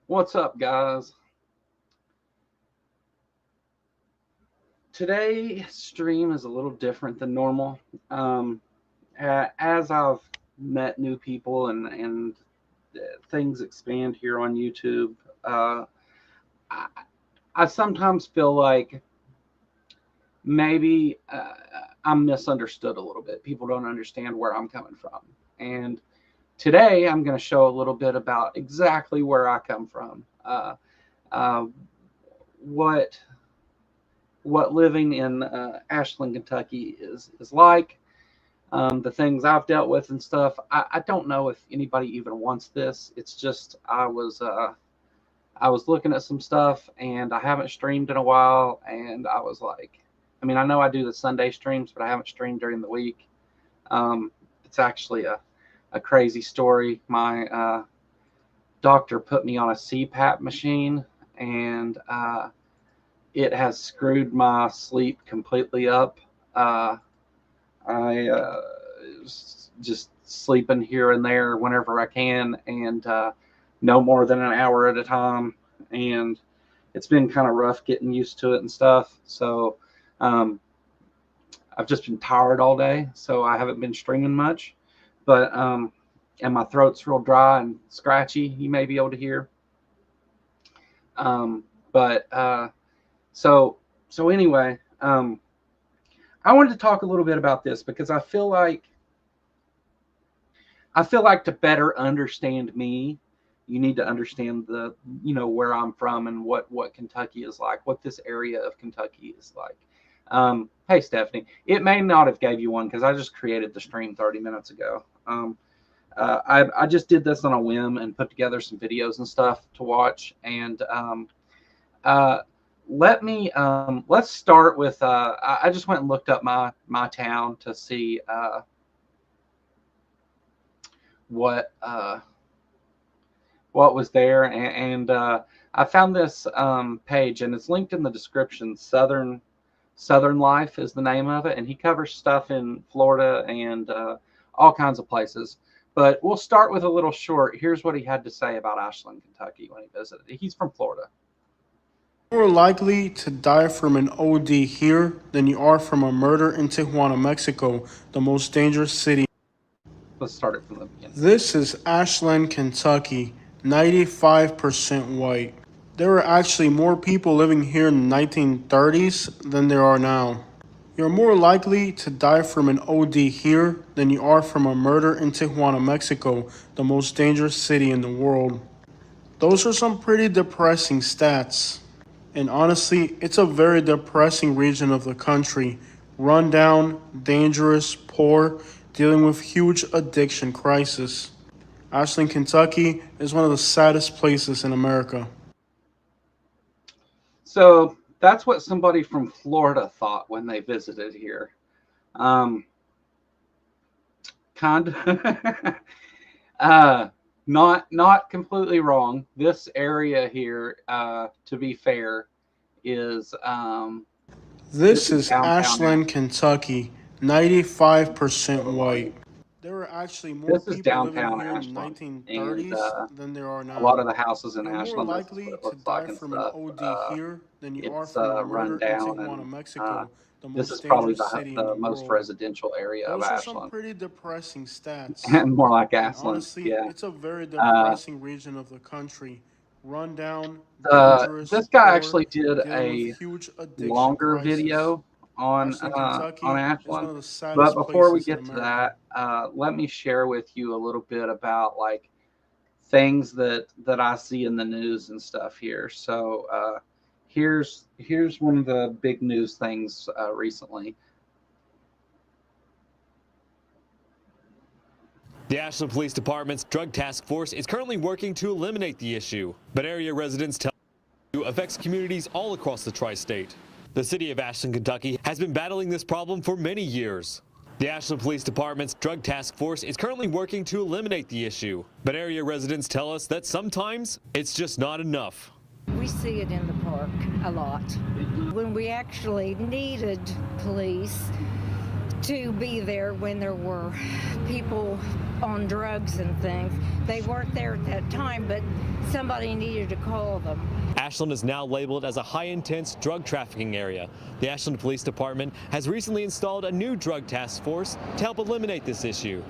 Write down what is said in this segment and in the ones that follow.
What's up, guys? Today's stream is a little different than normal. As I've met new people and things expand here on YouTube, I, I sometimes feel like maybe I'm misunderstood a little bit. People don't understand where I'm coming from. And today I'm going to show a little bit about exactly where I come from. Uh, what living in Ashland, Kentucky is like, the things I've dealt with and stuff. I don't know if anybody even wants this. It's just I was looking at some stuff and I haven't streamed in a while, and I was like, I mean, I know I do the Sunday streams, but I haven't streamed during the week. It's actually a crazy story. My doctor put me on a CPAP machine, and it has screwed my sleep completely up. I just sleeping here and there whenever I can, and no more than an hour at a time. And it's been kind of rough getting used to it and stuff. So I've just been tired all day, so I haven't been streaming much. But and my throat's real dry and scratchy. You may be able to hear. So anyway, I wanted to talk a little bit about this because I feel like to better understand me, you need to understand where I'm from and what Kentucky is like, what this area of Kentucky is like. Hey, Stephanie, it may not have gave you one because I just created the stream 30 minutes ago. I just did this on a whim and put together some videos and stuff to watch. And let's start with, I just went and looked up my town to see what was there. And I found this page, and it's linked in the description. Southern Life is the name of it, and he covers stuff in Florida and all kinds of places. But we'll start with a little short. Here's what he had to say about Ashland, Kentucky when he visited. He's from Florida. More likely to die from an OD here than you are from a murder in Tijuana, Mexico, the most dangerous city. Let's start it from the beginning. This is Ashland, Kentucky, 95% white. There were actually more people living here in the 1930s than there are now. You're more likely to die from an OD here than you are from a murder in Tijuana, Mexico, the most dangerous city in the world. Those are some pretty depressing stats. And honestly, it's a very depressing region of the country. Run down, dangerous, poor, dealing with huge addiction crisis. Ashland, Kentucky is one of the saddest places in America. So that's what somebody from Florida thought when they visited here. Kind of not completely wrong. This area here, to be fair, is This is Ashland, Kentucky, 95% white. There were actually more This is people living downtown here in the Ashland, 1930s and than there are now. a lot of the houses in You're more Ashland, this is likely what it to looks like die and from an stuff. OD here than you are It's from a run murder in down, Tijuana, and Mexico, the this most is probably dangerous city in the the most world. residential area of Those are some Ashland, pretty depressing stats. and more like And Ashland. honestly, Yeah. it's a very depressing region of the country. Run down, dangerous, This guy poor, actually did dealing with a huge addiction longer crisis. video on Ashland, Kentucky is one Ashland. of the But saddest before we places in get to America. that, let me share with you a little bit about like things that I see in the news and stuff here. So here's one of the big news things recently. The Ashland Police Department's Drug Task Force is currently working to eliminate the issue, but area residents tell it affects communities all across the tri-state. The city of Ashland, Kentucky has been battling this problem for many years. The Ashland Police Department's Drug Task Force is currently working to eliminate the issue, but area residents tell us that sometimes it's just not enough. We see it in the park a lot. When we actually needed police to be there when there were people on drugs and things. They weren't there at that time, but somebody needed to call them. Ashland is now labeled as a high-intense drug trafficking area. The Ashland Police Department has recently installed a new drug task force to help eliminate this issue.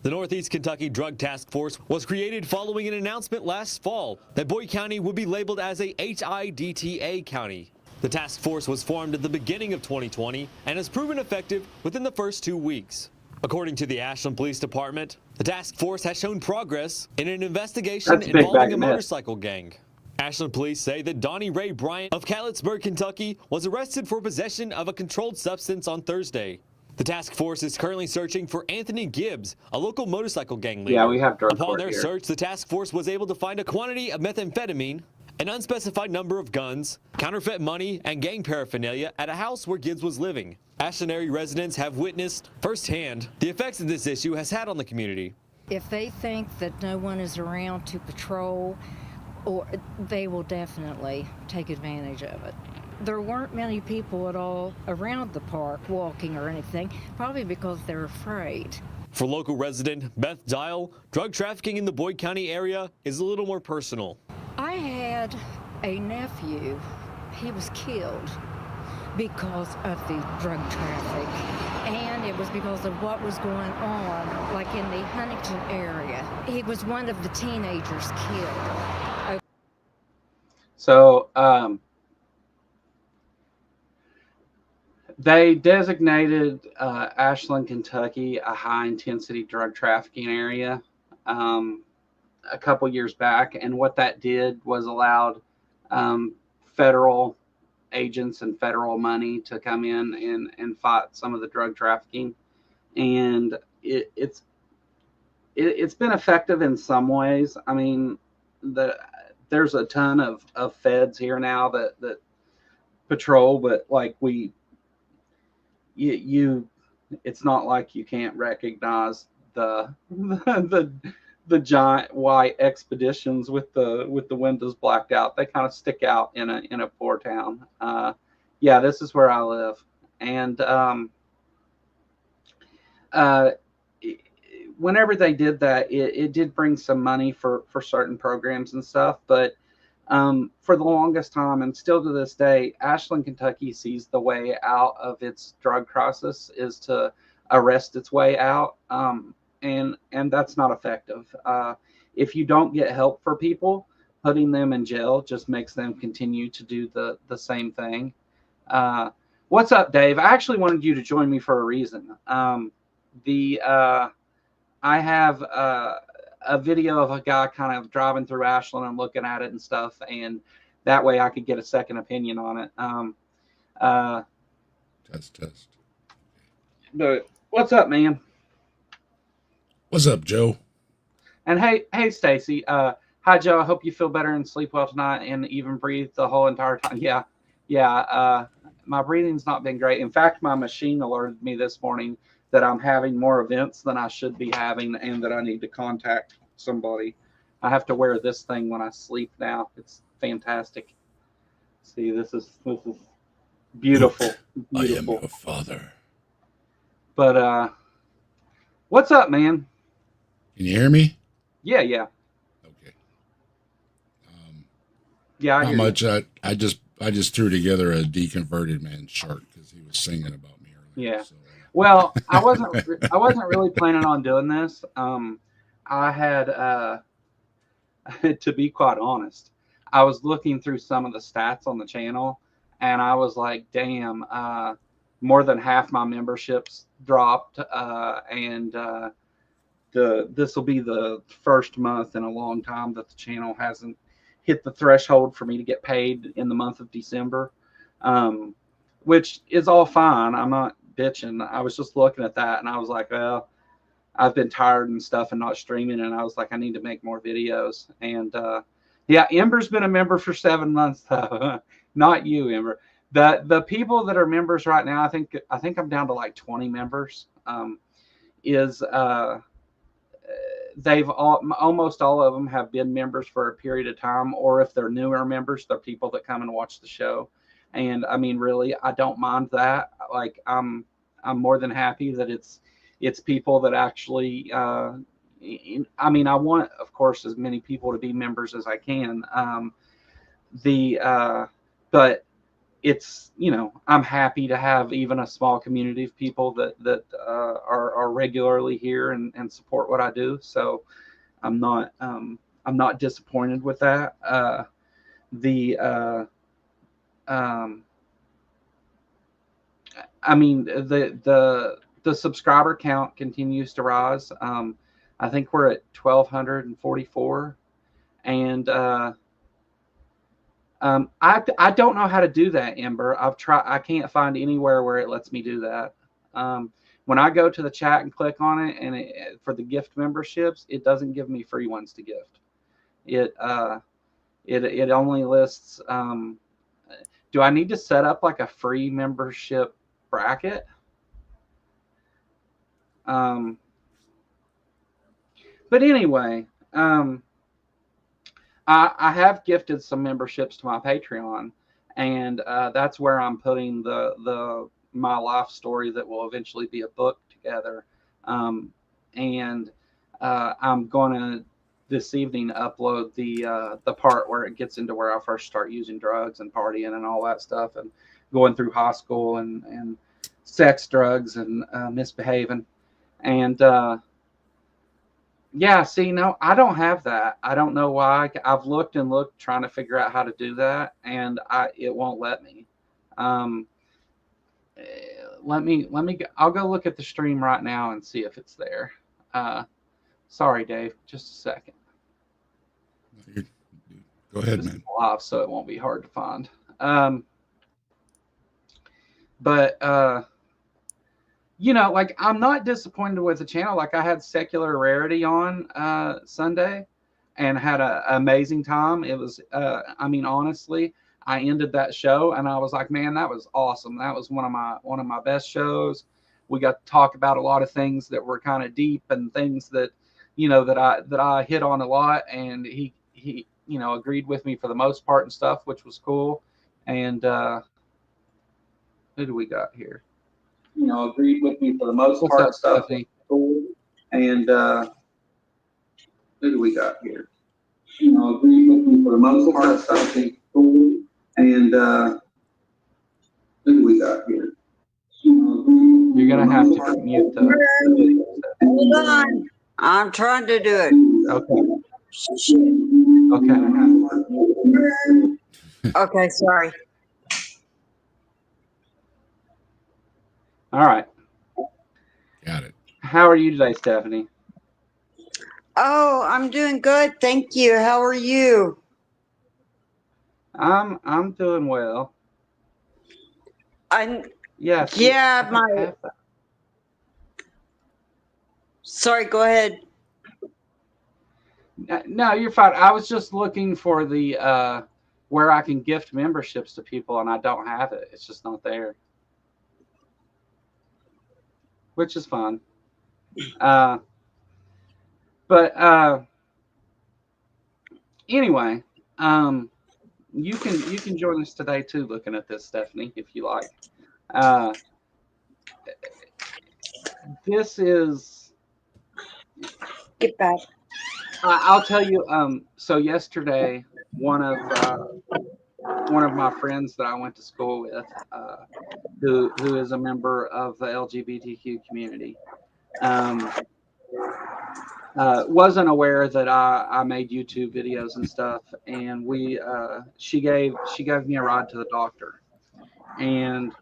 The Northeast Kentucky Drug Task Force was created following an announcement last fall that Boyd County would be labeled as a HIDTA county. The task force was formed at the beginning of 2020 and has proven effective within the first 2 weeks. According to the Ashland Police Department, the task force has shown progress in an investigation involving a motorcycle gang. Ashland police say that Donnie Ray Bryant of Catlettsburg, Kentucky, was arrested for possession of a controlled substance on Thursday. The task force is currently searching for Anthony Gibbs, a local motorcycle gang leader. Yeah, we have drug Upon their here. search, the task force was able to find a quantity of methamphetamine, an unspecified number of guns, counterfeit money, and gang paraphernalia at a house where Gibbs was living. Ashland area residents have witnessed firsthand the effects that this issue has had on the community. If they think that no one is around to patrol, or they will definitely take advantage of it. There weren't many people at all around the park walking or anything, probably because they're afraid. For local resident Beth Dial, drug trafficking in the Boyd County area is a little more personal. I had a nephew. He was killed because of the drug traffic, and it was because of what was going on, like in the Huntington area. He was one of the teenagers killed. So they designated Ashland, Kentucky a high-intensity drug trafficking area a couple years back, and what that did was allowed federal agents and federal money to come in and fight some of the drug trafficking, and it's been effective in some ways. I mean, there's a ton of feds here now that patrol, but like it's not like you can't recognize the giant white expeditions with the windows blacked out. They kind of stick out in a poor town. Yeah, this is where I live, and whenever they did that, it did bring some money for certain programs and stuff, but for the longest time, and still to this day, Ashland, Kentucky sees the way out of its drug crisis is to arrest its way out, and that's not effective. If you don't get help for people, putting them in jail just makes them continue to do the same thing. What's up, Dave? I actually wanted you to join me for a reason. I have a video of a guy kind of driving through Ashland and looking at it and stuff, and that way I could get a second opinion on it. Test. But what's up, man? What's up, Joe? And hey, Stacy. Hi, Joe. I hope you feel better and sleep well tonight, and even breathe the whole entire time. Yeah. My breathing's not been great. In fact, my machine alerted me this morning that I'm having more events than I should be having, and that I need to contact somebody. I have to wear this thing when I sleep now. It's fantastic. See, this is beautiful. Look, I am your father. But what's up, man? Can you hear me? Yeah. Okay. Yeah, I Not hear much. you. I just threw together a deconverted man's shirt because he was singing about me earlier. Yeah. So, Well, I wasn't really planning on doing this. I had, to be quite honest, I was looking through some of the stats on the channel, and I was like, damn, more than half my memberships dropped, and this will be the first month in a long time that the channel hasn't hit the threshold for me to get paid in the month of December, which is all fine. I'm not bitching. I was just looking at that, and I was like, well, I've been tired and stuff and not streaming, and I was like, I need to make more videos. And yeah, Ember's been a member for 7 months though. Not you, Ember. The people that are members right now, I think I'm down to like 20 members. They've almost all of them have been members for a period of time, or if they're newer members, they're people that come and watch the show. And I mean, really, I don't mind that. Like, I'm more than happy that it's people that actually. I mean, I want, of course, as many people to be members as I can. But it's, I'm happy to have even a small community of people that are regularly here and support what I do. So I'm not disappointed with that. I mean, the subscriber count continues to rise. I think we're at 1,244, and I don't know how to do that, Ember. I've tried. I can't find anywhere where it lets me do that. When I go to the chat and click on it, and for the gift memberships, it doesn't give me free ones to gift. It only lists. Do I need to set up like a free membership bracket? But anyway, I have gifted some memberships to my Patreon, and that's where I'm putting my life story that will eventually be a book together. And I'm going to this evening upload the part where it gets into where I first start using drugs and partying and all that stuff, and going through high school and sex, drugs, and misbehaving. And yeah, see, no, I don't have that. I don't know why. I've looked and looked trying to figure out how to do that, and it won't let me. Let me go. I'll go look at the stream right now and see if it's there. Sorry, Dave, just a second. Go ahead, This man. is live, so it won't be hard to find. But like, I'm not disappointed with the channel. Like, I had Secular Rarity on Sunday and had an amazing time. It was, I mean, honestly, I ended that show and I was like, man, that was awesome. That was one of my best shows. We got to talk about a lot of things that were kind of deep and things that, that I hit on a lot. And he agreed with me for the most part and stuff, which was cool. And who do we got here? Agreed with me for the most part and stuff. Cool. And who do we got here? Agreed with me for the most part and stuff. Cool. And who do we got here? You're gonna have to mute the video. Hold on. I'm trying to do it. Okay. Okay. Okay, sorry. All right. Got it. How are you today, Stephanie? Oh, I'm doing good. Thank you. How are you? I'm doing well. Yes. Yeah, sorry, go ahead. No, you're fine. I was just looking for the where I can gift memberships to people, and I don't have it. It's just not there, which is fun. But anyway, you can join us today too, looking at this, Stephanie, if you like. This is. Get back. I'll tell you. So yesterday, one of my friends that I went to school with, who is a member of the LGBTQ community, wasn't aware that I made YouTube videos and stuff, and she gave me a ride to the doctor, and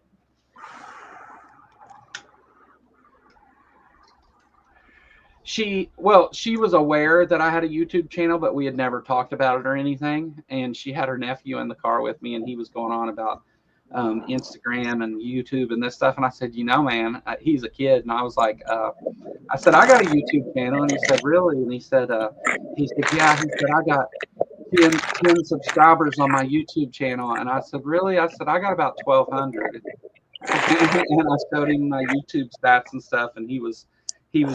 she was aware that I had a YouTube channel, but we had never talked about it or anything. And she had her nephew in the car with me, and he was going on about Instagram and YouTube and this stuff. And I said, man, he's a kid. And I was like, I said, I got a YouTube channel. And he said, really? And he said, yeah. He said, I got 10 subscribers on my YouTube channel. And I said, really? I said, I got about 1,200. And I showed him my YouTube stats and stuff, and he was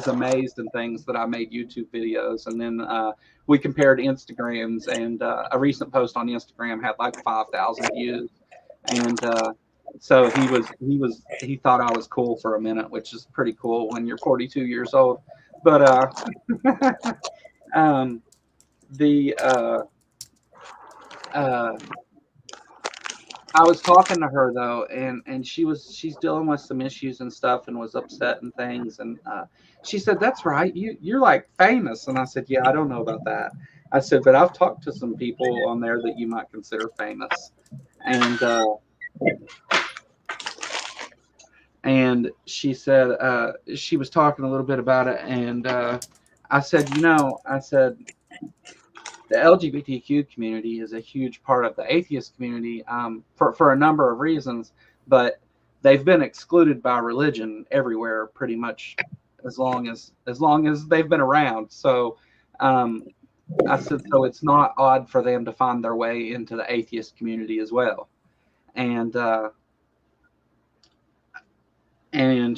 amazed and things that I made YouTube videos. And then we compared Instagrams, and a recent post on Instagram had like 5,000 views. And So he thought I was cool for a minute, which is pretty cool when you're 42 years old. But um, the uh, I was talking to her though, and she's dealing with some issues and stuff, and was upset and things, and she said, "That's right, you're like famous," and I said, "Yeah, I don't know about that." I said, "But I've talked to some people on there that you might consider famous," and she said she was talking a little bit about it, and I said, I said, the LGBTQ community is a huge part of the atheist community for a number of reasons, but they've been excluded by religion everywhere pretty much as long as they've been around. So I said, so it's not odd for them to find their way into the atheist community as well. And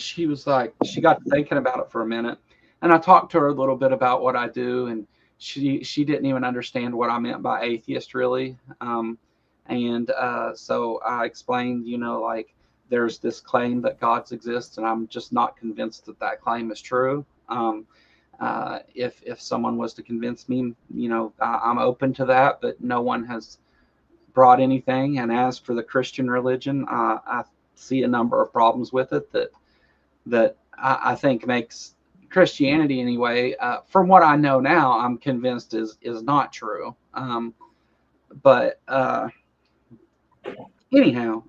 she was like, she got thinking about it for a minute, and I talked to her a little bit about what I do, and she didn't even understand what I meant by atheist really. So I explained, like, there's this claim that gods exist, and I'm just not convinced that that claim is true. If someone was to convince me, I'm open to that, but no one has brought anything. And as for the Christian religion, I see a number of problems with it that I think makes Christianity, anyway, from what I know now, I'm convinced is not true. But anyhow,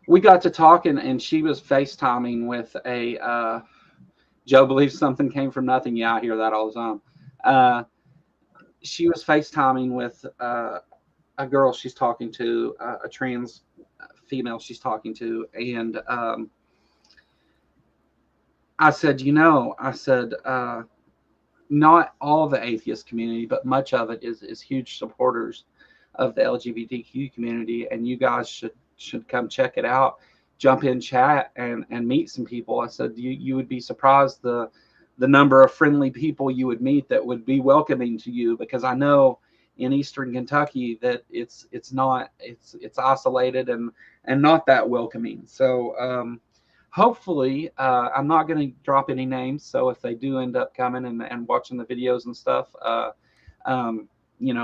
we got to talking, and she was FaceTiming with a Joe believes something came from nothing. Yeah, I hear that all the time. She was FaceTiming with a girl she's talking to, a trans female she's talking to, and I said, not all the atheist community, but much of it is huge supporters of the LGBTQ community, and you guys should come check it out, jump in chat and meet some people. I said, you would be surprised the number of friendly people you would meet that would be welcoming to you, because I know in Eastern Kentucky that it's isolated and not that welcoming. So hopefully, I'm not going to drop any names. So if they do end up coming and watching the videos and stuff,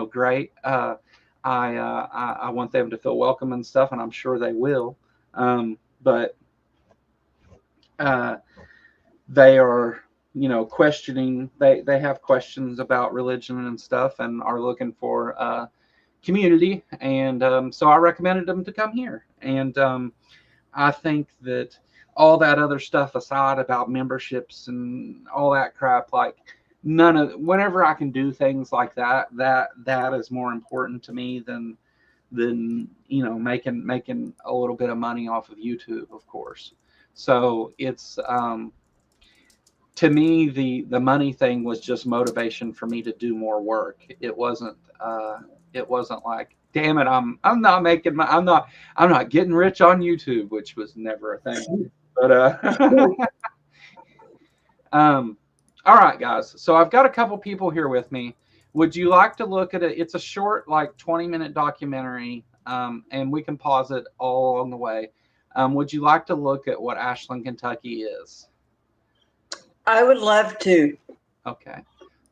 great. I want them to feel welcome and stuff, and I'm sure they will. But they are, questioning. They have questions about religion and stuff, and are looking for community. And so I recommended them to come here. And I think that all that other stuff aside about memberships and all that crap, like, whenever I can do things like that is more important to me than making a little bit of money off of YouTube, of course. So it's to me, the money thing was just motivation for me to do more work. It wasn't like, damn it, I'm not making I'm not getting rich on YouTube, which was never a thing. But all right, guys. So I've got a couple people here with me. Would you like to look at it? It's a short, like 20-minute documentary, and we can pause it all along the way. Would you like to look at what Ashland, Kentucky is? I would love to. Okay.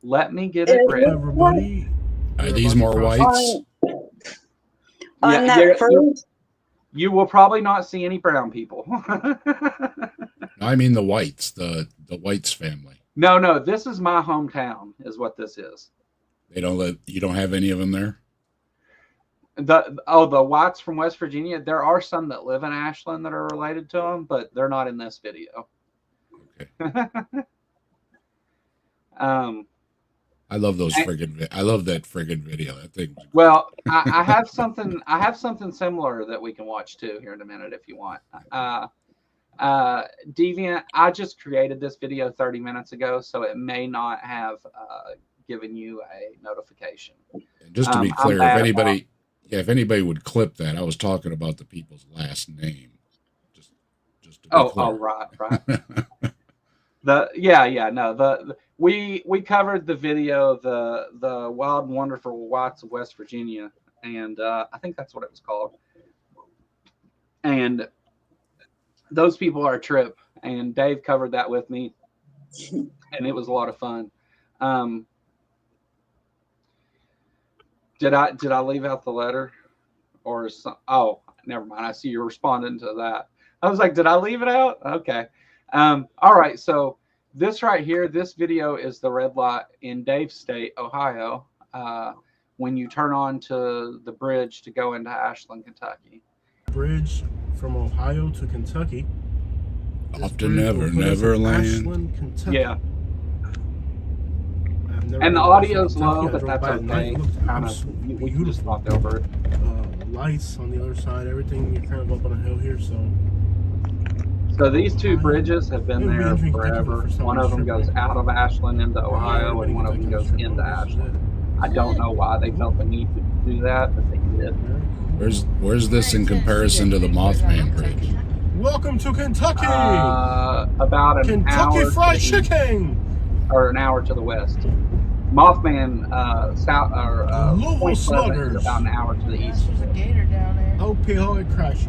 Let me get it ready. Everybody, Are these more whites? On that first, you will probably not see any brown people. I mean the whites, the whites family. No, this is my hometown, is what this is. You don't have any of them there? The whites from West Virginia, there are some that live in Ashland that are related to them, but they're not in this video. Okay. I love those I love that friggin' video. That thing. Well, I have something. I have something similar that we can watch too here in a minute if you want. Deviant, I just created this video 30 minutes ago, so it may not have given you a notification. And just to be clear, if anybody would clip that, I was talking about the people's last name. Just to be clear. Oh, right. We covered the video, the wild and wonderful whites of West Virginia, and I think that's what it was called. And those people are a trip, and Dave covered that with me, and it was a lot of fun. Did I leave out the letter, or some? Oh, never mind. I see you're responding to that. I was like, did I leave it out? Okay. All right. So this right here, this video is the red light in Dave's state, Ohio, when you turn on to the bridge to go into Ashland, Kentucky. Bridge from Ohio to Kentucky. Off to Neverland. Ashland, Kentucky. Yeah. And the audio's low, but that's okay. We can just walk over it. Lights on the other side, everything. You're kind of up on a hill here, So these two bridges have been there forever. One of them goes out of Ashland into Ohio, and one of them goes into Ashland. I don't know why they felt the need to do that, but they did. Where's this in comparison to the Mothman Bridge? Welcome to Kentucky. About an Kentucky hour Fried Chicken. Or an hour to the west. Mothman, south or Point Pleasant is about an hour to the east. There's a gator down there. Opioid crisis.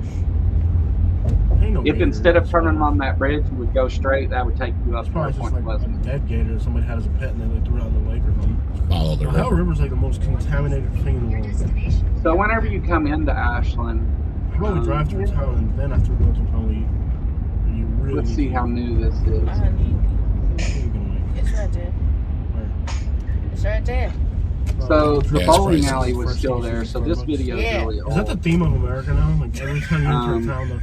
If instead of turning on that bridge, you would go straight, that would take you up to Point like Pleasant. A dead gator somebody had as a pet and they threw it out in the lake or something. Follow the Ohio river. River's like the most contaminated thing in the world. So whenever you come into Ashland, how about we drive through town and then after we go through town, you really let's see how new this is. It's right there. Where? It's right there. So the Yeah, bowling it's alley racist. was still there. So this video is really Is that old. the theme of America now? Like every time you enter a town, the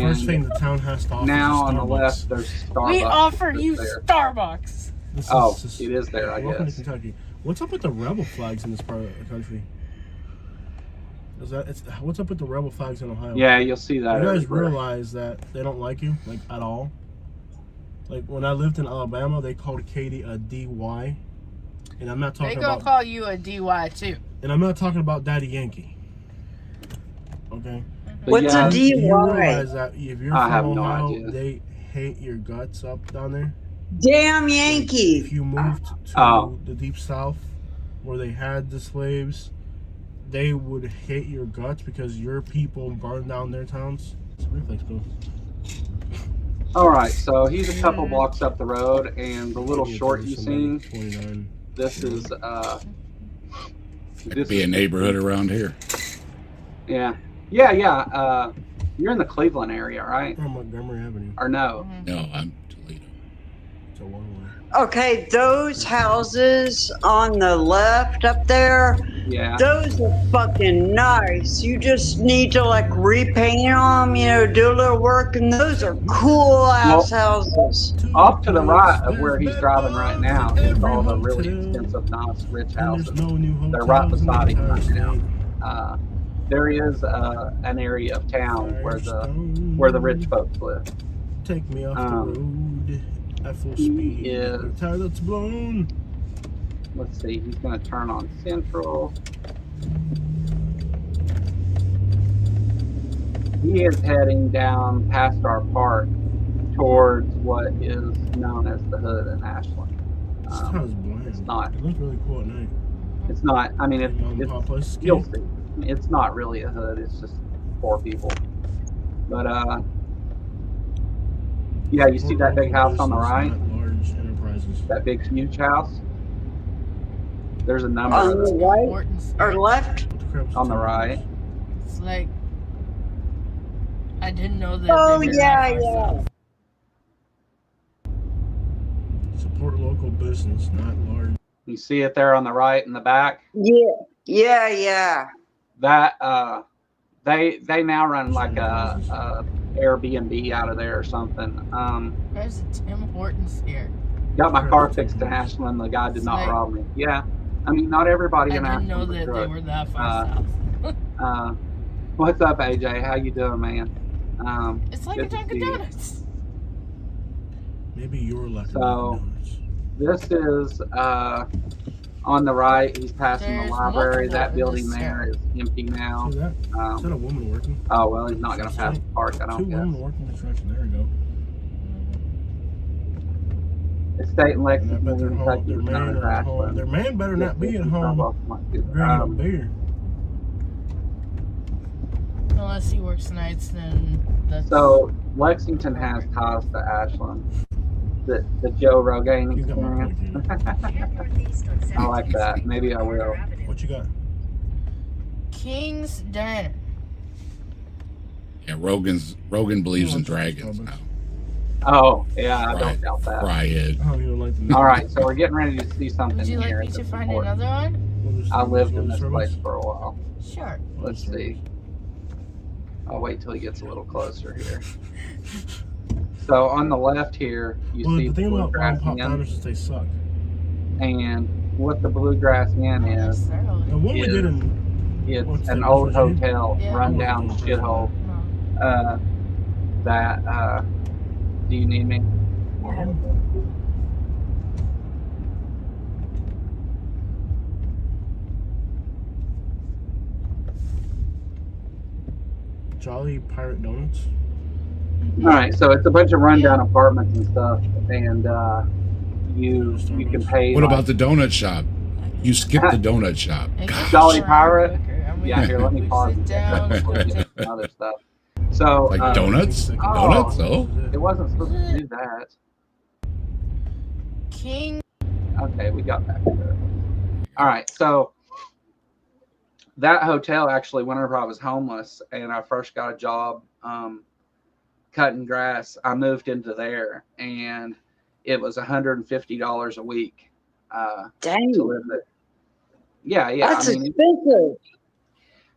first thing the town has to offer now is on the Starbucks. left, there's Starbucks. We offered you there. Starbucks. It is there, I welcome guess. to Kentucky. What's up with the rebel flags in this part of the country? What's up with the rebel flags in Ohio? Yeah, you'll see that. You guys everywhere. realize that they don't like you, like, at all? Like, when I lived in Alabama, they called Katie a DY. And I'm not They talking gonna about... call you a DY too. And I'm not talking about Daddy Yankee. Okay? But What's yeah, a Do you DY? realize that if you're I have from no Ohio, idea. they hate your guts up down there? Damn If Yankee. you moved to the deep south, where they had the slaves, they would hate your guts because your people burned down their towns. It's a reflex bill. All right, so he's a couple blocks up the road, and the little short you seen, 29. this is Could be a neighborhood around here. yeah. You're in the Cleveland area, right? From Montgomery Avenue. Or no? No, I'm Toledo. It's a one-way. Okay, those houses on the left up there, Yeah. those are fucking nice. You just need to like repaint them, do a little work, and those are cool ass houses. Off to the right of where he's driving right now is all the really expensive, nice, rich houses. They're right beside him right now. There is an area of town where the rich folks live. Take me off the road at full he speed. is- The tire that's blown. Let's see, he's going to turn on Central. He is heading down past our park towards what is known as the Hood in Ashland. This town's bland. It's not. It looks really cool at night. It's not. I mean, Mom and Pop places. you'll see. It's not really a hood. It's just poor people. But yeah, you see that big house on the right? Large enterprises. That big huge house. There's a number On of the them right Importance. or left? What the crap's on the this? right. It's like I didn't know that. Oh, they were yeah, that far yeah. south. Support local business, not large. You see it there on the right in the back. Yeah. That they now run like a Airbnb out of there or something. There's a Tim Hortons here. Got my car fixed in Ashland. The guy did not Snake. rob me. Yeah, I mean not everybody I in didn't know Ashland. that they were that far Uh, south. What's up, AJ? How you doing, man? It's like a good to Dunkin' see you. Donuts. Maybe you're lucky. So- This is on the right. He's passing There's the library. multiple That in building this there is empty now. See that? Is that a woman working? Oh well, he's not gonna pass the park. I Two don't women guess. working construction. There we go. Estate in And I bet Lexington, Kentucky their is man known as or at home. Ashland. Their man better not be at Yes, home Starbucks might do that. drinking beer. Unless he works nights, then that's... So Lexington has ties to Ashland. The Joe Rogan He's got my experience. point. I like that. Maybe I will. What you got? King's Diner. Yeah, Rogan believes in dragons now. Oh, yeah, I don't doubt that. Fry Ed. I don't even like the All right, so we're getting ready to see something Would you like here. me to that's find important. another one? I lived in this place for a while. Sure. Let's see. I'll wait till he gets a little closer here. So on the left here, you Well, see the thing about Bluegrass pop Inn, diners is they suck. and what the Bluegrass Inn is, And what we Is- did in it's What's an that, old West Virginia? hotel, Yeah. run down shithole. That do you need me? Jolly Pirate Donuts. All right, so it's a bunch of rundown apartments and stuff, and you can pay. What like, about the donut shop? You skipped the donut shop. It gets Jolly around Pirate? quicker. I mean, Yeah, here, let me we pause. sit down. Some other stuff. So Like donuts? Donuts? Oh. It wasn't supposed to do that. King. Okay, we got back to it. All right, so that hotel actually, whenever I was homeless and I first got a job cutting grass, I moved into there, and it was $150 a week Dang, to live there. Yeah, that's I mean, expensive.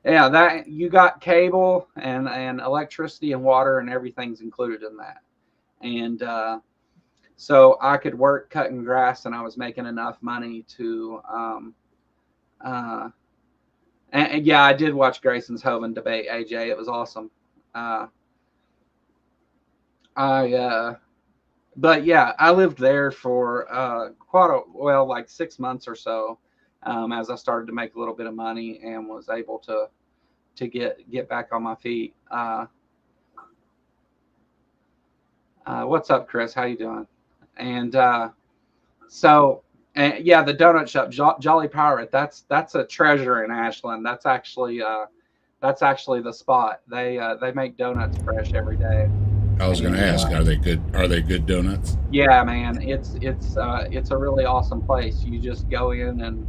yeah, that you got cable and electricity and water and everything's included in that, and so I could work cutting grass, and I was making enough money to and yeah, I did watch Grayson's Hoven debate, AJ. It was awesome. But yeah, I lived there for like 6 months or so, as I started to make a little bit of money and was able to get back on my feet. What's up, Chris? How you doing? And yeah, the donut shop, Jolly Pirate. That's a treasure in Ashland. That's actually the spot. They make donuts fresh every day. I was going to ask, are they good? Are they good donuts? Yeah, man, it's a really awesome place. You just go in and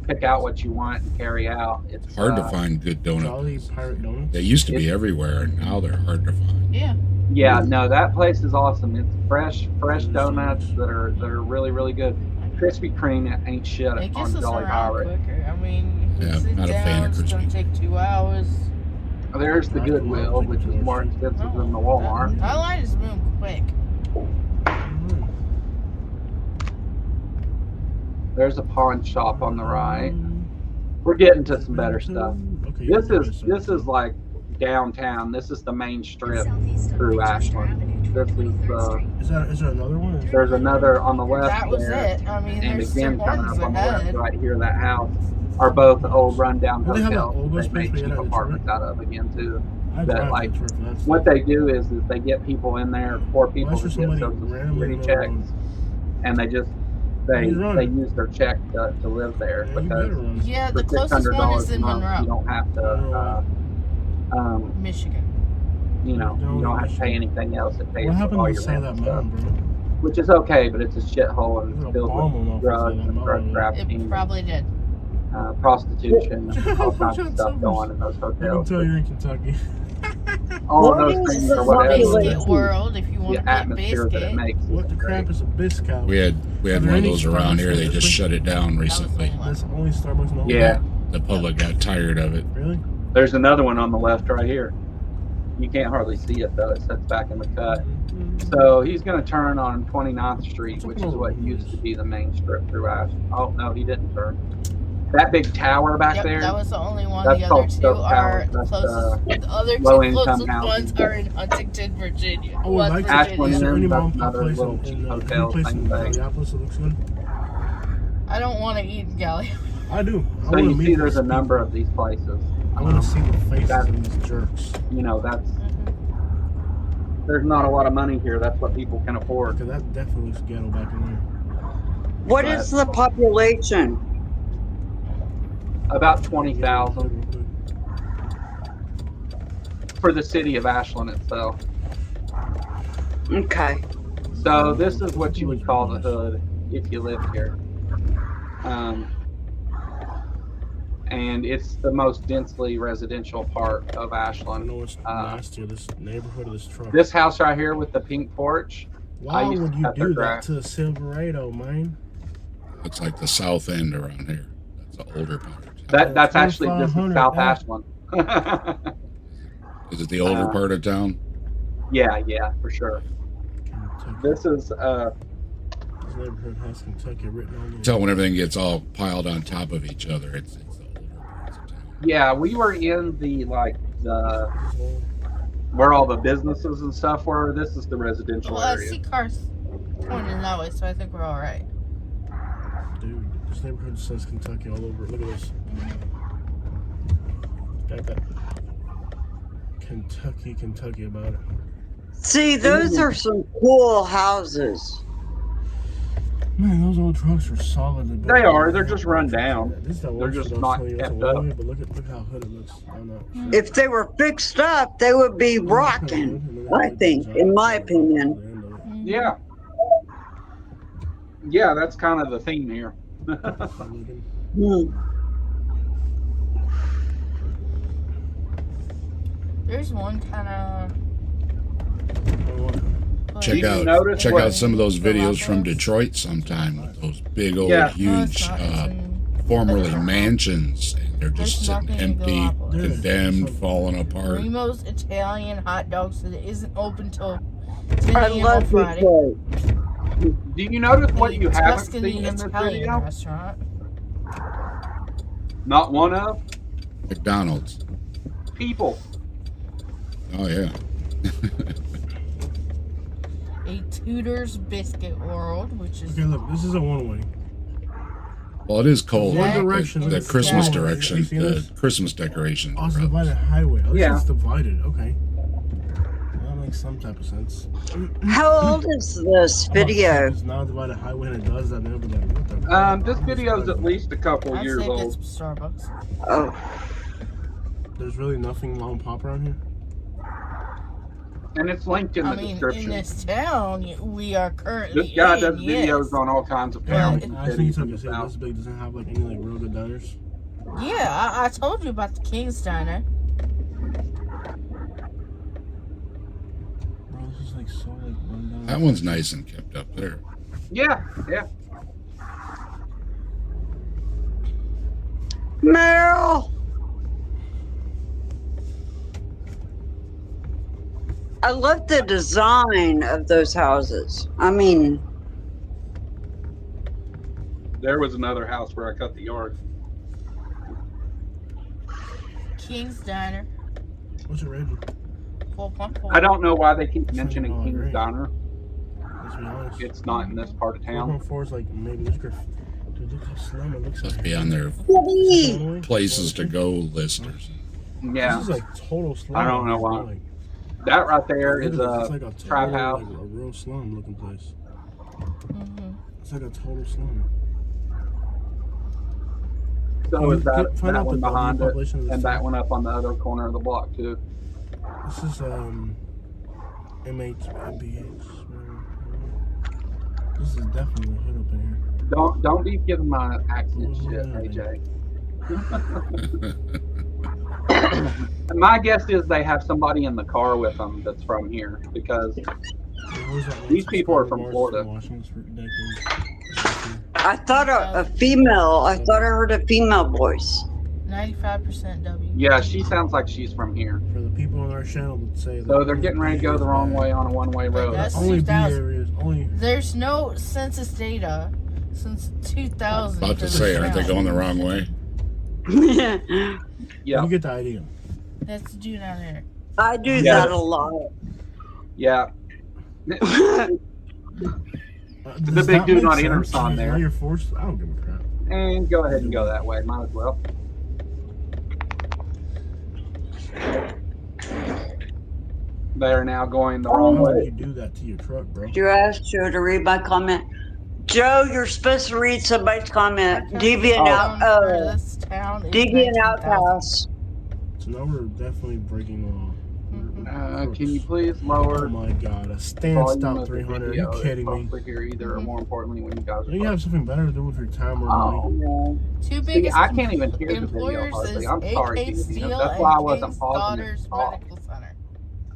pick out what you want and carry out. It's Hard to find good Jolly donuts. Pirate Donuts. They used to be everywhere, and now they're hard to find. Yeah. Yeah, no, that place is awesome. It's fresh donuts that are really, really good. Krispy Kreme ain't shit It on gets us Jolly around Pirate. quicker. I mean, you Yeah, can sit not a fan down, of it's gonna Krispy. take 2 hours. There's the Goodwill, which is more expensive than the Walmart. That line is moving quick. There's a pawn shop on the right. We're getting to some better stuff. Okay, This is like downtown. This is the main strip through Ashland. This is Is there another one? there's another on the left That was there, it. I mean, and there's again two coming ones up on the left ahead. right here. That house are both old rundown Well, they have an hotels. old They space make we had cheap at apartments out of again too. I that, drive like, to church, and that's What they do is they get people in there, poor people Why who is get there Social somebody randomly Security in the road? checks, and they He's they running. use their check to live there Yeah, you because better run. Yeah, for the closest one $600 is a in month, you Monroe, don't have to Michigan. you don't have to pay anything else. It pays What for happened all to your Say rent That and stuff, Mountain, bro? which is okay, but it's a shithole and There's it's a filled bomb with on drugs Say That and drug Mountain. trafficking, It probably did. prostitution, all kinds of stuff going in those I can hotels. tell you're in Kentucky. All of What those is things the are what population? Biscuit world, if you want the to get atmosphere that it biscuit. makes. What the is crap great. is a Biscout? We had Are there one of any those around Starbucks here. They in just this shut it down recently. That's the only Starbucks in the whole Yeah. world? The public got tired of it. Really? There's another one on the left right here. You can't hardly see it though. It sits back in the cut. So he's going to turn on 29th Street, which is what used to be the main strip through Ashland. Oh no, he didn't turn. That big tower back Yep, there. that was the only one. That's The other called two Stoke are Towers. That's, closest. The other two low-income closest housing. ones are in Huntington, Virginia. Oh, West like Ashland Is Virginia. there any That's mom and pop another place little in cheap any hotel, place same in thing. Gallipolis that looks good? I don't want to eat in Galley. I do. I So wanna you meet see, there's a these number people. of these places. I want to see the faces that- of these jerks. You know, there's not a lot of money here. That's what people can afford. Because that definitely looks ghetto back in there. What is the population? About 20,000. for the city of Ashland itself. Okay. So this is what you would call the hood if you lived here. And it's the most densely residential part of I Ashland. know it's nasty, this neighborhood of this truck. This house right here with the pink porch. Why used would to you cut their do that grass. to a Silverado, man? It's like the south end around here. That's the older part of town. That's actually, this is 2500, South yeah. Ashland. Is it the older part of town? Yeah, for sure. Kentucky. This is This neighborhood has Kentucky written on it. Tell when everything gets all piled on top of each other. It's the older parts of town. yeah, we were in the where all the businesses and stuff were. This is the residential Well, I area. see cars pointing that way, so I think we're all right. Dude, this neighborhood says Kentucky all over it. Look at this. Got that Kentucky about it. See, those are some cool houses. Man, those old trucks are solid. They are. They're just run down. This is that They're one just shit I was not telling you kept that's a up. one-way, but look how hood it looks on that. If they were fixed up, they would be rocking, I think, in my opinion. Yeah. Yeah, that's kind of the theme here. Hmm. There's one kind of. Check you notice out what- some of those videos from Detroit sometime with those big old Yeah. huge formerly mansions, and they're just There's sitting nothing in empty, Galapagos. condemned, falling apart. Primo's Italian hot dogs that isn't open till 10 I a.m. on love Friday. Detroit. Do you notice what you haven't Tuscany seen in this Italian video? restaurant. Not one of McDonald's. people. Oh yeah. A Tudor's Biscuit World, which is Okay, look, this is a one-way. Well, it is cold. One like direction, The it's Christmas down. direction, You see the this? Christmas decorations. Oh, it's a are up. divided highway. At least Yeah. it's divided. Okay. That makes some type of sense. How old is this video? It's now a divided highway and it does that. Never that. What the This video is at least a couple I'd years say it's old. Starbucks. Oh, There's really nothing mom and pop around here. And it's linked in the I mean, description. in this town, we are currently This guy in, does videos yes. on all kinds of Well, towns and I think cities it's like in I the said, this south. big doesn't have like any like real good diners. Yeah, I told you about the King's Diner. Bro, this is like so like run down. That one's nice and kept up there. Yeah. Meryl! I love the design of those houses. I mean, There was another house where I cut the yard. King's Diner. What's it rated? 4.4. I don't know why they keep mentioning Oh, King's great. Diner. Let's be honest. It's not in this part of town. 4.4 is like maybe this graph. Dude, look how slim it looks. Must be on their Kitty! places to go list or something. Yeah. This is like total slum. I don't know why. Like, That right there look is at this, a it's like a trap total, house. like a real slum looking place. Mm-hmm. It's like a total slum. So is that Find out one the behind it, population of this and that town. one up on the other corner of the block too. This is MHBH. This is definitely a hood up in here. Don't be giving my accent Oh, shit, yeah. AJ. My guess is they have somebody in the car with them that's from here because These people are from Florida. I thought a female. I thought I heard a female voice. 95% W. yeah, she sounds like she's from here. For the people on our channel that say that. So they're getting ready to go the wrong way on a one-way road. That's Only B 2000. areas. Only. There's no census data since 2000. About for to the say, aren't they town. going the wrong way? Yeah, You get the idea. That's due down there. I do Yeah. that a lot. yeah. Does The big that do make not enter sense? sign Now there. you're forced. I don't give a crap. And go ahead and go that way. Might as well. They're now going the wrong Why would way. you do that to your truck, bro? You asked Joe to read my comment. Joe, you're supposed to read somebody's comment. Deviant out. This town is Deviant 19,000. outcast. So now we're definitely breaking the law. Can you please lower Oh my god, a stand volume stop of the 300. Are video? you kidding It's me? over here either, or more importantly, when you guys are You have something better to do with your time or Oh, money. man. Two See, biggest I can't even hear the video employers hardly. is I'm sorry, AK dude. Steel That's why I and wasn't King's pausing it to Daughters talk. Medical Center.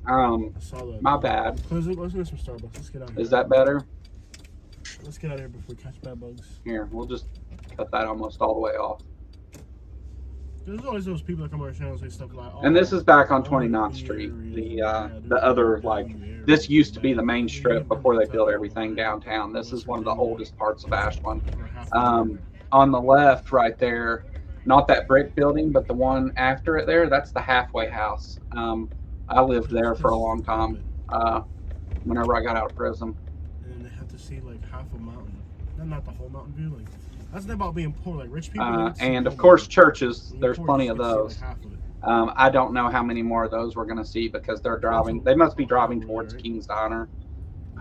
I saw that. My bad. Let's go to some Starbucks. Let's get out of here. Is that better? Let's get out of here before we catch bad bugs. Here, we'll just cut that almost all the way off. There's always those people that come on our channel and say stuff like, oh, And this is back on 29th Street. The other, like, this used to be the main strip before they built everything downtown. This is one of the oldest parts of Ashland. On the left right there, not that brick building, but the one after it there, that's the halfway house. I lived there for a long time, whenever I got out of prison. And they have to see like half a mountain. Not the whole mountain view. Like, that's not about being poor. Like rich people. And of course, churches. There's poor, plenty you of get to see, those. like, half of it. I don't know how many more of those we're going to see because they're driving. They must be driving towards King's Diner.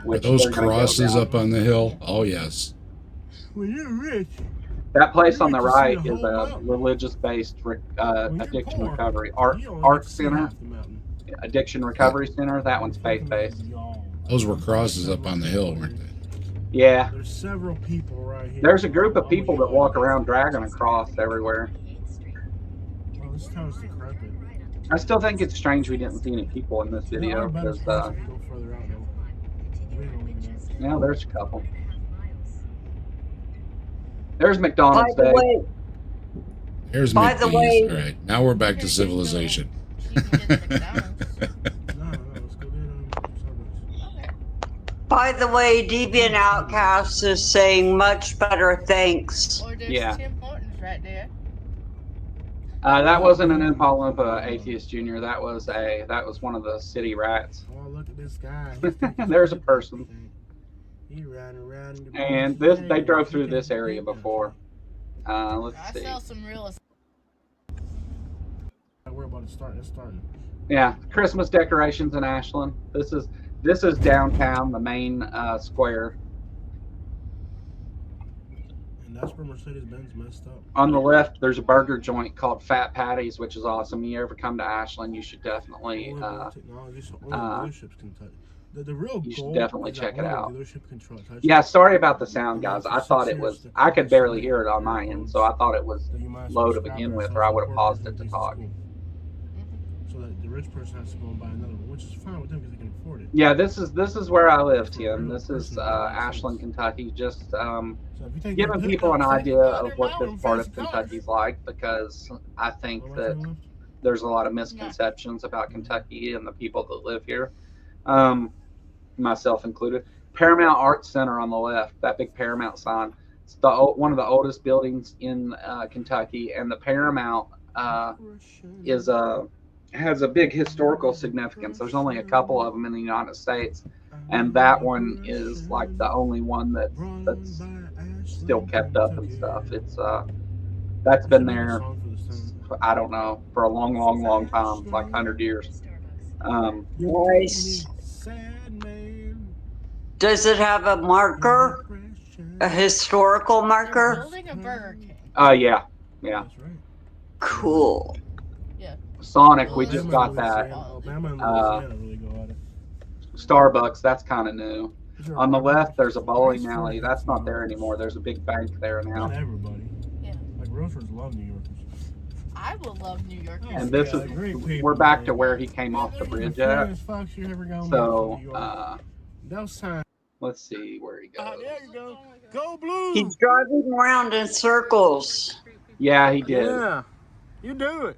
Are those crosses up on the hill? Oh, yes. When you're rich. That place on the You get to see right the is whole a mountain. religious-based addiction poor, recovery you only art get to see center, half the mountain. addiction recovery center. That one's faith-based. Those were crosses up on the hill, weren't they? Yeah. There's several people right here. There's a group of people that walk around dragging a cross everywhere. Oh, this town's decrepit. I still think it's strange we didn't see any people in this video because, yeah, there's a couple. There's McDonald's By the Day. way, Here's By the McDee's. way- All right, now we're back to civilization. by the way, Deviant Outcast is saying much better, thanks. Or there's Yeah. Tim Hortons right there. That wasn't an Oompa Loompa Atheist Junior. That was one of the city rats. Oh, look at this guy. There's a person. He ran around in the And bush. they drove through this area before. Let's I see. sell some real estate. We're about to start. It's starting. Yeah, Christmas decorations in Ashland. This is downtown, the main square. And that's where Mercedes-Benz messed up. On the left, there's a burger joint called Fat Patties, which is awesome. You ever come to Ashland, you should definitely Dealerships can touch. The real you should goal definitely is check that it only out. dealership can touch it. Yeah, sorry about the sound, guys. I thought it was, I could barely hear it on my end, so I thought it was So you might as low well to scrap begin it with, and or I sell would have some paused pork it to and talk. cool. So that the rich person has to go and buy another one, which is fine with them because they can afford it. Yeah, this is where I live, Tim. This is Ashland, Kentucky. Just So if you take giving that people an pickup, idea take of that what mountain, this part face of the cars. Kentucky's like, because I think Go right that to the left. there's a lot of misconceptions about Kentucky and the people that live here, myself included. Paramount Arts Center on the left, that big Paramount sign. It's one of the oldest buildings in Kentucky, and the Paramount has a big historical significance. There's only a couple of them in the United States, and that one is like the only one that's still kept up and stuff. It's that's been there, I don't know, for a long time, like 100 years. Nice. Does it have a marker? A historical They're marker? building a Burger King. Yeah. That's right. Cool. Sonic, we Well, just Alabama got and that. Alabama and Louisiana really go at it. Starbucks, that's kind of new. These are On the apartments. left, there's a bowling Price alley. for That's not there $50. anymore. There's a big bank there Not now. everybody. Yeah. Like realtors love New Yorkers. I will love New York. And this is, great people, we're back to man. where he came off the The bridge at. funniest fox you ever gonna So, meet in New York. That was time. let's see where he goes. There you go. Go Blues! He's driving around in circles. Yeah, he did. Yeah, you do it.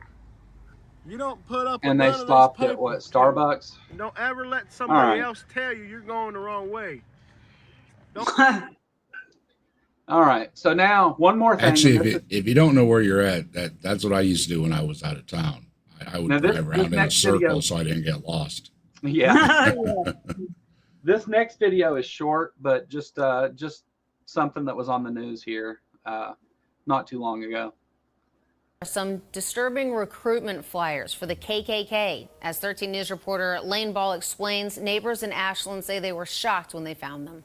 You don't put up. And with they none of stopped this at what, paperwork. Starbucks? Don't ever let somebody right. else tell you you're going the wrong way. All right. So now, one more thing. Actually, if you don't know where you're at, that's what I used to do when I was out of town. I would Now, this drive around in a next circle video- so I didn't get lost. Yeah. This next video is short, but just something that was on the news here not too long ago. Some disturbing recruitment flyers for the KKK. As 13 News reporter Lane Ball explains, neighbors in Ashland say they were shocked when they found them.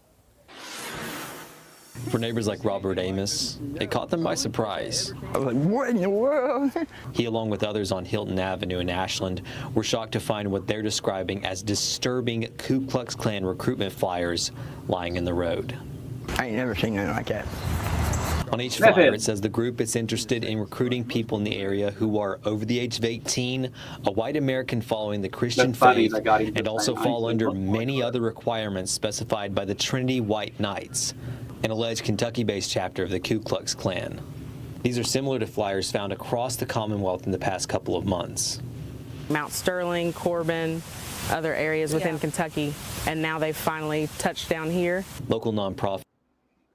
For neighbors like Robert Amos, it caught them by surprise. I was like, what in the world? He, along with others on Hilton Avenue in Ashland, were shocked to find what they're describing as disturbing Ku Klux Klan recruitment flyers lying in the road. I ain't never seen anything like that. On each flyer, it says the group is interested in recruiting people in the area who are over the age of 18, a white American following the Christian faith, and also fall under many other requirements specified by the Trinity White Knights, an alleged Kentucky-based chapter of the Ku Klux Klan. These are similar to flyers found across the Commonwealth in the past couple of months. Mount Sterling, Corbin, other areas within Kentucky, and now they've finally touched down here. Local nonprofit.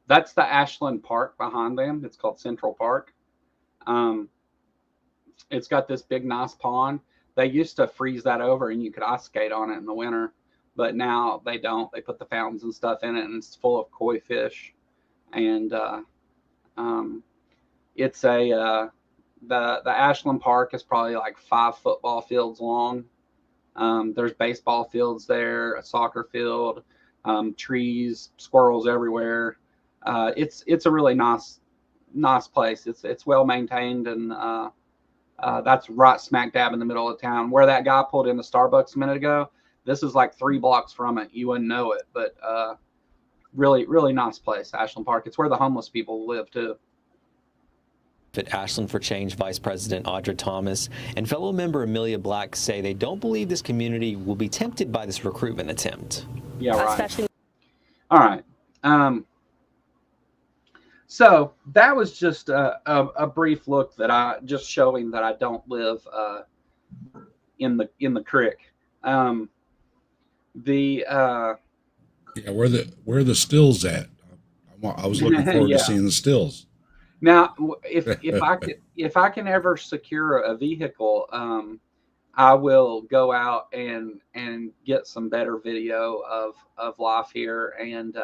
That's the Ashland Park behind them. It's called Central Park. It's got this big, nice pond. They used to freeze that over and you could ice skate on it in the winter, but now they don't. They put the fountains and stuff in it, and it's full of koi fish. And it's the Ashland Park is probably like 5 football fields long. There's baseball fields there, a soccer field, trees, squirrels everywhere. It's a really nice place. It's well maintained, and that's right smack dab in the middle of town. Where that guy pulled in the Starbucks a minute ago, this is like 3 blocks from it. You wouldn't know it, but really, really nice place, Ashland Park. It's where the homeless people live too. At Ashland for Change Vice President Audra Thomas and fellow member Amelia Black say they don't believe this community will be tempted by this recruitment attempt. Yeah, right. All right. So that was just a brief look that just showing that I don't live in the creek. Yeah, where the stills at? I was looking forward to seeing the stills. Now, if I can ever secure a vehicle, I will go out and get some better video of life here. And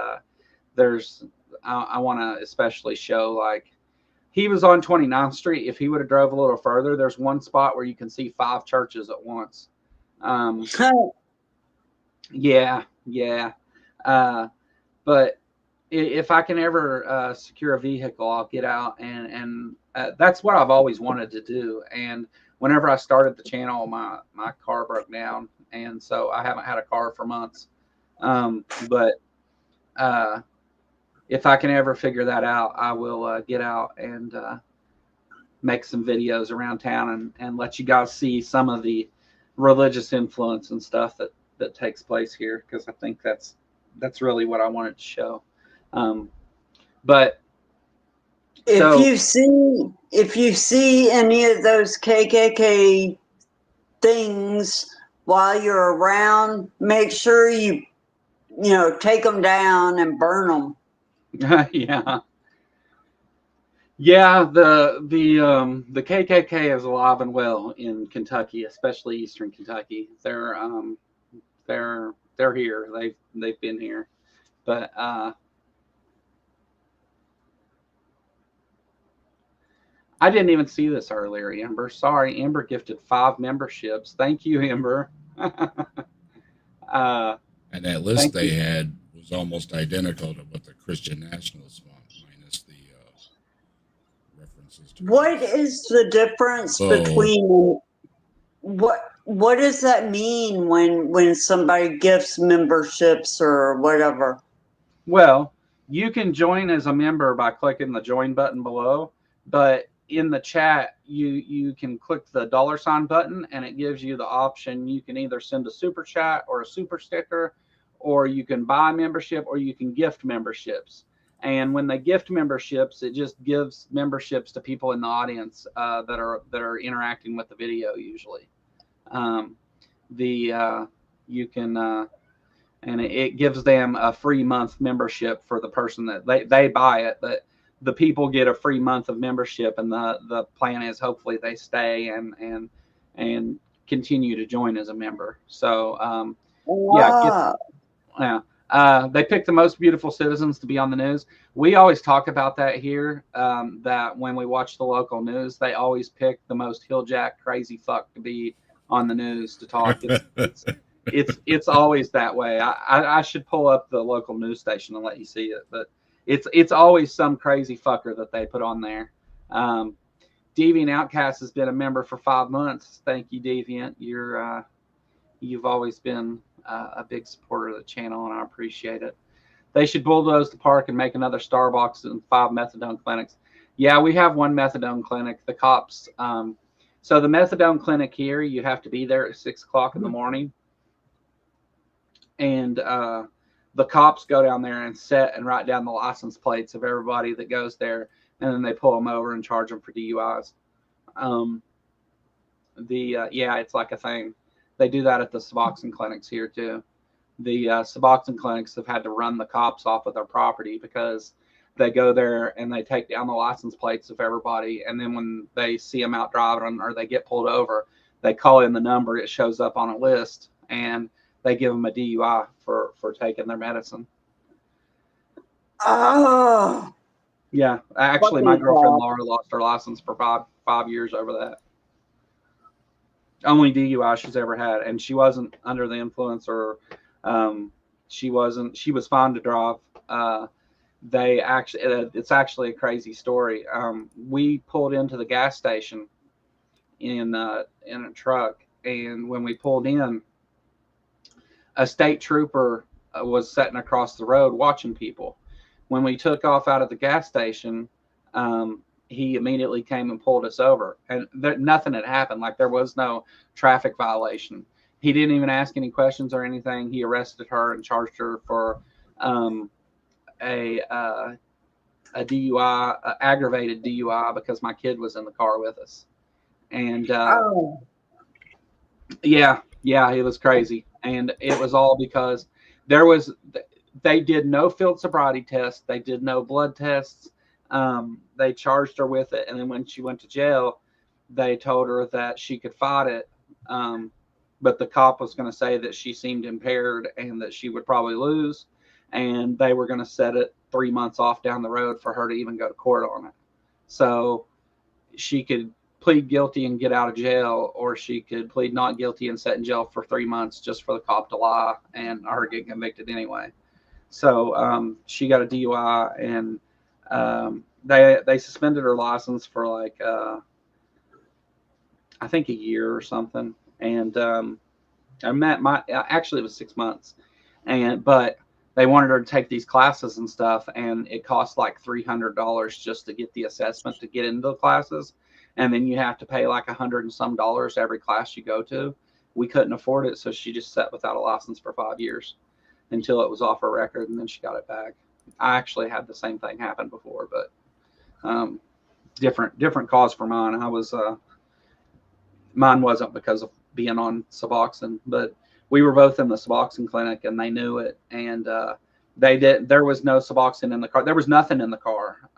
I want to especially show, like, he was on 29th Street. If he would have drove a little further, there's one spot where you can see 5 churches at once. Yeah. But if I can ever secure a vehicle, I'll get out and that's what I've always wanted to do. And whenever I started the channel, my car broke down, and so I haven't had a car for months. But if I can ever figure that out, I will get out and make some videos around town and let you guys see some of the religious influence and stuff that takes place here, because I think that's really what I wanted to show. But if you see any of those KKK things while you're around, make sure you take them down and burn them. Yeah. The KKK is alive and well in Kentucky, especially Eastern Kentucky. They're here. They've been here, but I didn't even see this earlier, Amber. Sorry, Amber gifted 5 memberships. Thank you, Amber. And that list they had was almost identical to what the Christian nationalists want, minus the references to. What is the difference between what does that mean when somebody gifts memberships or whatever? Well, you can join as a member by clicking the join button below, but in the chat, you can click the $sign button, and it gives you the option. You can either send a super chat or a super sticker, or you can buy membership, or you can gift memberships. And when they gift memberships, it just gives memberships to people in the audience that are interacting with the video usually. You can and it gives them a free month membership for the person that they buy it, but the people get a free month of membership, and the plan is hopefully they stay and continue to join as a member. So they pick the most beautiful citizens to be on the news. We always talk about that here, that when we watch the local news, they always pick the most hilljack crazy fuck to be on the news to talk. It's always that way. I should pull up the local news station and let you see it, but it's always some crazy fucker that they put on there. Deviant Outcast has been a member for 5 months. Thank you, Deviant. You've always been a big supporter of the channel, and I appreciate it. They should bulldoze the park and make another Starbucks and 5 methadone clinics. Yeah, we have 1 methadone clinic. The cops. So the methadone clinic here, you have to be there at 6 o'clock in the morning, and the cops go down there and set and write down the license plates of everybody that goes there, and then they pull them over and charge them for DUIs. Yeah, it's like a thing. They do that at the Suboxone clinics here too. The Suboxone clinics have had to run the cops off of their property because they go there and they take down the license plates of everybody, and then when they see them out driving or they get pulled over, they call in the number. It shows up on a list, and they give them a DUI for taking their medicine. Oh. Yeah, actually, my girlfriend Laura lost her license for five years over that. Only DUI she's ever had, and she wasn't under the influence, or she wasn't. She was fine to drive. They actually, it's actually a crazy story. We pulled into the gas station in a truck, and when we pulled in, a state trooper was sitting across the road watching people. When we took off out of the gas station, he immediately came and pulled us over, and nothing had happened. Like, there was no traffic violation. He didn't even ask any questions or anything. He arrested her and charged her for a DUI, aggravated DUI, because my kid was in the car with us. And yeah, it was crazy. And it was all because they did no field sobriety tests. They did no blood tests. They charged her with it. And then when she went to jail, they told her that she could fight it. But the cop was going to say that she seemed impaired and that she would probably lose. And they were going to set it 3 months off down the road for her to even go to court on it. So she could plead guilty and get out of jail, or she could plead not guilty and sit in jail for 3 months just for the cop to lie and her get convicted anyway. So she got a DUI, and they suspended her license for like I think a year or something. And actually it was 6 months, but they wanted her to take these classes and stuff, and it cost like $300 just to get the assessment to get into the classes, and then you have to pay like $100 and some every class you go to. We couldn't afford it, so she just sat without a license for 5 years until it was off her record, and then she got it back. I actually had the same thing happen before, but different cause for mine. Mine wasn't because of being on Suboxone, but we were both in the Suboxone clinic, and they knew it, and there was no Suboxone in the car. There was nothing in the car,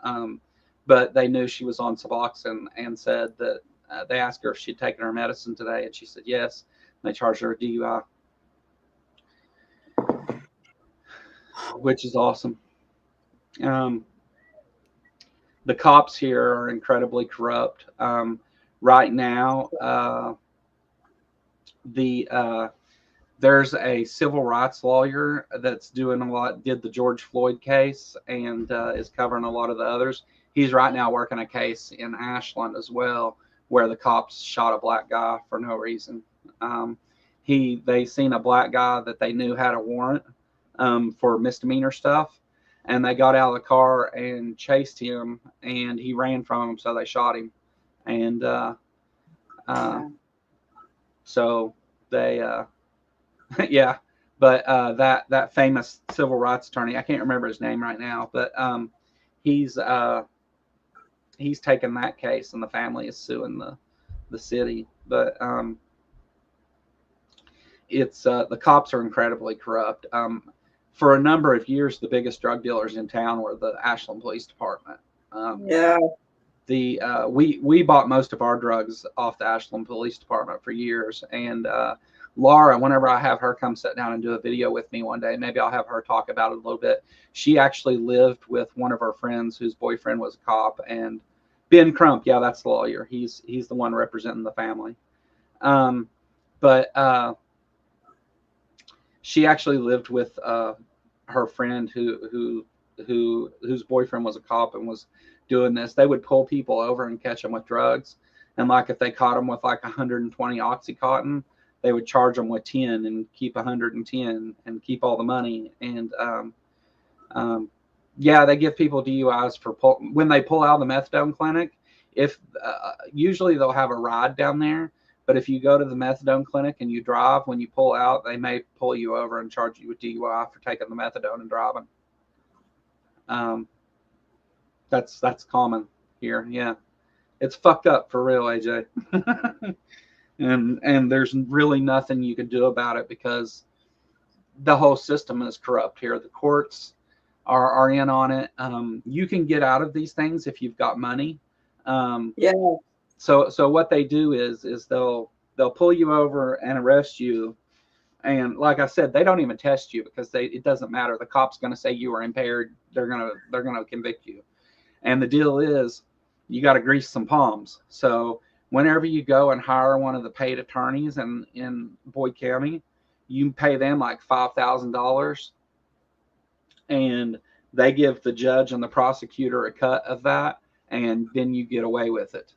but they knew she was on Suboxone, and said that they asked her if she'd taken her medicine today, and she said yes. And they charged her a DUI, which is awesome. The cops here are incredibly corrupt. Right now, there's a civil rights lawyer that's doing did the George Floyd case, and is covering a lot of the others. He's right now working a case in Ashland as well, where the cops shot a black guy for no reason. They seen a black guy that they knew had a warrant for misdemeanor stuff, and they got out of the car and chased him, and he ran from them, so they shot him. And so they yeah, but that famous civil rights attorney, I can't remember his name right now, but he's taken that case, and the family is suing the city. But it's the cops are incredibly corrupt. For a number of years, the biggest drug dealers in town were the Ashland Police Department. Yeah. We bought most of our drugs off the Ashland Police Department for years, and Laura, whenever I have her come sit down and do a video with me one day, maybe I'll have her talk about it a little bit. She actually lived with one of her friends whose boyfriend was a cop, and Ben Crump, yeah, that's the lawyer. He's the one representing the family. But she actually lived with her friend who whose boyfriend was a cop and was doing this, they would pull people over and catch them with drugs. And like if they caught them with like 120 Oxycontin, they would charge them with 10 and keep 110 and keep all the money. And yeah, they give people DUIs for when they pull out of the methadone clinic. If usually they'll have a ride down there, but if you go to the methadone clinic and you drive, when you pull out, they may pull you over and charge you with DUI for taking the methadone and driving. That's common here. Yeah, it's fucked up for real, AJ. and there's really nothing you can do about it because the whole system is corrupt here. The courts are in on it. You can get out of these things if you've got money. Yeah. So what they do is they'll pull you over and arrest you, and like I said, they don't even test you because it doesn't matter. The cop's going to say you were impaired. They're gonna convict you, and the deal is you got to grease some palms. So whenever you go and hire one of the paid attorneys in Boyd County, you pay them like $5,000, and they give the judge and the prosecutor a cut of that, and then you get away with it.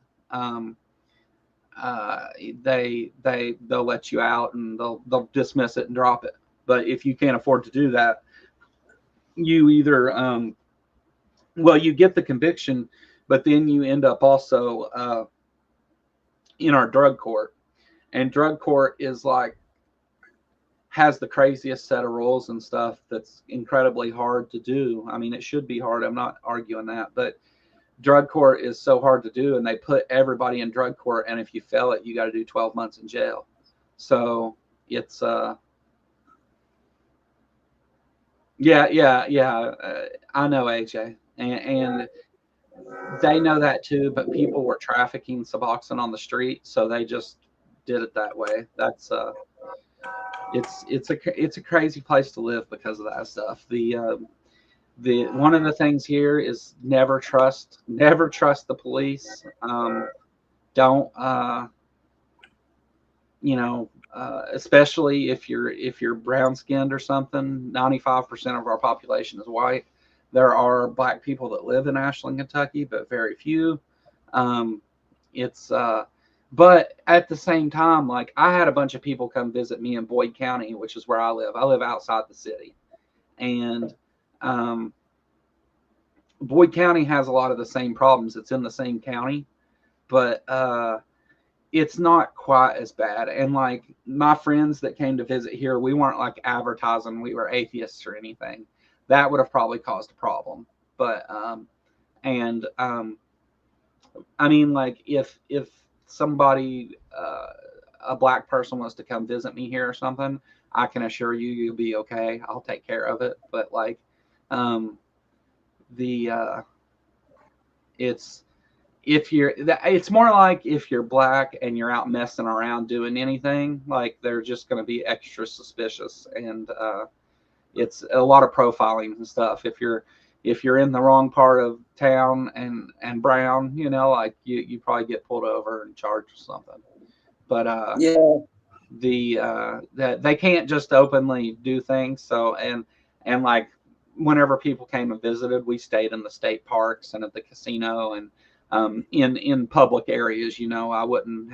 They'll let you out and they'll dismiss it and drop it. But if you can't afford to do that, you either you get the conviction, but then you end up also in our drug court, and drug court is like has the craziest set of rules and stuff that's incredibly hard to do. I mean, it should be hard. I'm not arguing that, but drug court is so hard to do, and they put everybody in drug court, and if you fail it, you got to do 12 months in jail. So it's yeah. I know, AJ, and they know that too, but people were trafficking Suboxone on the street, so they just did it that way. That's it's a crazy place to live because of that stuff. The one of the things here is never trust the police. Don't especially if you're brown skinned or something. 95% of our population is white. There are black people that live in Ashland, Kentucky, but very few. But at the same time, like I had a bunch of people come visit me in Boyd County, which is where I live. I live outside the city, and Boyd County has a lot of the same problems. It's in the same county, but it's not quite as bad. And like my friends that came to visit here, we weren't like advertising we were atheists or anything. That would have probably caused a problem. But I mean, like if somebody a black person wants to come visit me here or something, I can assure you you'll be okay. I'll take care of it. But like it's more like if you're black and you're out messing around doing anything, like they're just going to be extra suspicious, and it's a lot of profiling and stuff. If you're in the wrong part of town and brown, like you probably get pulled over and charged or something. But that they can't just openly do things. So and like whenever people came and visited, we stayed in the state parks and at the casino and in public areas. I wouldn't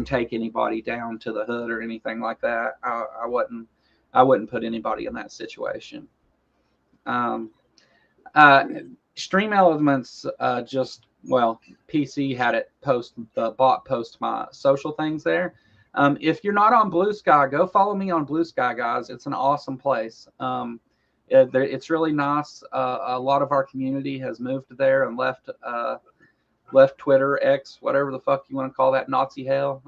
take anybody down to the hood or anything like that. I wouldn't put anybody in that situation. Stream Elements PC had it the bot post my social things there. If you're not on Bluesky, go follow me on Bluesky, guys. It's an awesome place. It's really nice. A lot of our community has moved there and left Twitter, X, whatever the fuck you want to call that, Nazi hell.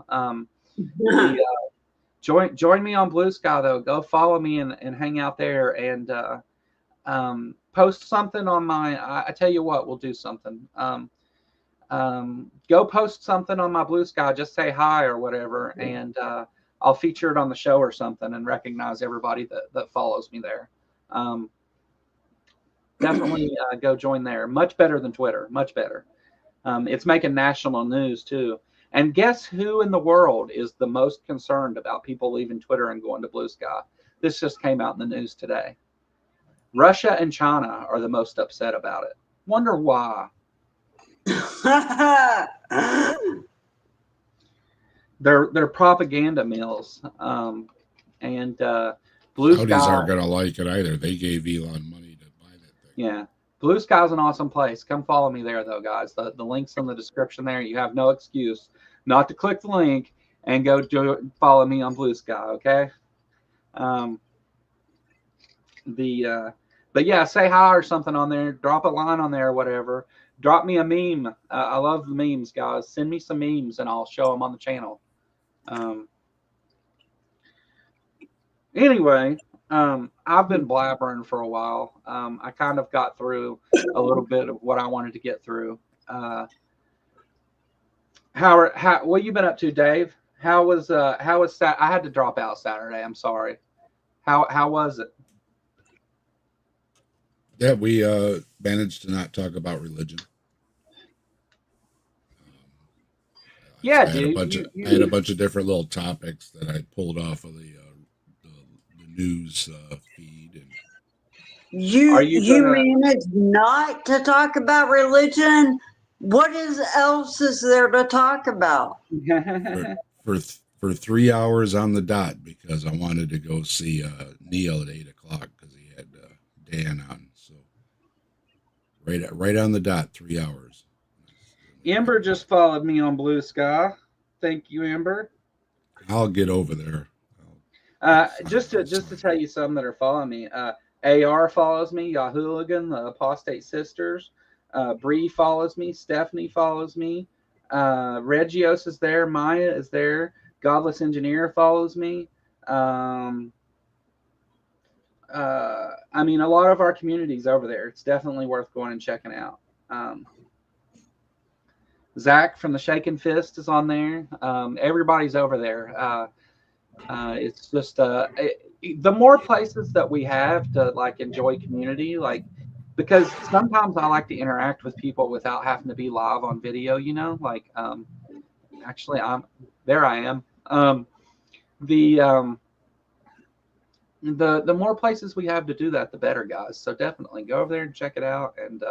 Join me on Bluesky though. Go follow me and hang out there and post something on my. I tell you what, we'll do something. Go post something on my Bluesky. Just say hi or whatever, and I'll feature it on the show or something and recognize everybody that follows me there. Definitely go join there. Much better than Twitter. Much better. It's making national news too. And guess who in the world is the most concerned about people leaving Twitter and going to Bluesky? This just came out in the news today. Russia and China are the most upset about it. Wonder why. They're propaganda mills. And Blue Saudis Sky aren't going to like it either. They gave Elon money to buy that thing. Yeah. Blue Sky's an awesome place. Come follow me there, though, guys. The link's in the description there. You have no excuse not to click the link and go follow me on Blue Sky, okay? But yeah, say hi or something on there. Drop a line on there or whatever. Drop me a meme. I love the memes, guys. Send me some memes and I'll show them on the channel. Anyway, I've been blabbering for a while. I kind of got through a little bit of what I wanted to get through. What you been up to, Dave? How was I had to drop out Saturday. I'm sorry. How was it? Yeah, we managed to not talk about religion. Yeah, I had a bunch of different little topics that I pulled off of the news feed. And you managed not to talk about religion? What else is there to talk about? for 3 hours on the dot, because I wanted to go see Neil at 8 o'clock because he had Dan on. So right on the dot, 3 hours. Amber just followed me on Blue Sky. Thank you, Amber. I'll get over there. Just to tell you some that are following me. AR follows me. Yahooligan, the Apostate Sisters. Bree follows me. Stephanie follows me. Regios is there. Maya is there. Godless Engineer follows me. I mean, a lot of our community's over there. It's definitely worth going and checking out. Zach from the Shaken Fist is on there. Everybody's over there. It's just the more places that we have to like enjoy community, like, because sometimes I like to interact with people without having to be live on video, you know, like actually I am. The more places we have to do that, the better, guys. So definitely go over there and check it out. And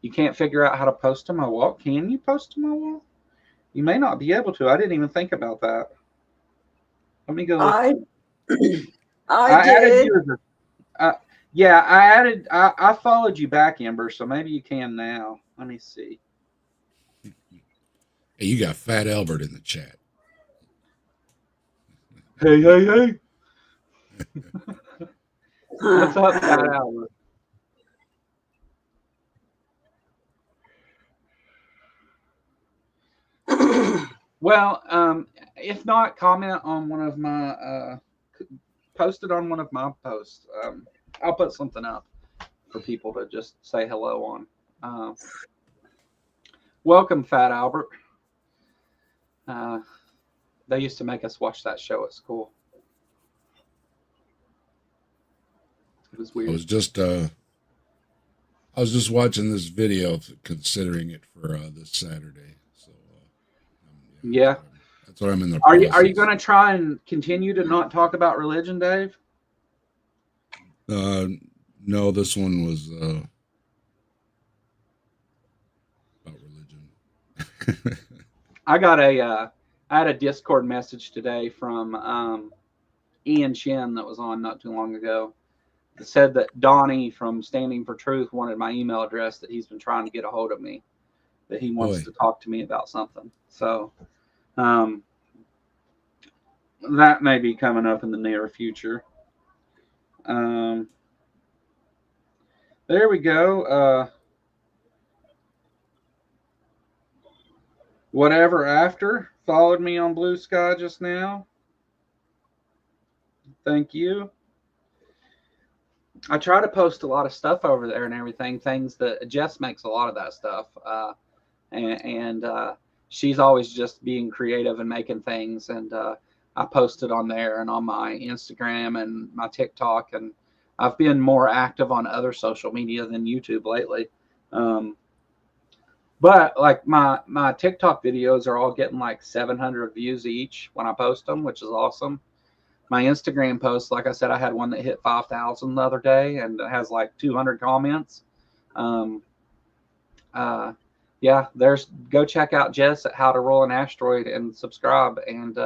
you can't figure out how to post to my wall. Can you post to my wall? You may not be able to. I didn't even think about that. Let me go. I did. Added you I followed you back, Ember, so maybe you can now. Let me see. Hey, you got Fat Albert in the chat. Hey. What's up, Fat Albert? Well, if not, comment on one of my post it on one of my posts. I'll put something up for people to just say hello on. Welcome, Fat Albert. They used to make us watch that show at school. It was weird. I was just watching this video, considering it for this Saturday. So yeah, that's what I'm in the. Are you going to try and continue to not talk about religion, Dave? No, this one was about religion. I had a Discord message today from Ian Shin that was on not too long ago. It said that Donnie from Standing for Truth wanted my email address, that he's been trying to get a hold of me, that he wants to talk to me about something. So that may be coming up in the near future. There we go. Whatever After followed me on Blue Sky just now. Thank you. I try to post a lot of stuff over there and everything, things that Jess makes a lot of that stuff. And she's always just being creative and making things. And I post it on there and on my Instagram and my TikTok. And I've been more active on other social media than YouTube lately. But like my TikTok videos are all getting like 700 views each when I post them, which is awesome. my Instagram posts, like I said, I had one that hit 5,000 the other day, and it has like 200 comments. Yeah, go check out Jess at How to Roll an Asteroid and subscribe. And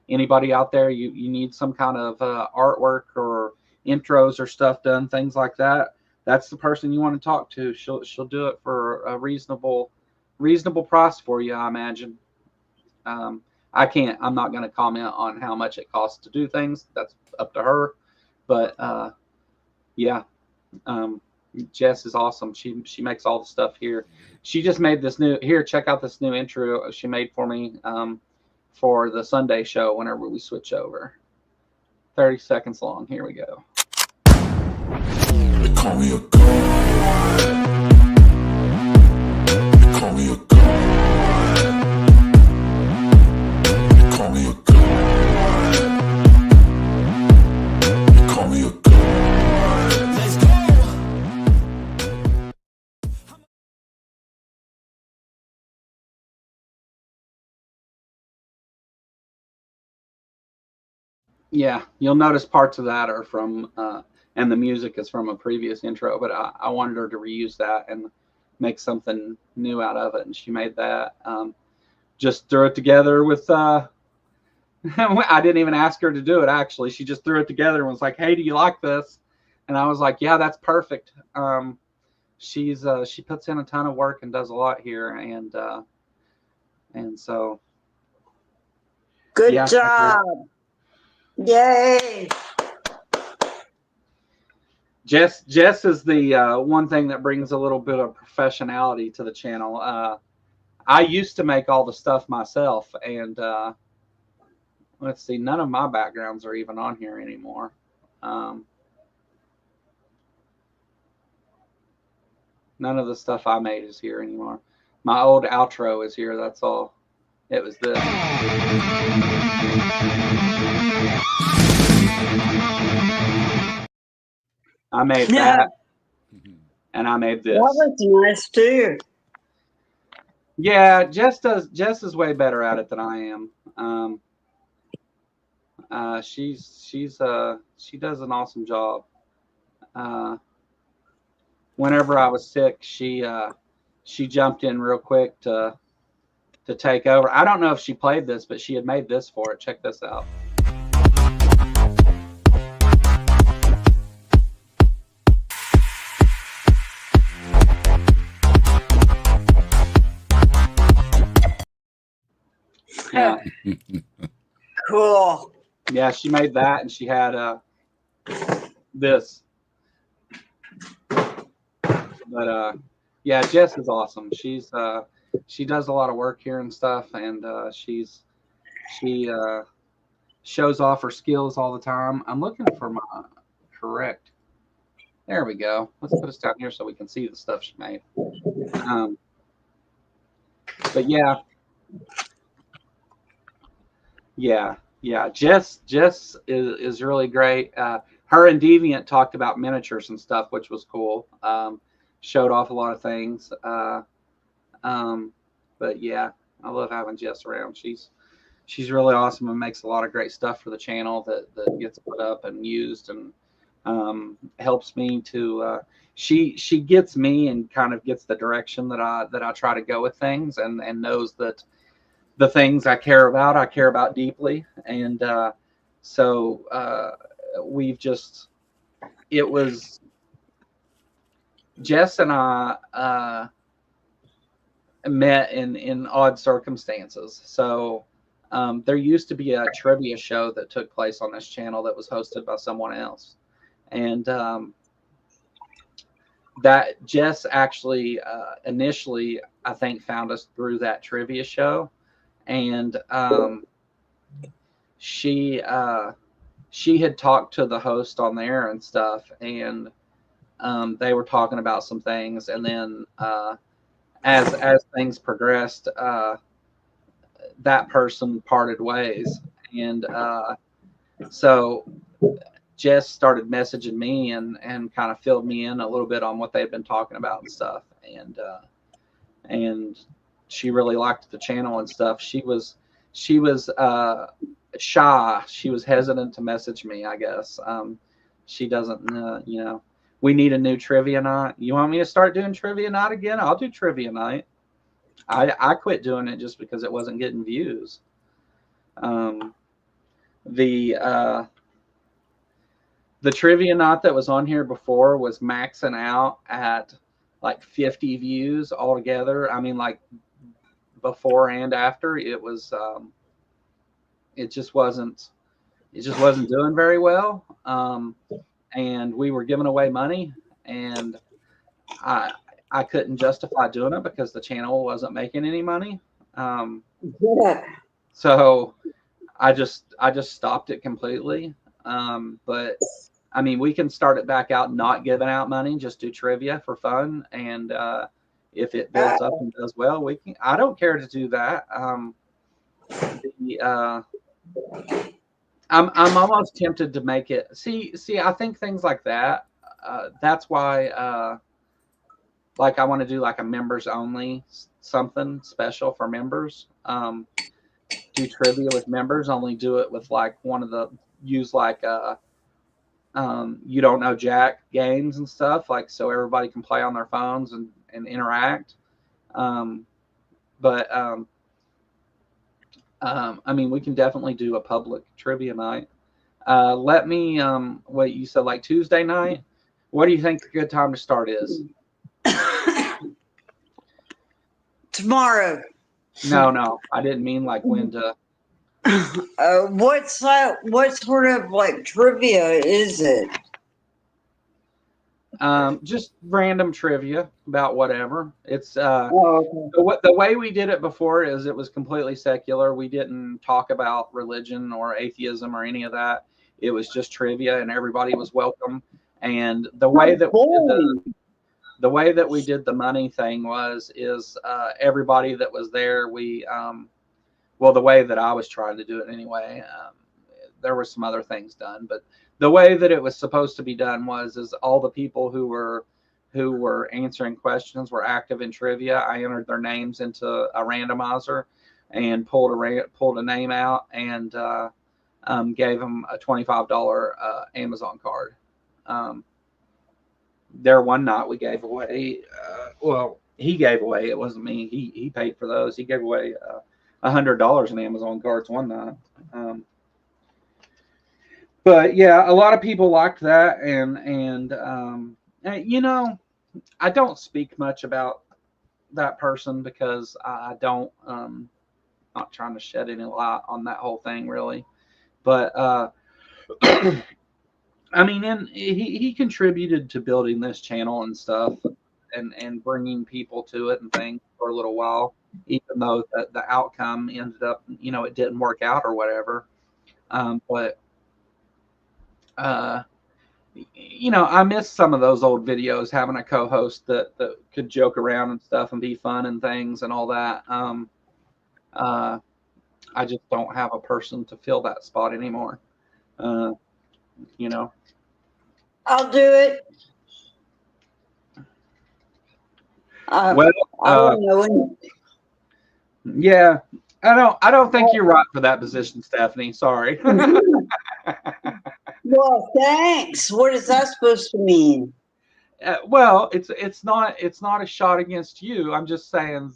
anybody out there, you need some kind of artwork or intros or stuff done, things like that, that's the person you want to talk to. She'll do it for a reasonable price for you, I imagine. I'm not going to comment on how much it costs to do things. That's up to her. But yeah, Jess is awesome. She makes all the stuff here. She just made this check out this new intro she made for me for the Sunday show whenever we switch over. 30 seconds long. Here we go. They call me a god. They call me a god. They call me a god. They call me a god. Let's go. Yeah, you'll notice parts of that are from, and the music is from a previous intro, but I wanted her to reuse that and make something new out of it, and she made that. Just threw it together with, I didn't even ask her to do it, actually. She just threw it together and was like, hey, do you like this? And I was like, yeah, that's perfect. She puts in a ton of work and does a lot here, and so. Good job. Yay. Jess is the one thing that brings a little bit of professionality to the channel. I used to make all the stuff myself, and let's see, none of my backgrounds are even on here anymore. None of the stuff I made is here anymore. My old outro is here, that's all. It was this. I made that, and I made this. That was nice too. Yeah, Jess is way better at it than I am. She does an awesome job. Whenever I was sick, she jumped in real quick to take over. I don't know if she played this, but she had made this for it. Check this out. Yeah. Cool. Yeah, she made that, and she had this. But yeah, Jess is awesome. She does a lot of work here and stuff, and she shows off her skills all the time. I'm looking for my correct. There we go. Let's put us down here so we can see the stuff she made. But yeah. Yeah. Jess is really great. Her and Deviant talked about miniatures and stuff, which was cool. Showed off a lot of things. But yeah, I love having Jess around. She's really awesome and makes a lot of great stuff for the channel that gets put up and used, and helps me to. She gets me and kind of gets the direction that I try to go with things, and knows that the things I care about deeply. And so we've just, it was Jess and I met in odd circumstances. So there used to be a trivia show that took place on this channel that was hosted by someone else. And that Jess actually initially, I think, found us through that trivia show. And she had talked to the host on there and stuff, and they were talking about some things, and then as things progressed, that person parted ways, and so Jess started messaging me and kind of filled me in a little bit on what they'd been talking about and stuff, and she really liked the channel and stuff. She was shy. She was hesitant to message me, I guess. She doesn't, you know, we need a new trivia night. You want me to start doing trivia night again? I'll do trivia night. I quit doing it just because it wasn't getting views. The trivia night that was on here before was maxing out at like 50 views altogether. I mean, like before and after, it was it just wasn't doing very well. And we were giving away money, and I couldn't justify doing it because the channel wasn't making any money. So I just stopped it completely. But I mean, we can start it back out, not giving out money, just do trivia for fun. And if it builds up and does well, we can. I don't care to do that. I'm almost tempted to make it. See, I think things like that. That's why, like, I want to do like a members only, something special for members. Do trivia with members. Only do it with like use like you don't know Jack games and stuff, like, so everybody can play on their phones and interact. I mean, we can definitely do a public trivia night. Let me, what you said, like Tuesday night? What do you think a good time to start is? Tomorrow. No, I didn't mean like when to. What's that? What sort of like trivia is it? Just random trivia about whatever. It's okay. the way we did it before is it was completely secular. We didn't talk about religion or atheism or any of that. It was just trivia, and everybody was welcome. And the way that we did the money thing is everybody that was there, well, the way that I was trying to do it anyway, there were some other things done, but the way that it was supposed to be done is all the people who were answering questions were active in trivia. I entered their names into a randomizer and pulled a name out and gave them a $25 Amazon card. There one night we gave away, well, he gave away, it wasn't me. He paid for those. He gave away $100 in Amazon cards one night. But yeah, a lot of people liked that, and you know, I don't speak much about that person because I don't, not trying to shed any light on that whole thing really, but I mean, and he contributed to building this channel and stuff, and bringing people to it and things for a little while, even though the outcome ended up, you know, it didn't work out or whatever. But you know, I miss some of those old videos, having a co-host that could joke around and stuff and be fun and things and all that. I just don't have a person to fill that spot anymore. You know, I'll do it. well, I don't know. yeah, I don't think you're right for that position, Stephanie. Sorry. Well, thanks. What is that supposed to mean? Well, it's not a shot against you. I'm just saying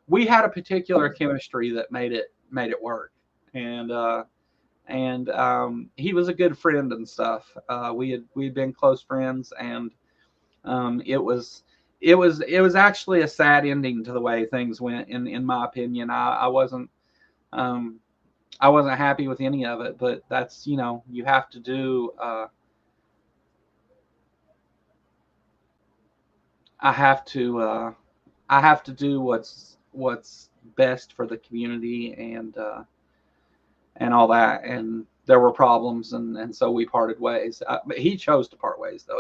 we had a particular chemistry that made it work, and he was a good friend and stuff. We'd been close friends, and it was actually a sad ending to the way things went. In my opinion, I wasn't happy with any of it, but that's, you know, you have to do. I have to do what's best for the community and all that. And there were problems, and so we parted ways. But he chose to part ways, though.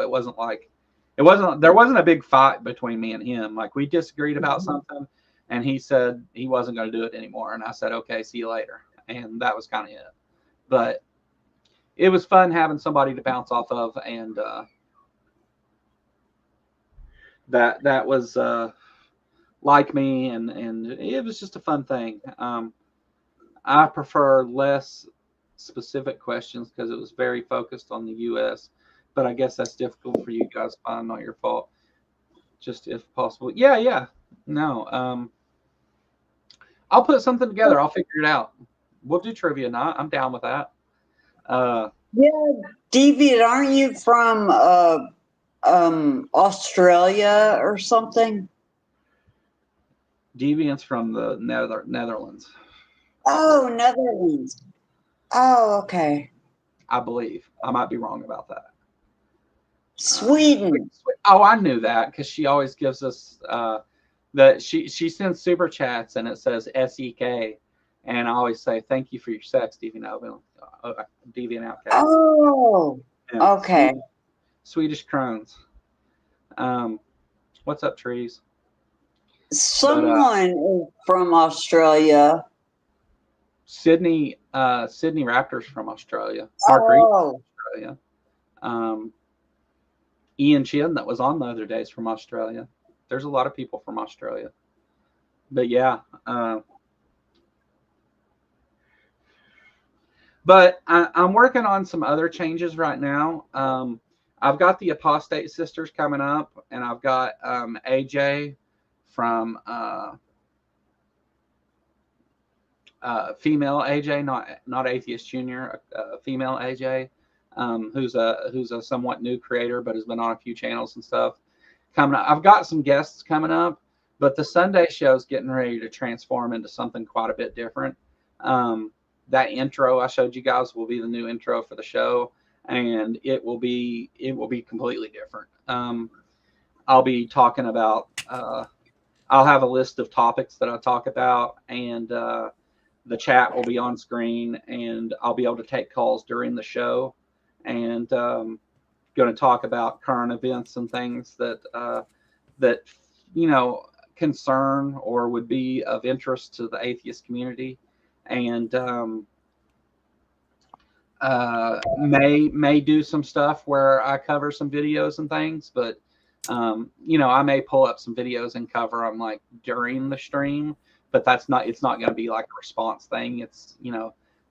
There wasn't a big fight between me and him. Like, we disagreed about something, and he said he wasn't going to do it anymore, and I said, okay, see you later. And that was kind of it. But it was fun having somebody to bounce off of, and that was like me, and it was just a fun thing. I prefer less specific questions because it was very focused on the U.S. But I guess that's difficult for you guys. Fine, not your fault. Just if possible. Yeah. No. I'll put something together. I'll figure it out. We'll do trivia night. I'm down with that. Yeah, Deviant, aren't you from Australia or something? Deviant's from the Netherlands. Oh, Netherlands. Oh, okay. I believe. I might be wrong about that. Sweden. Oh, I knew that because she always gives us she sends super chats and it says SEK, and I always say thank you for your sex, Deviant Outcast. Oh, Yeah. okay. Swedish crones. What's up, trees? Someone is from Australia. Sydney Raptors from Australia. Mark Reed from Australia. Ian Chin that was on the other days from Australia. There's a lot of people from Australia. But yeah. But I'm working on some other changes right now. I've got the Apostate Sisters coming up, and I've got AJ from female AJ, not Atheist Junior, female AJ, who's a somewhat new creator, but has been on a few channels and stuff. Coming up, I've got some guests coming up, but the Sunday show's getting ready to transform into something quite a bit different. That intro I showed you guys will be the new intro for the show, and it will be completely different. I'll be talking about. I'll have a list of topics that I talk about, and the chat will be on screen, and I'll be able to take calls during the show, and going to talk about current events and things that concern or would be of interest to the atheist community, and may do some stuff where I cover some videos and things, but I may pull up some videos and cover them like during the stream, but it's not going to be like a response thing. It's,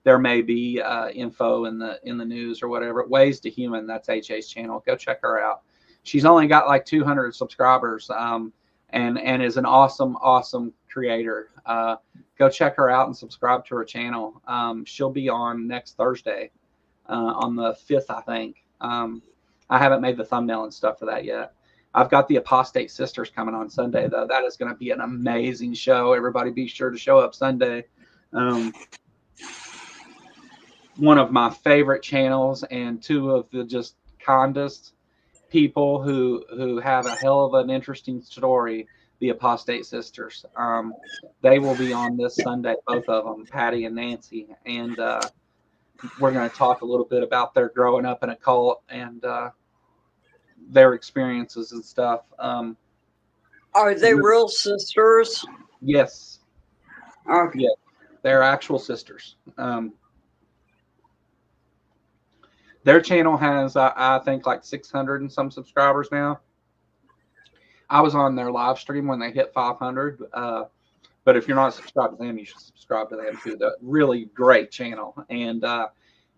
there may be info in the news or whatever. Ways to Human, that's HA's channel. Go check her out. She's only got like 200 subscribers, and is an awesome creator. Go check her out and subscribe to her channel. She'll be on next Thursday, on the 5th, I think. I haven't made the thumbnail and stuff for that yet. I've got the Apostate Sisters coming on Sunday, though. That is going to be an amazing show. Everybody be sure to show up Sunday. One of my favorite channels, and two of the just kindest people who have a hell of an interesting story, the Apostate Sisters. They will be on this Sunday, both of them, Patty and Nancy, and we're going to talk a little bit about their growing up in a cult and their experiences and stuff. Are they real sisters? Yes. Okay. Yeah, they're actual sisters. Their channel has, I think, like 600 and some subscribers now. I was on their live stream when they hit 500. But if you're not subscribed to them, you should subscribe to them too. They're really great channel, and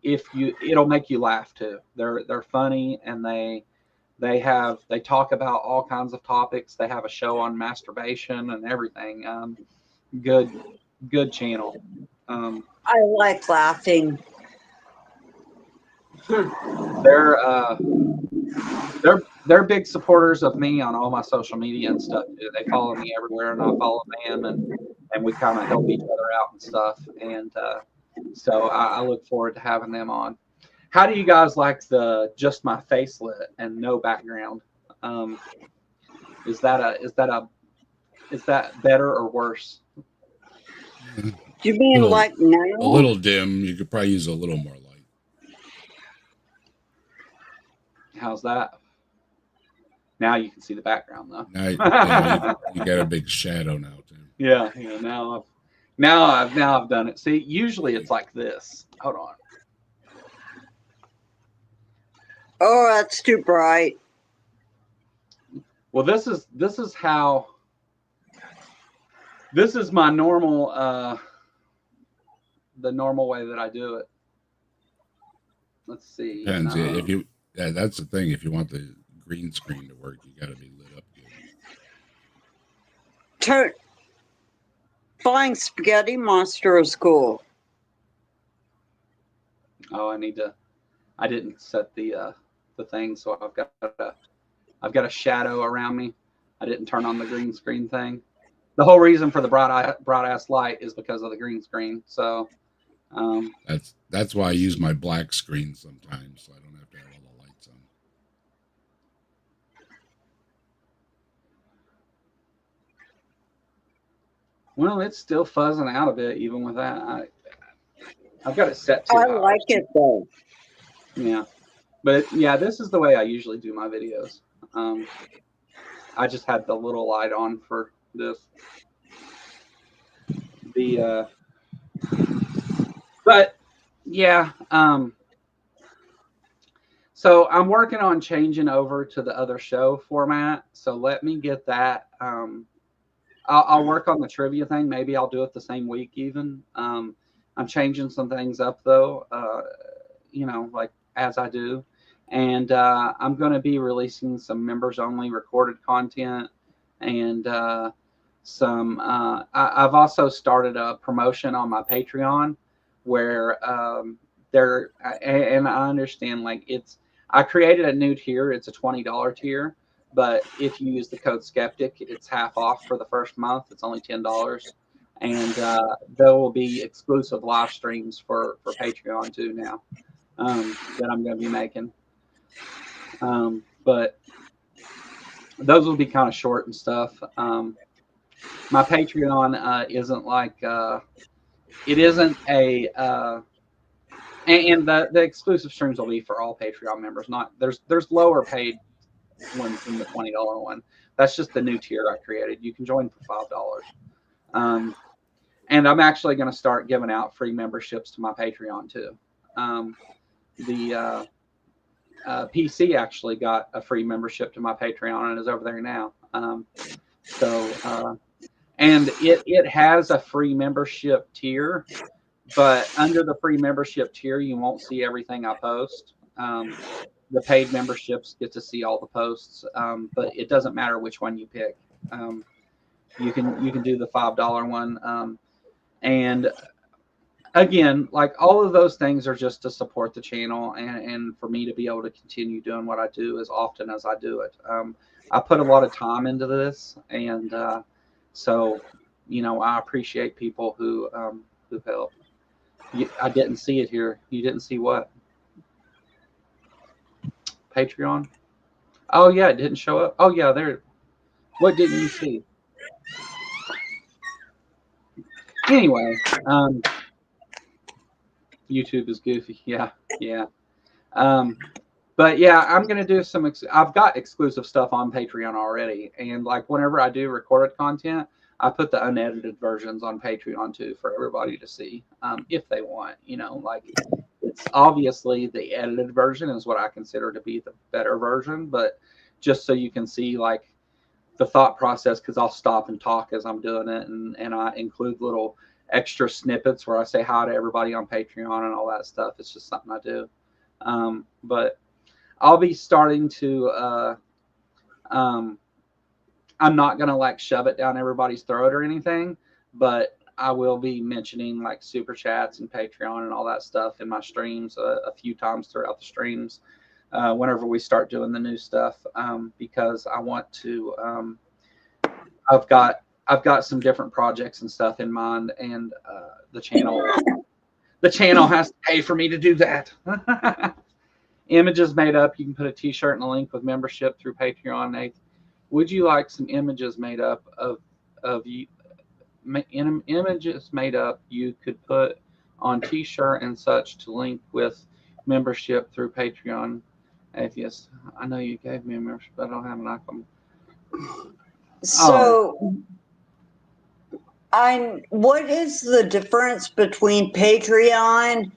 it'll make you laugh too. They're funny, and they talk about all kinds of topics. They have a show on masturbation and everything. Good channel. I like laughing. They're big supporters of me on all my social media and stuff too. They follow me everywhere, and I follow them, and we kind of help each other out and stuff. And so I look forward to having them on. How do you guys like the just my face lit and no background? Is that better or worse? You mean like now? A little dim. You could probably use a little more light. How's that? Now you can see the background though. Now you got a big shadow now too. Yeah. Now I've done it. See, usually it's like this. Hold on. Oh, that's too bright. Well, this is my normal the normal way that I do it. Let's see. Depends. If you, that's the thing. If you want the green screen to work, you got to be lit up good. Flying Spaghetti Monster is cool. Oh, I didn't set the thing, so I've got a shadow around me. I didn't turn on the green screen thing. The whole reason for the broad-ass light is because of the green screen. So that's why I use my black screen sometimes, so I don't have to have all the lights on. Well, it's still fuzzing out a bit even with that. I've got it set to. I like it though. Yeah, but yeah, this is the way I usually do my videos. I just had the little light on for this. But yeah, so I'm working on changing over to the other show format. So let me get that. I'll work on the trivia thing. Maybe I'll do it the same week even. I'm changing some things up though, like as I do. And I'm going to be releasing some members only recorded content and I've also started a promotion on my Patreon where and I understand I created a new tier. It's a $20 tier. But if you use the code Skeptic, it's half off for the first month. It's only $10. And there will be exclusive live streams for Patreon too now that I'm going to be making. But those will be kind of short and stuff. My Patreon isn't like it isn't a and the exclusive streams will be for all Patreon members. Not there's lower paid ones than the $20 one. That's just the new tier I created. You can join for $5. And I'm actually going to start giving out free memberships to my Patreon too. The PC actually got a free membership to my Patreon and is over there now. And it has a free membership tier, but under the free membership tier, you won't see everything I post. The paid memberships get to see all the posts, but it doesn't matter which one you pick. You can do the $5 one. And again, like all of those things are just to support the channel and for me to be able to continue doing what I do as often as I do it. I put a lot of time into this, and so I appreciate people who help. I didn't see it here. You didn't see what? Patreon? Oh yeah, it didn't show up. Oh yeah, there. What didn't you see? Anyway, YouTube is goofy. Yeah. But yeah, I'm gonna do some. I've got exclusive stuff on Patreon already, and like whenever I do recorded content, I put the unedited versions on Patreon too for everybody to see, if they want. It's obviously the edited version is what I consider to be the better version, but just so you can see like the thought process, because I'll stop and talk as I'm doing it, and I include little extra snippets where I say hi to everybody on Patreon and all that stuff. It's just something I do. But I'll be starting to I'm not gonna like shove it down everybody's throat or anything, but I will be mentioning like super chats and Patreon and all that stuff in my streams a few times throughout the streams whenever we start doing the new stuff, because I want to I've got some different projects and stuff in mind, and the channel has to pay for me to do that. Images made up. You can put a t-shirt and a link with membership through Patreon. Nate, would you like some images made up of you? Images made up you could put on t-shirt and such to link with membership through Patreon. Atheist, I know you gave me a membership, but I don't have an icon. So, what is the difference between Patreon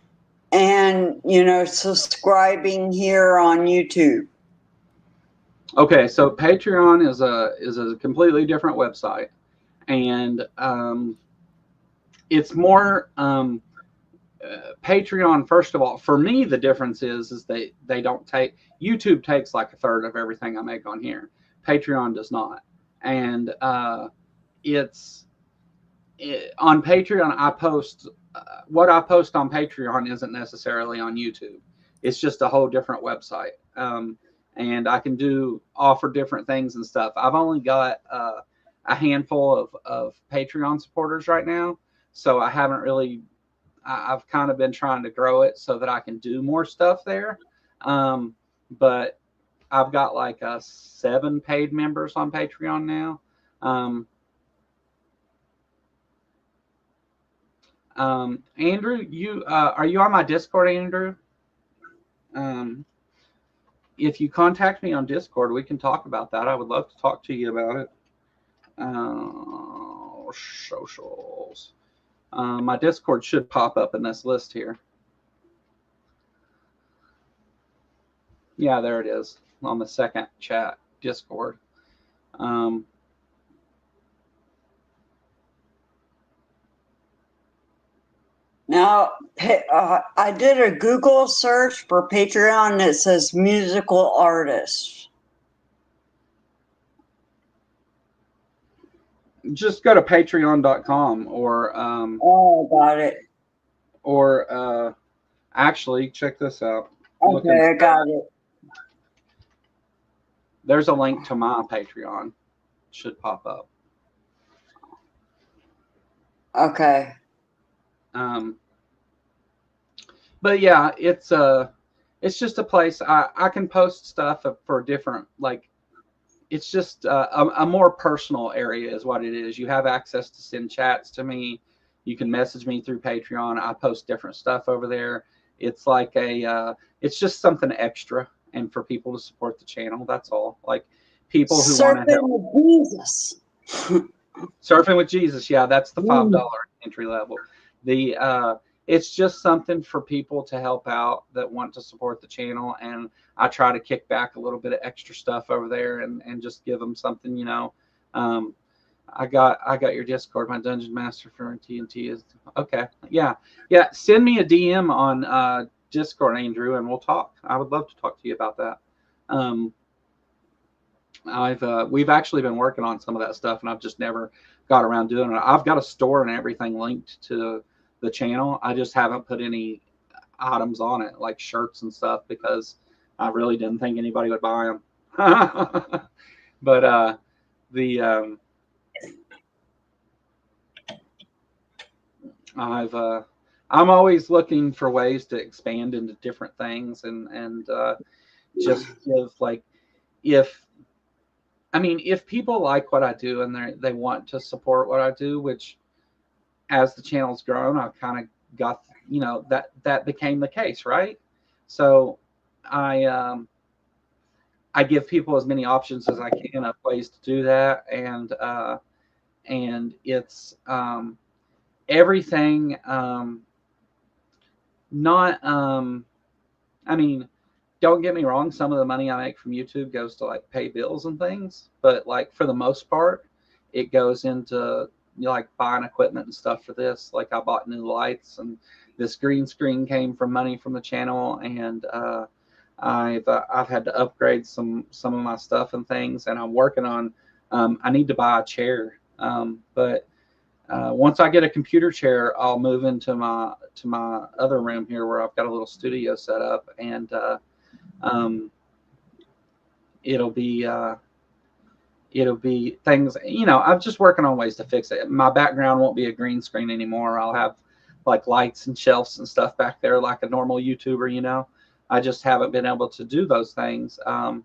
and subscribing here on YouTube? Okay, so Patreon is a completely different website, and it's more Patreon, first of all, for me, the difference is they don't take, YouTube takes like a third of everything I make on here. Patreon does not. And on Patreon, I post, what I post on Patreon isn't necessarily on YouTube. It's just a whole different website. And I can offer different things and stuff. I've only got a handful of Patreon supporters right now. So I haven't really, I've kind of been trying to grow it so that I can do more stuff there. But I've got like 7 paid members on Patreon now. Andrew, you are you on my Discord, Andrew? If you contact me on Discord, we can talk about that. I would love to talk to you about it. Socials. My Discord should pop up in this list here. Yeah, there it is on the second chat, Discord. Now, I did a Google search for Patreon and it says musical artists. Just go to patreon.com or oh, got it. Or actually, check this out. Okay, I got it. There's a link to my Patreon. It should pop up. Okay. But yeah, it's just a place I can post stuff for different, like, it's just a more personal area is what it is. You have access to send chats to me. You can message me through Patreon. I post different stuff over there. It's like it's just something extra, and for people to support the channel. That's all. Like people who want to help. With Jesus. Surfing with Jesus. Yeah, that's the $5 entry level. It's just something for people to help out that want to support the channel, and I try to kick back a little bit of extra stuff over there and just give them something, you know. I got your Discord. My Dungeon Master for TNT is okay. Yeah. Send me a DM on Discord, Andrew, and we'll talk. I would love to talk to you about that. We've actually been working on some of that stuff, and I've just never got around doing it. I've got a store and everything linked to the channel. I just haven't put any items on it, like shirts and stuff, because I really didn't think anybody would buy them. But I'm always looking for ways to expand into different things and just give, like, if people like what I do and they want to support what I do, which as the channel's grown, I've kind of got, you know, that became the case, right? So I give people as many options as I can of ways to do that, and it's everything. Don't get me wrong, some of the money I make from YouTube goes to like pay bills and things, but like for the most part, it goes into, you know, like buying equipment and stuff for this. Like I bought new lights, and this green screen came from money from the channel, and I've had to upgrade some of my stuff and things, and I'm working on I need to buy a chair, but once I get a computer chair, I'll move into my other room here where I've got a little studio set up, and it'll be things, you know, I'm just working on ways to fix it. My background won't be a green screen anymore. I'll have like lights and shelves and stuff back there like a normal YouTuber, you know. I just haven't been able to do those things. Yeah,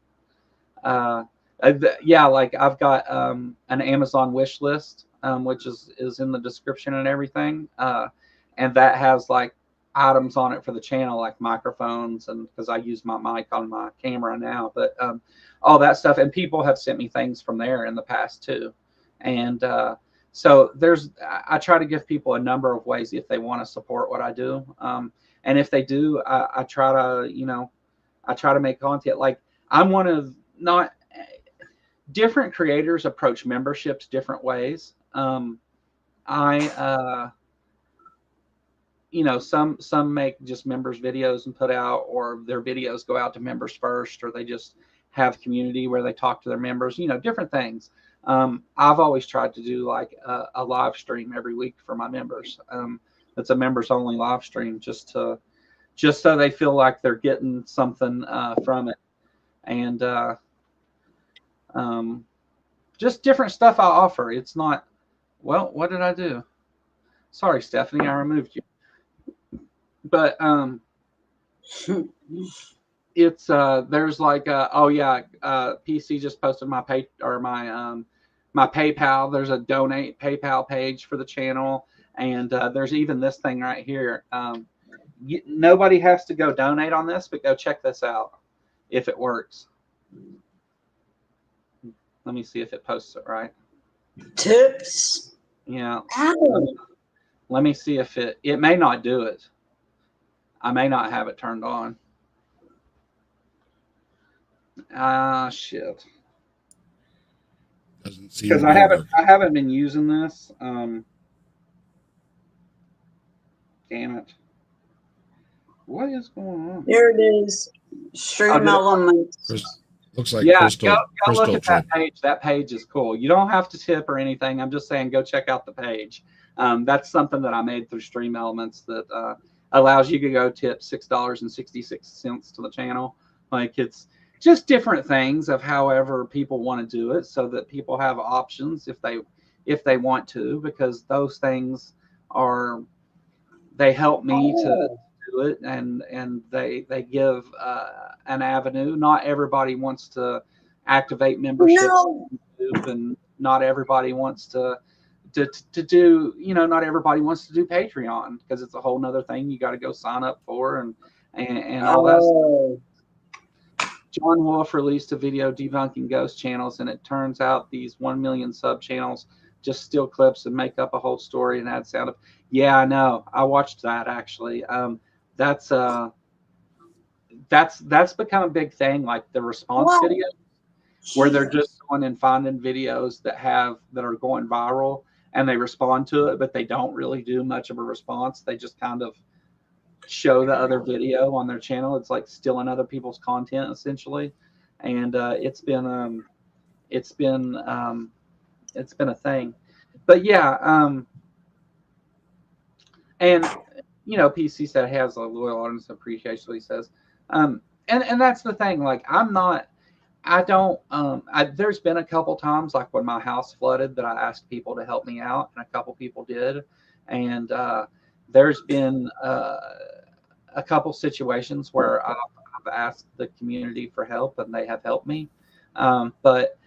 like I've got an Amazon wish list, which is in the description and everything. And that has like items on it for the channel, like microphones, and because I use my mic on my camera now, but all that stuff. And people have sent me things from there in the past too. And so I try to give people a number of ways if they want to support what I do. And if they do, I try to, you know, I try to make content. Like I'm one of not different creators approach memberships different ways. some make just members videos and put out, or their videos go out to members first, or they just have community where they talk to their members, different things. I've always tried to do like a live stream every week for my members. It's a members only live stream, just so they feel like they're getting something from it. And just different stuff I offer. It's not, well, what did I do? Sorry, Stephanie, I removed you. But it's there's like PC just posted my my PayPal. There's a donate PayPal page for the channel, and there's even this thing right here. Nobody has to go donate on this, but go check this out if it works. Let me see if it posts it right. Tips. Yeah. Let me see if it may not do it. I may not have it turned on. Shit. Doesn't seem because I haven't been using this. Damn it. What is going on? There it is. Stream elements. Looks like Crystal. Go look at that page. That page is cool. You don't have to tip or anything. I'm just saying, go check out the page. That's something that I made through Stream Elements that allows you to go tip $6.66 to the channel. Like, it's just different things of however people want to do it, so that people have options if they want to, because those things they help me to do it, and they give an avenue. Not everybody wants to activate membership on YouTube, and not everybody wants to do, not everybody wants to do Patreon, because it's a whole nother thing you got to go sign up for and all that stuff. John Wolf released a video debunking ghost channels, and it turns out these 1 million sub channels just steal clips and make up a whole story and add sound. Yeah, I know. I watched that actually. That's become a big thing, like the response videos, where they're just going and finding videos that are going viral, and they respond to it, but they don't really do much of a response. They just kind of show the other video on their channel. It's like stealing other people's content essentially, and it's been a thing. But yeah, and PC said has a loyal audience, appreciates what he says, and that's the thing. Like, there's been a couple times, like when my house flooded, that I asked people to help me out, and a couple people did, and there's been a couple situations where I've asked the community for help, and they have helped me. But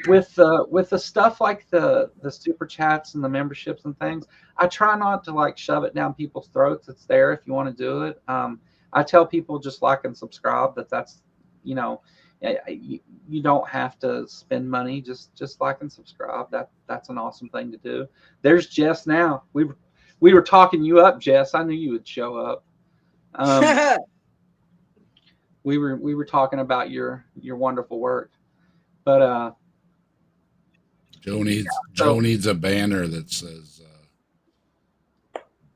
with the stuff like the super chats and the memberships and things, I try not to like shove it down people's throats. It's there if you want to do it. I tell people just like and subscribe. That's you don't have to spend money. Just like and subscribe. That's an awesome thing to do. There's Jess now. We were talking you up, Jess. I knew you would show up. We were talking about your wonderful work, but Joe needs a banner that says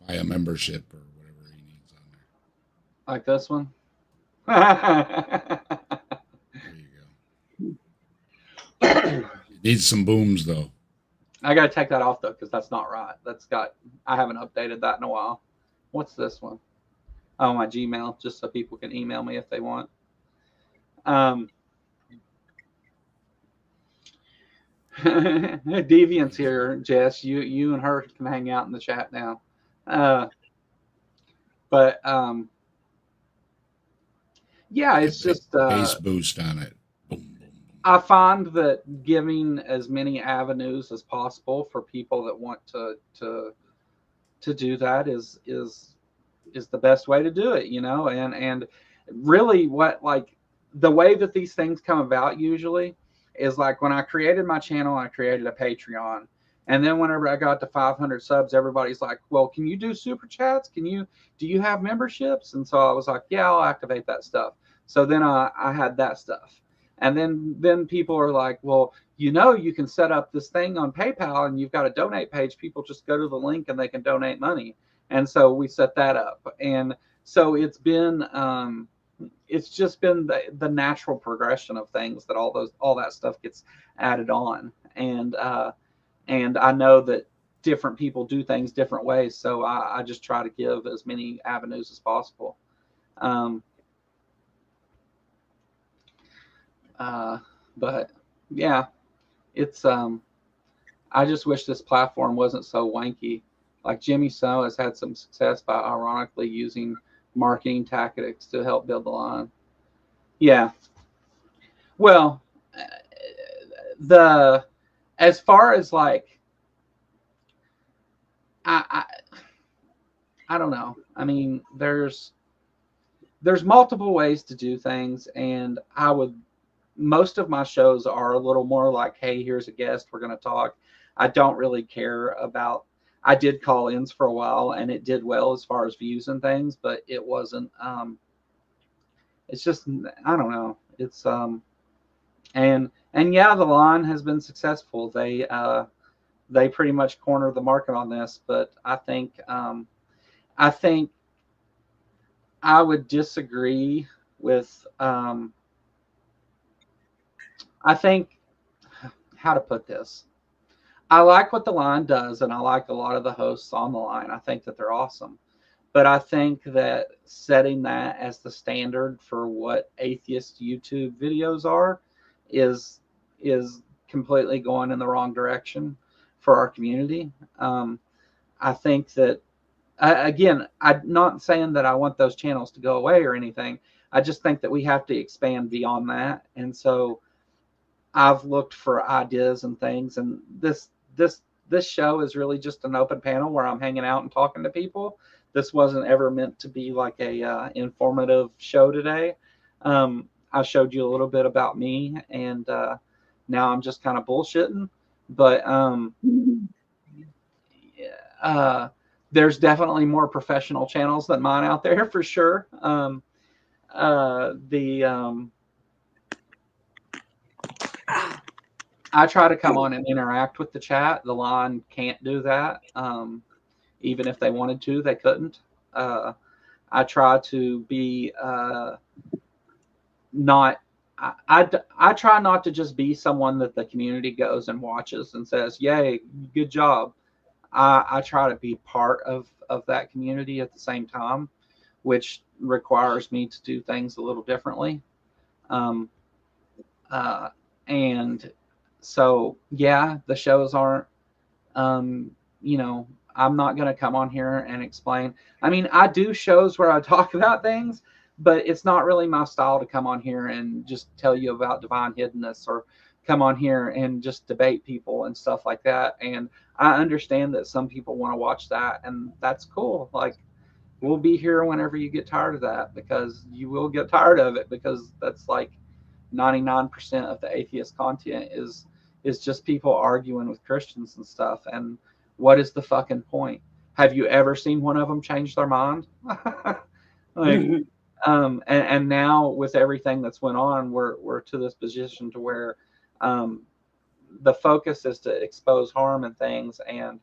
buy a membership or whatever he needs on there. Like this one. There you go. It needs some booms though. I got to take that off though, because that's not right. I haven't updated that in a while. What's this one? Oh, my Gmail, just so people can email me if they want. Deviant's here, Jess. You and her can hang out in the chat now. But yeah, it's just bass boost on it. I find that giving as many avenues as possible for people that want to do that is the best way to do it, and really what, like, the way that these things come about usually is like when I created my channel, I created a Patreon, and then whenever I got to 500 subs, everybody's like, well, can you do super chats? Do you have memberships? And so I was like, yeah, I'll activate that stuff. So then I had that stuff. And then people are like, well, you can set up this thing on PayPal and you've got a donate page. People just go to the link and they can donate money. And so we set that up. And so it's just been the natural progression of things that all that stuff gets added on. And I know that different people do things different ways. So I just try to give as many avenues as possible. But yeah, it's I just wish this platform wasn't so wanky. Like Jimmy So has had some success by ironically using marketing tactics to help build the line. Yeah. Well, as far as like, I don't know. I mean, there's multiple ways to do things, and most of my shows are a little more like, hey, here's a guest, we're going to talk. I don't really care about, I did call-ins for a while and it did well as far as views and things, but it wasn't, it's just, I don't know. It's, and yeah, the line has been successful. They pretty much cornered the market on this, but I think I would disagree with, I think, how to put this. I like what the line does, and I like a lot of the hosts on the line. I think that they're awesome. But I think that setting that as the standard for what atheist YouTube videos are is completely going in the wrong direction for our community. I think that, again, I'm not saying that I want those channels to go away or anything. I just think that we have to expand beyond that. And so I've looked for ideas and things, and this show is really just an open panel where I'm hanging out and talking to people. This wasn't ever meant to be like a informative show today. I showed you a little bit about me, and now I'm just kind of bullshitting. But there's definitely more professional channels than mine out there for sure. I try to come on and interact with the chat. The line can't do that. Even if they wanted to, they couldn't. I try to be not. I try not to just be someone that the community goes and watches and says, "Yay, good job." I try to be part of that community at the same time, which requires me to do things a little differently. And so, yeah, the shows aren't, I'm not going to come on here and explain. I mean, I do shows where I talk about things, but it's not really my style to come on here and just tell you about divine hiddenness or come on here and just debate people and stuff like that. And I understand that some people want to watch that, and that's cool. Like, we'll be here whenever you get tired of that, because you will get tired of it, because that's like 99% of the atheist content is just people arguing with Christians and stuff. And what is the fucking point? Have you ever seen one of them change their mind? Like, and now with everything that's went on, we're to this position to where the focus is to expose harm and things. And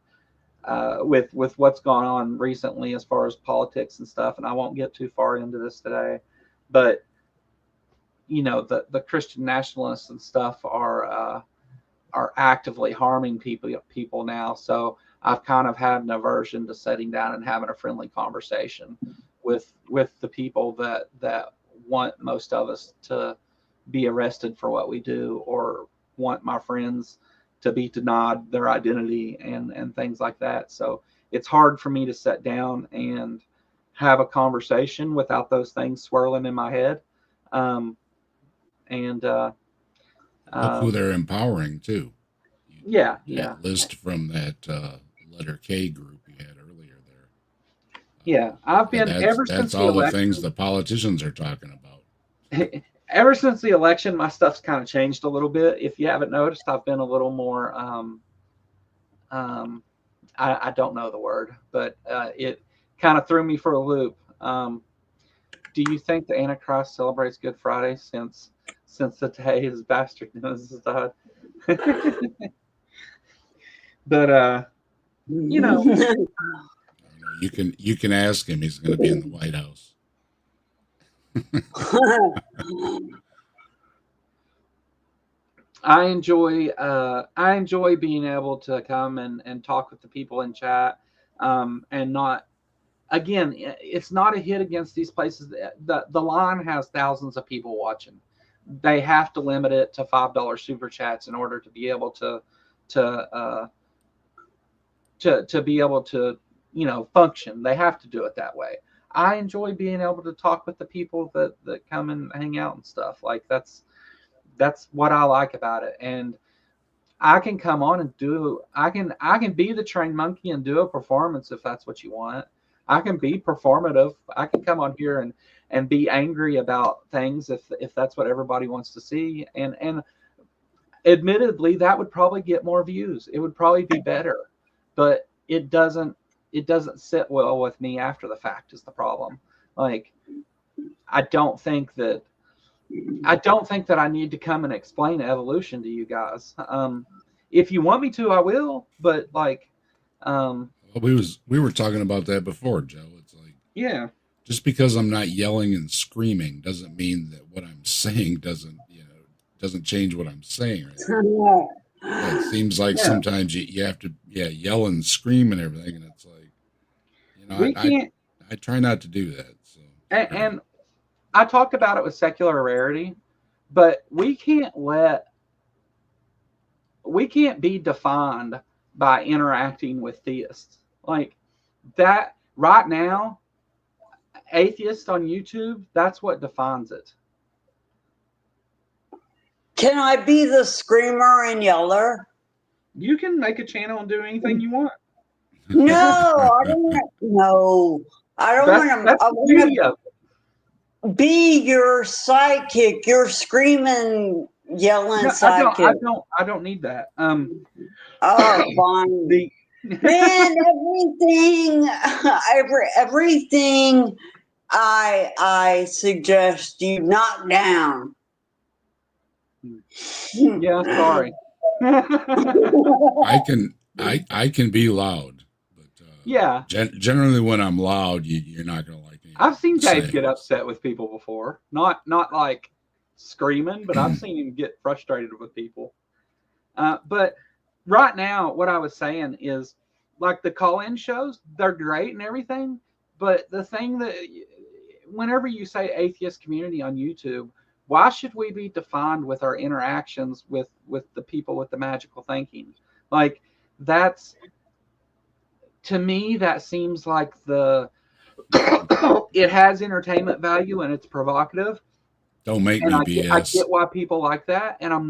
with what's gone on recently as far as politics and stuff, and I won't get too far into this today, but the Christian nationalists and stuff are actively harming people now. So I've kind of had an aversion to sitting down and having a friendly conversation with the people that want most of us to be arrested for what we do, or want my friends to be denied their identity and things like that. So it's hard for me to sit down and have a conversation without those things swirling in my head. Look who they're empowering too. Yeah. List from that letter K group you had earlier there. Yeah, I've been ever since that's all the things the politicians are talking about. Ever since the election, my stuff's kind of changed a little bit. If you haven't noticed, I've been a little more. I don't know the word, but it kind of threw me for a loop. Do you think the Antichrist celebrates Good Friday since the day his bastard Nemesis died? You You can ask him. He's going to be in the White House. I enjoy being able to come and talk with the people in chat, and not, again, it's not a hit against these places. The line has thousands of people watching. They have to limit it to $5 super chats in order to be able to be able to, function. They have to do it that way. I enjoy being able to talk with the people that come and hang out and stuff. Like that's what I like about it. And I can come on and I can be the trained monkey and do a performance if that's what you want. I can be performative. I can come on here and be angry about things if that's what everybody wants to see. And admittedly, that would probably get more views. It would probably be better, but it doesn't sit well with me after the fact is the problem. Like, I don't think that I need to come and explain evolution to you guys. If you want me to, I will, but like, we were talking about that before, Joe. It's like, yeah, just because I'm not yelling and screaming doesn't mean that what I'm saying doesn't change what I'm saying. Right? It seems like sometimes you have to yell and scream and everything, and it's like, I try not to do that. So and I talked about it with secular rarity, but we can't be defined by interacting with theists. Like that right now, atheist on YouTube, that's what defines it. Can I be the screamer and yeller? You can make a channel and do anything you want. No, I don't want to be your sidekick, your screaming, yelling sidekick. I don't need that. Oh, fine. Man, everything I suggest you knock down. Yeah, sorry. I can be loud, but generally when I'm loud, you're not gonna like it. I've seen Dave get upset with people before, not like screaming, but I've seen him get frustrated with people. But right now, what I was saying is, like, the call-in shows, they're great and everything, but the thing that whenever you say atheist community on YouTube, why should we be defined with our interactions with the people with the magical thinking? Like, that's, to me, that seems like it has entertainment value and it's provocative. Don't make me BS. I get why people like that, and I'm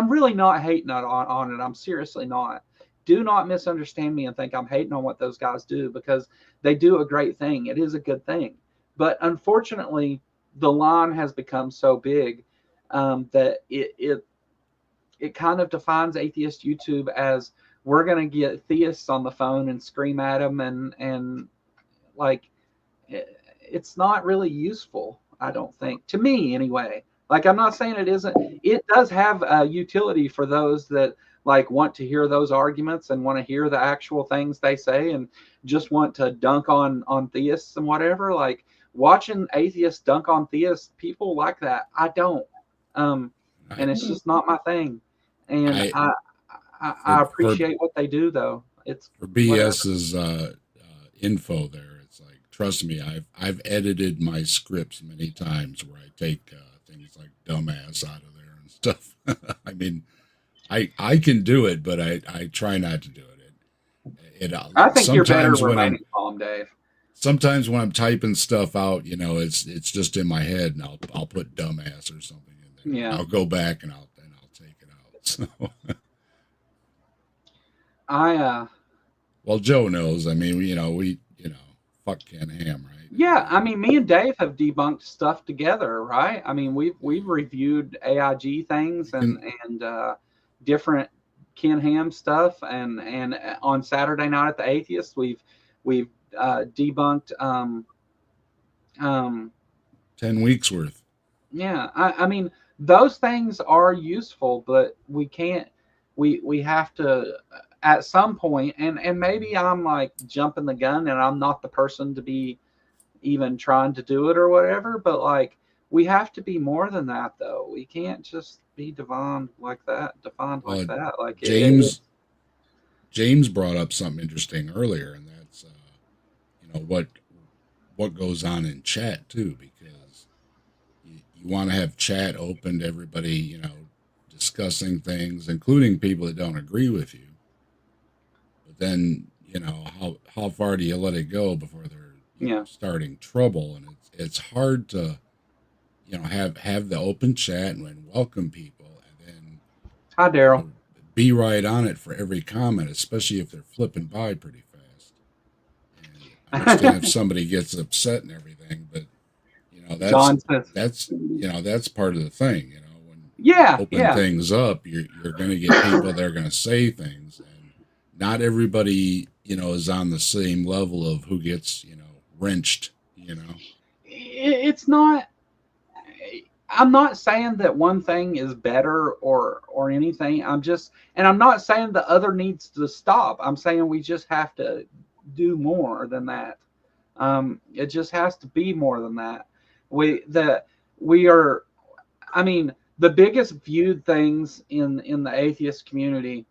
really not hating on it. I'm seriously not. Do not misunderstand me and think I'm hating on what those guys do, because they do a great thing. It is a good thing. But unfortunately, the line has become so big that it kind of defines atheist YouTube as, we're going to get theists on the phone and scream at them, and like, it's not really useful, I don't think, to me anyway. Like, I'm not saying it isn't. It does have a utility for those that like want to hear those arguments and want to hear the actual things they say and just want to dunk on theists and whatever. Like, watching atheists dunk on theists, people like that. I don't, and it's just not my thing. And I appreciate what they do, though. It's for BS's info there. It's like, trust me, I've edited my scripts many times where I take things like dumbass out of there and stuff. I mean, I can do it, but I try not to do it. I think you're better remaining calm, Dave. Sometimes when I'm typing stuff out, it's just in my head, and I'll put dumbass or something in there. Yeah. I'll go back and I'll take it out. So well, Joe knows. I mean, we fuck Ken Ham, right? Yeah, I mean, me and Dave have debunked stuff together, right? I mean, we've reviewed AIG things and different Ken Ham stuff, and on Saturday Night at the Atheist, we've debunked 10 weeks worth. Yeah, I mean, those things are useful, but we can't. We have to. at some point, and maybe I'm like jumping the gun and I'm not the person to be even trying to do it or whatever, but like we have to be more than that though. We can't just be defined like that. Like James brought up something interesting earlier, and that's what goes on in chat too, because you want to have chat open to everybody, discussing things, including people that don't agree with you. But then, how far do you let it go before they're starting trouble? And it's hard to, have the open chat and welcome people, and then hi Daryl, be right on it for every comment, especially if they're flipping by pretty fast. And I understand if somebody gets upset and everything, but that's part of the thing. When you open things up, you're going to get people that are going to say things, and not everybody is on the same level of who gets wrenched. It's not. I'm not saying that one thing is better or anything. I'm not saying the other needs to stop. I'm saying we just have to do more than that. It just has to be more than that. The biggest viewed things in the atheist community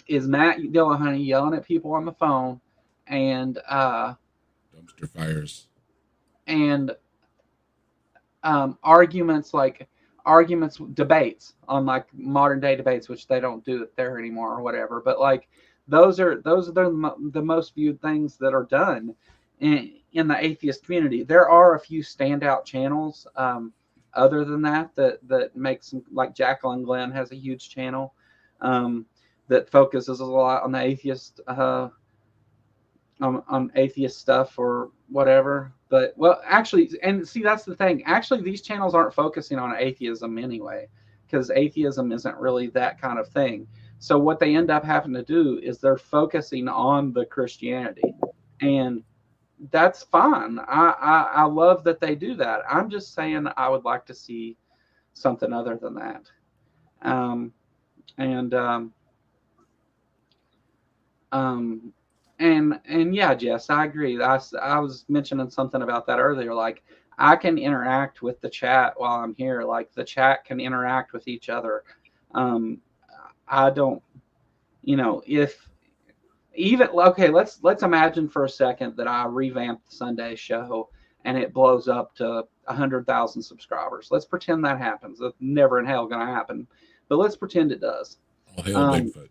is Matt Dillahunty yelling at people on the phone and dumpster fires and debates on like modern day debates, which they don't do it there anymore or whatever. But like those are the most viewed things that are done in the atheist community. There are a few standout channels other than that makes some, like Jacqueline Glenn has a huge channel that focuses a lot on the atheist on atheist stuff or whatever. But actually, and see, that's the thing. Actually, these channels aren't focusing on atheism anyway, because atheism isn't really that kind of thing. So what they end up having to do is they're focusing on the Christianity, and that's fine. I love that they do that. I'm just saying I would like to see something other than that. And yeah, Jess, I agree. I was mentioning something about that earlier. Like I can interact with the chat while I'm here. Like the chat can interact with each other. I don't, if even okay, let's imagine for a second that I revamp the Sunday show and it blows up to 100,000 subscribers. Let's pretend that happens. That's never in hell going to happen, but let's pretend it does. Oh, hell, Bigfoot.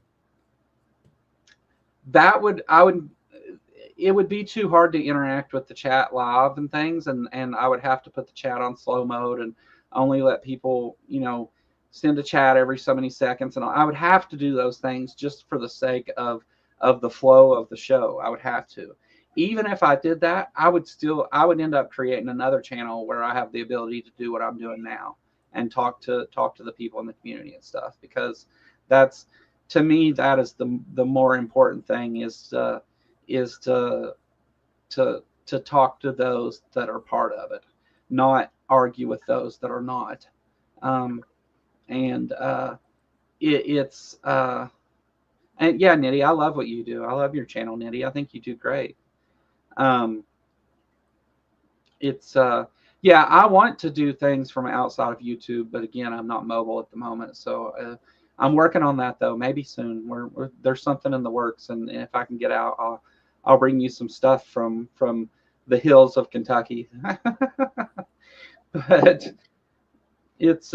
It would be too hard to interact with the chat live and things, and I would have to put the chat on slow mode and only let people, send a chat every so many seconds, and I would have to do those things just for the sake of the flow of the show. I would have to. Even if I did that, I would end up creating another channel where I have the ability to do what I'm doing now and talk to the people in the community and stuff, because that's, to me, that is the more important thing is to talk to those that are part of it, not argue with those that are not. And yeah, Nitty, I love what you do. I love your channel, Nitty. I think you do great. Yeah, I want to do things from outside of YouTube, but again, I'm not mobile at the moment, so I'm working on that though. Maybe soon. There's something in the works, and if I can get out, I'll bring you some stuff from the hills of Kentucky. But it's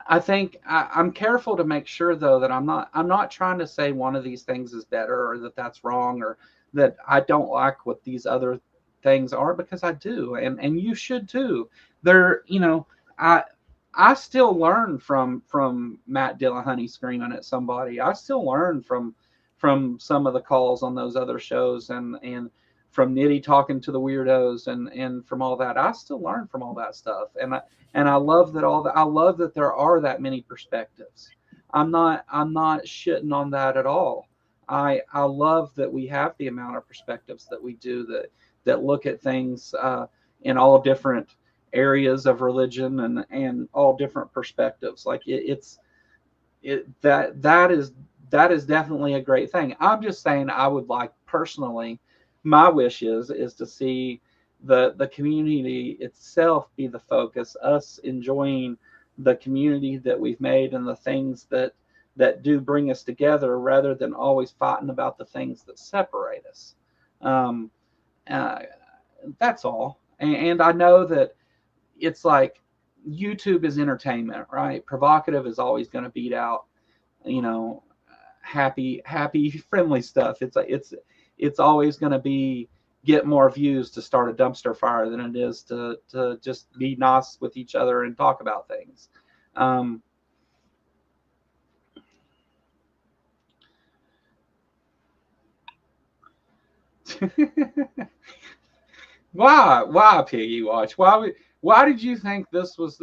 I think I'm careful to make sure though that I'm not trying to say one of these things is better or that that's wrong or that I don't like what these other things are, because I do, and you should too. They're, I still learn from Matt Dillahunty screaming at somebody. I still learn from some of the calls on those other shows and from Nitty talking to the weirdos and from all that. I still learn from all that stuff, and I love that I love that there are that many perspectives. I'm not shitting on that at all. I love that we have the amount of perspectives that we do that look at things in all different areas of religion and all different perspectives. Like that is definitely a great thing. I'm just saying I would like personally, my wish is to see the community itself be the focus, us enjoying the community that we've made and the things that do bring us together, rather than always fighting about the things that separate us. That's all. And I know that it's like YouTube is entertainment, right? Provocative is always going to beat out, happy, friendly stuff. It's always going to be get more views to start a dumpster fire than it is to just be nice with each other and talk about things. Why Piggy Watch? Why did you think this was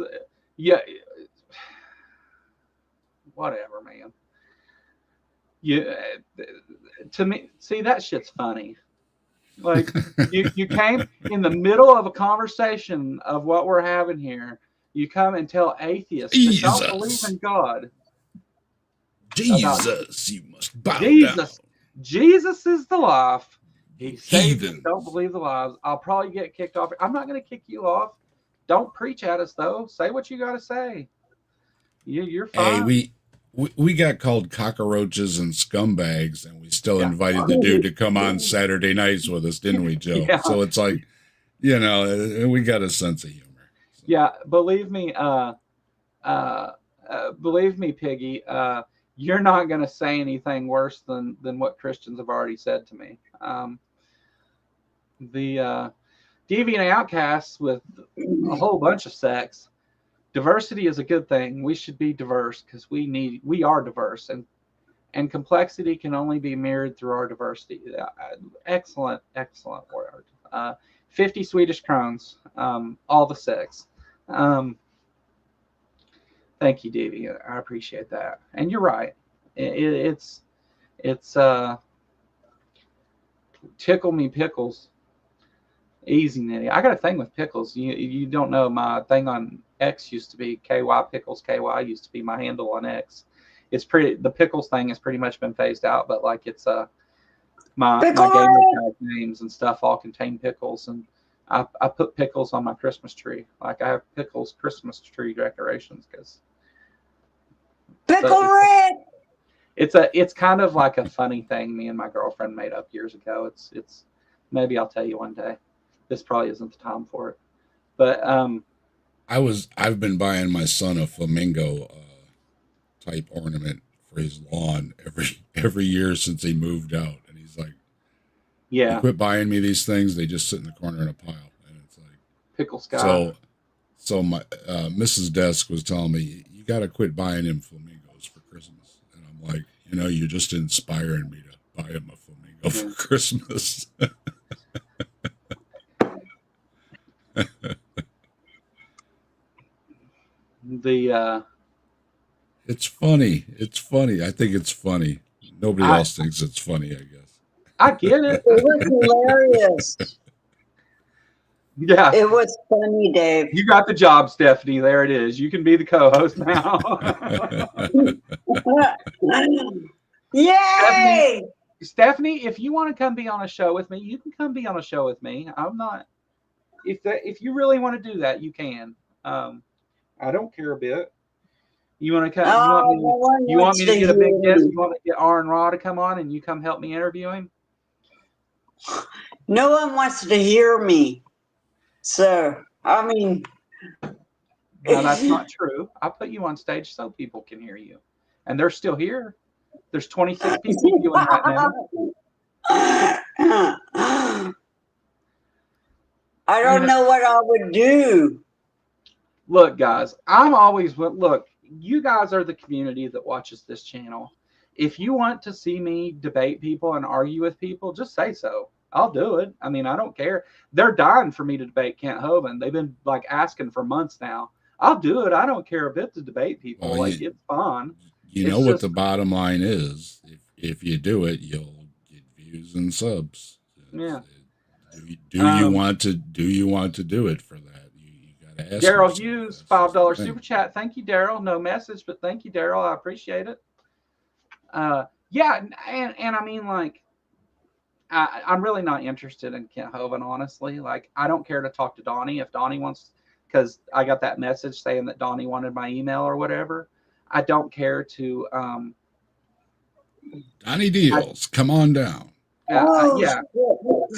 whatever, man. To me, see, that shit's funny. Like you came in the middle of a conversation of what we're having here. You come and tell atheists that don't believe in God. Jesus, you must bow down. Jesus is the life. He saves you, don't believe the lies. I'll probably get kicked off. I'm not going to kick you off. Don't preach at us, though. Say what you got to say. You're fine. Hey, we got called cockroaches and scumbags, and we still invited the dude to come on Saturday nights with us, didn't we, Joe? Yeah. So it's like, we got a sense of humor. So. Yeah, believe me, Piggy, you're not going to say anything worse than what Christians have already said to me. The deviant outcasts with a whole bunch of sects. Diversity is a good thing. We should be diverse because we are diverse, and complexity can only be mirrored through our diversity. Excellent word. 50 Swedish crowns, all the sex. Thank you, Davey. I appreciate that. And you're right. It's tickle me pickles. Easy, Nitty. I got a thing with pickles. You don't know, my thing on X used to be KY Pickles. KY used to be my handle on X. The pickles thing has pretty much been phased out, but like it's my gamer tag names and stuff all contain pickles, and I put pickles on my Christmas tree. Like I have pickles Christmas tree decorations because pickle red. It's kind of like a funny thing me and my girlfriend made up years ago. It's maybe I'll tell you one day. This probably isn't the time for it, but I've been buying my son a flamingo type ornament for his lawn every year since he moved out, and he's like, "Yeah, quit buying me these things. They just sit in the corner in a pile." And it's like pickle sky. So my Mrs. Desk was telling me, "You got to quit buying him flamingos for Christmas," and I'm like, "You're just inspiring me to buy him a flamingo for Christmas." It's funny. I think it's funny. Nobody else thinks it's funny, I guess. I get it. It was hilarious. Yeah. It was funny, Dave. You got the job, Stephanie. There it is. You can be the co-host now. Yay! Stephanie, if you want to come be on a show with me, you can come be on a show with me. I'm not. If you really want to do that, you can. I don't care a bit. You want to come? You want me to get a big guest? You want to get R and Raw to come on and you come help me interview him? No one wants to hear me. So, I mean. No, that's not true. I put you on stage so people can hear you. And they're still here. There's 26 people viewing right now. I don't know what I would do. Look, guys, look, you guys are the community that watches this channel. If you want to see me debate people and argue with people, just say so. I'll do it. I mean, I don't care. They're dying for me to debate Kent Hovind. They've been like asking for months now. I'll do it. I don't care a bit to debate people. Well, it's fun. What the bottom line is. If you do it, you'll get views and subs. Yeah. Do you want to do it for that? You got Gotta ask Daryl yourself, Hughes, that's just $5 the thing. super chat. Thank you, Daryl. No message, but thank you, Daryl. I appreciate it. Yeah, and I mean, like, I'm really not interested in Kent Hovind, honestly. Like, I don't care to talk to Donnie if Donnie wants, because I got that message saying that Donnie wanted my email or whatever. I don't care to. Donnie Deals, come on down. Yeah.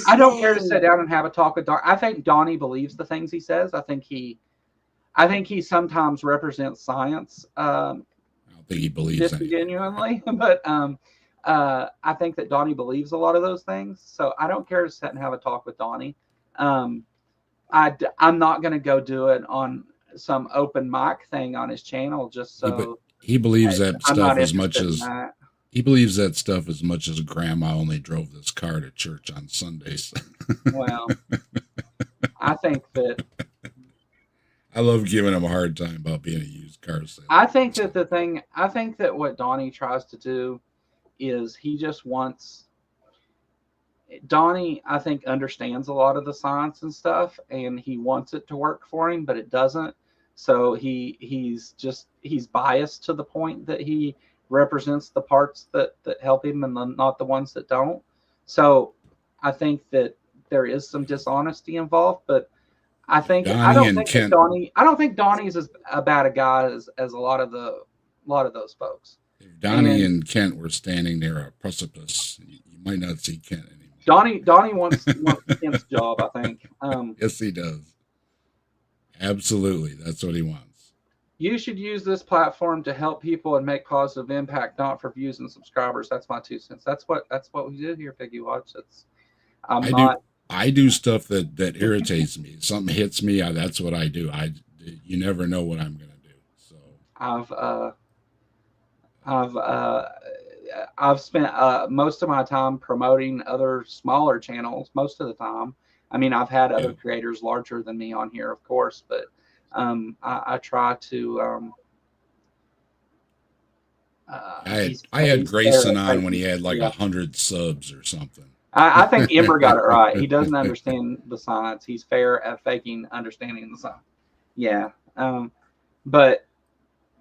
I don't care to sit down and have a talk with Donnie. I think Donnie believes the things he says. I think he sometimes represents science. I don't think he believes anything. Genuinely, but I think that Donnie believes a lot of those things. So I don't care to sit and have a talk with Donnie. I'm not going to go do it on some open mic thing on his channel just so. He believes that stuff as much as that. He believes that stuff as much as Grandma only drove this car to church on Sundays. Well, I think that. I love giving him a hard time about being a used car salesman. I think that what Donnie tries to do is he just wants. Donnie, I think, understands a lot of the science and stuff, and he wants it to work for him, but it doesn't. So he's biased to the point that he represents the parts that help him and not the ones that don't. So I think that there is some dishonesty involved, but I don't think Donnie's as bad a guy as a lot of those folks. If Donnie and Kent were standing near a precipice, you might not see Kent anymore. Donnie wants Kent's job, I think. Yes, he does. Absolutely, that's what he wants. You should use this platform to help people and make positive impact, not for views and subscribers. That's my 2 cents. That's what we do here, Piggy Watch. I do stuff that irritates me. Something hits me, that's what I do. You never know what I'm going to do. So I've spent most of my time promoting other smaller channels. Most of the time, I mean, I've had other creators larger than me on here, of course, but I try to. I had Grayson on when he had like 100 subs or something. I think Ember got it right. He doesn't understand the science. He's fair at faking understanding the science. Yeah. But,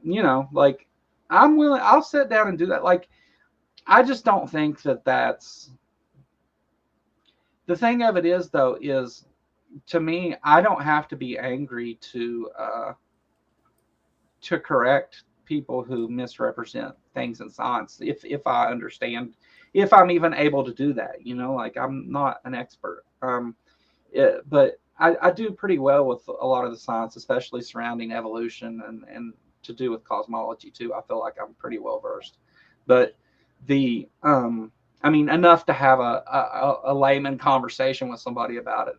like, I'm willing. I'll sit down and do that. Like, I just don't think that's. The thing of it is, though, is to me, I don't have to be angry to correct people who misrepresent things in science if I understand, if I'm even able to do that. Like, I'm not an expert, but I do pretty well with a lot of the science, especially surrounding evolution and to do with cosmology too. I feel like I'm pretty well versed, but I mean, enough to have a layman conversation with somebody about it.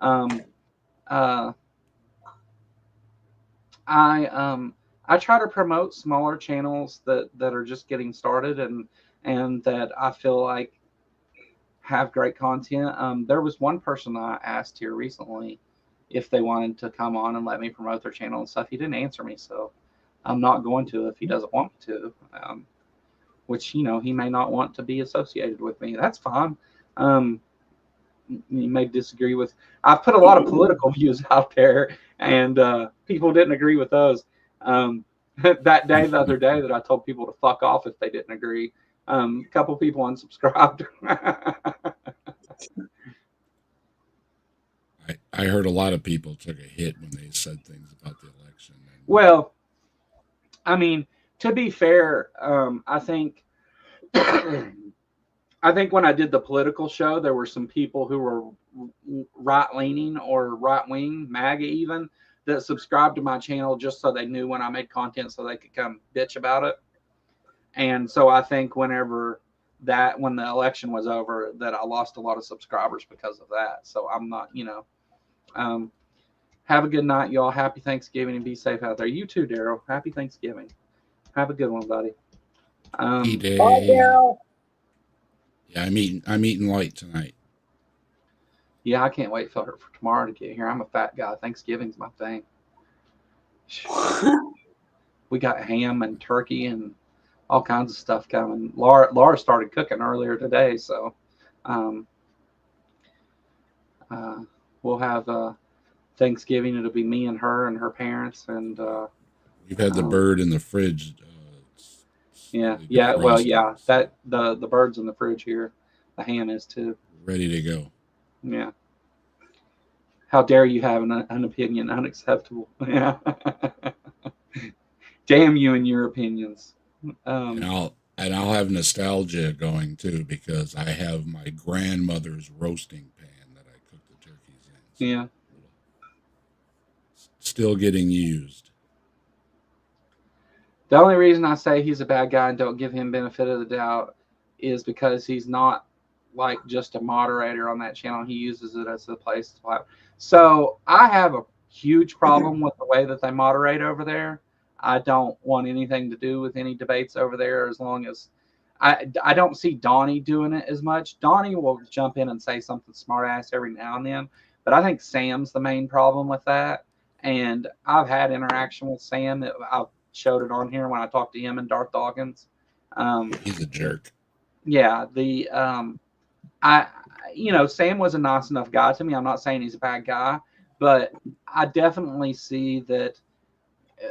I try to promote smaller channels that are just getting started and that I feel like have great content. There was one person I asked here recently if they wanted to come on and let me promote their channel and stuff. He didn't answer me, so I'm not going to if he doesn't want me to. Which, he may not want to be associated with me. That's fine. You may disagree with. I've put a lot of political views out there, and people didn't agree with those. The other day that I told people to fuck off if they didn't agree, a couple people unsubscribed. I heard a lot of people took a hit when they said things about the election. Well, I mean, to be fair, I think when I did the political show, there were some people who were right-leaning or right-wing, MAGA even, that subscribed to my channel just so they knew when I made content so they could come bitch about it. And so I think when the election was over, that I lost a lot of subscribers because of that. So I'm not, have a good night, y'all. Happy Thanksgiving and be safe out there. You too, Daryl. Happy Thanksgiving. Have a good one, buddy. Bye, Daryl. Yeah, I'm eating light tonight. Yeah, I can't wait for tomorrow to get here. I'm a fat guy. Thanksgiving's my thing. We got ham and turkey and all kinds of stuff coming. Laura started cooking earlier today, so we'll have Thanksgiving, it'll be me and her parents, and We've had the bird in the fridge. yeah, defrosted. yeah. That the bird's in the fridge here. The ham is too. Ready to go. Yeah. How dare you have an opinion? Unacceptable. Yeah. Damn you and your opinions. And I'll have nostalgia going too, because I have my grandmother's roasting pan that I cook the turkeys in. So yeah. Still getting used. The only reason I say he's a bad guy and don't give him benefit of the doubt is because he's not like just a moderator on that channel. He uses it as a place to play. So I have a huge problem with the way that they moderate over there. I don't want anything to do with any debates over there, as long as I don't see Donnie doing it as much. Donnie will jump in and say something smart ass every now and then, but I think Sam's the main problem with that. And I've had interaction with Sam. I've showed it on here when I talked to him and Darth Dawkins. He's a jerk. Yeah, Sam was a nice enough guy to me. I'm not saying he's a bad guy, but I definitely see that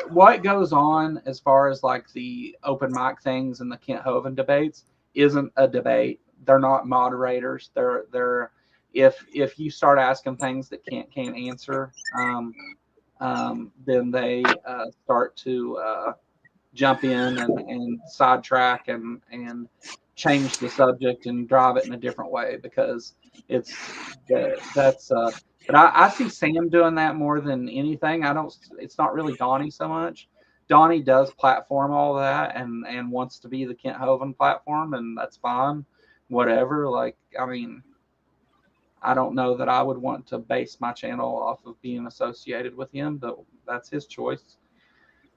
what goes on as far as like the open mic things and the Kent Hovind debates isn't a debate. They're not moderators. They're if you start asking things that Kent can't answer, then they start to jump in and sidetrack and change the subject and drive it in a different way, because but I see Sam doing that more than anything. It's not really Donnie so much. Donnie does platform all that and wants to be the Kent Hovind platform, and that's fine. Whatever. Like, I mean, I don't know that I would want to base my channel off of being associated with him, but that's his choice.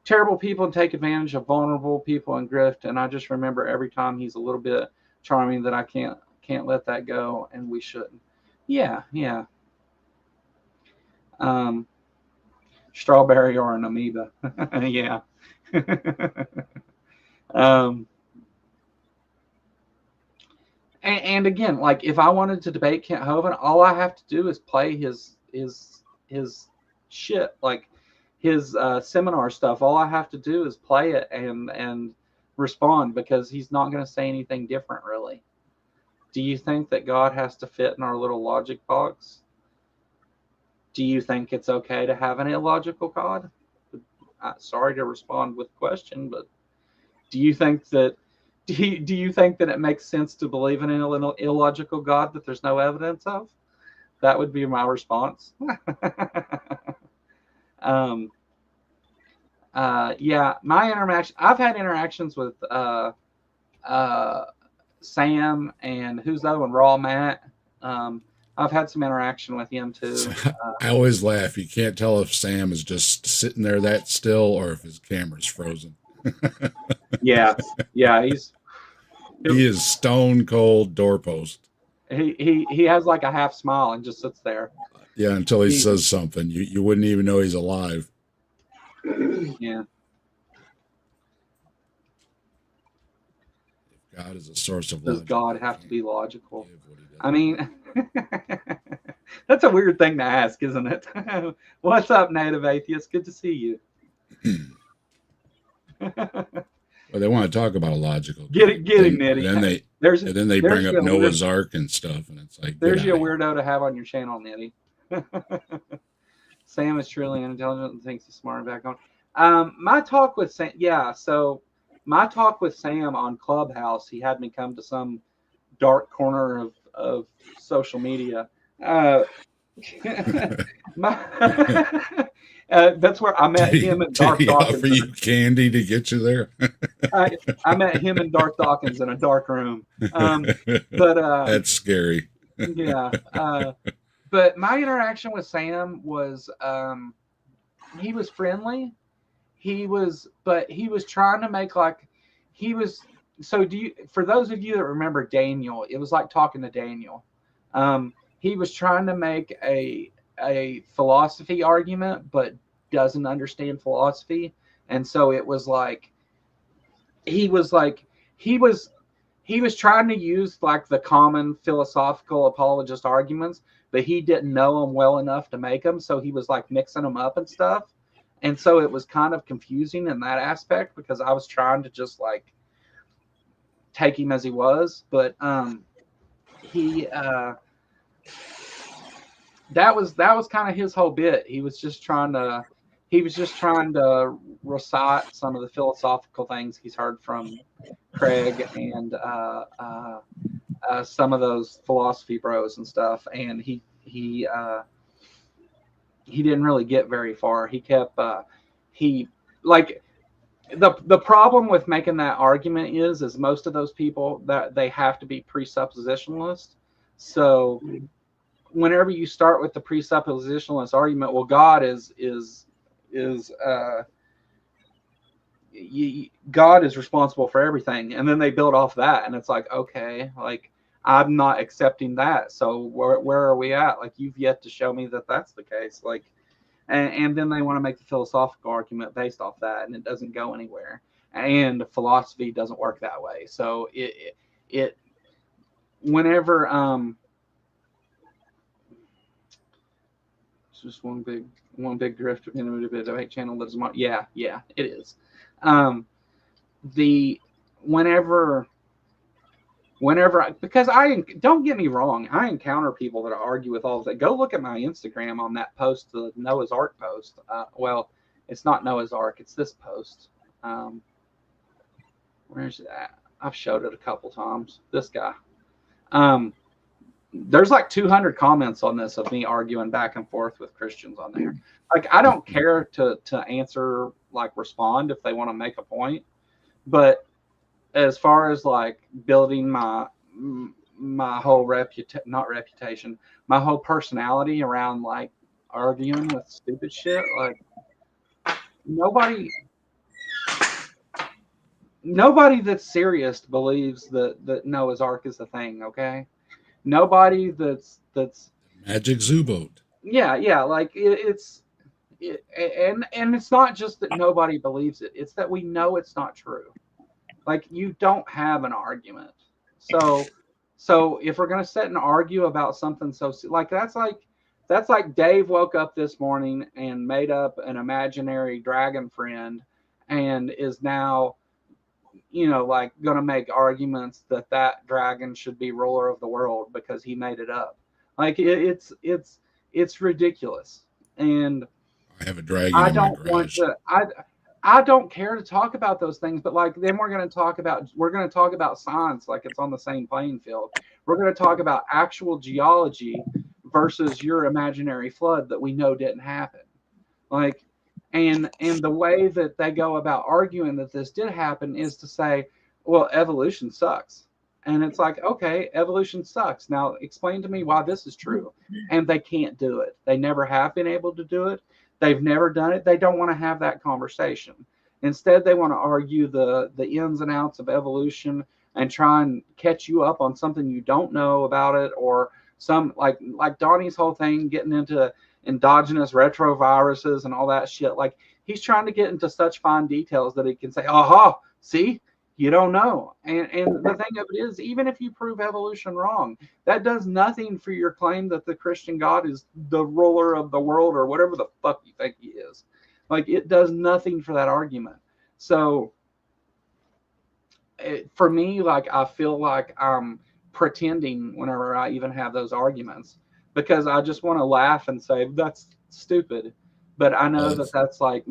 Terrible people take advantage of vulnerable people and grift, and I just remember every time he's a little bit charming that I can't let that go, and we shouldn't. Yeah. Strawberry or an amoeba. Yeah. And again, like, if I wanted to debate Kent Hovind, all I have to do is play his shit, like his seminar stuff. All I have to do is play it and respond, because he's not going to say anything different, really. Do you think that God has to fit in our little logic box? Do you think it's okay to have an illogical God? Sorry to respond with a question, but do you think that it makes sense to believe in an illogical God that there's no evidence of? That would be my response. Yeah, I've had interactions with Sam, and who's the other one? Raw Matt. I've had some interaction with him too. I always laugh. You can't tell if Sam is just sitting there that still or if his camera's frozen. Yeah, he is stone cold doorpost. He has like a half smile and just sits there. Yeah, until he says something. You wouldn't even know he's alive. Yeah. If God is a source of Does logic, God have to be logical? I mean, that's a weird thing to ask, isn't it? What's up, Native Atheist? Good to see you. Well, they want to talk about a logical. Get it, Nitty. And then they bring up Noah's Ark and stuff, and it's like, there's your weirdo to have on your channel, Nitty. Sam is truly unintelligent and thinks he's smart. Back on. My talk with Sam, my talk with Sam on Clubhouse, he had me come to some dark corner of social media. That's where I met him and Darth Dawkins. Offer you candy to get you there? I met him and Darth Dawkins in a dark room. But that's scary. Yeah. But my interaction with Sam was, he was friendly. But he was trying to make so for those of you that remember Daniel, it was like talking to Daniel. He was trying to make a philosophy argument, but doesn't understand philosophy. And so it was like, he was trying to use like the common philosophical apologist arguments, but he didn't know them well enough to make them, so he was like mixing them up and stuff. And so it was kind of confusing in that aspect because I was trying to just like take him as he was, but he that was kind of his whole bit. He was just trying to recite some of the philosophical things he's heard from Craig and some of those philosophy bros and stuff, and he didn't really get very far. He kept the problem with making that argument is most of those people that they have to be presuppositionalist. So whenever you start with the presuppositionalist argument, well, God God is responsible for everything, and then they build off that, and it's like, okay, like I'm not accepting that. So where are we at? Like, you've yet to show me that that's the case. Like, and then they want to make the philosophical argument based off that, and it doesn't go anywhere. And philosophy doesn't work that way. So it whenever it's just one big drift in a debate channel that is yeah, it is. Whenever because don't get me wrong, I encounter people that argue with all of that. Go look at my Instagram on that post, the Noah's Ark post. Well, it's not Noah's Ark, it's this post. Where's it at? I've showed it a couple times. This guy. There's like 200 comments on this of me arguing back and forth with Christians on there. Like, I don't care to answer, like, respond if they want to make a point, but as far as like building my whole my whole personality around like arguing with stupid shit, like nobody that's serious believes that Noah's Ark is the thing. Okay, nobody that's Magic Zoo Boat. Yeah, like it's not just that nobody believes it, it's that we know it's not true. Like, you don't have an argument. So if we're gonna sit and argue about something that's like Dave woke up this morning and made up an imaginary dragon friend and is now, like, gonna make arguments that dragon should be ruler of the world because he made it up. Like, it's ridiculous. And I have a dragon in my garage. I don't care to talk about those things, but like, then we're going to talk about science, like it's on the same playing field. We're going to talk about actual geology versus your imaginary flood that we know didn't happen. Like, and the way that they go about arguing that this did happen is to say, well, evolution sucks. And it's like, okay, evolution sucks. Now explain to me why this is true. And they can't do it. They never have been able to do it. They've never done it. They don't want to have that conversation. Instead, they want to argue the ins and outs of evolution and try and catch you up on something you don't know about it, or some like Donnie's whole thing, getting into endogenous retroviruses and all that shit. Like, he's trying to get into such fine details that he can say, aha, see, you don't know. And the thing of it is, even if you prove evolution wrong, that does nothing for your claim that the Christian God is the ruler of the world or whatever the fuck you think he is. Like, it does nothing for that argument. So for me, like, I feel like I'm pretending whenever I even have those arguments, because I just want to laugh and say that's stupid. But I know that's like,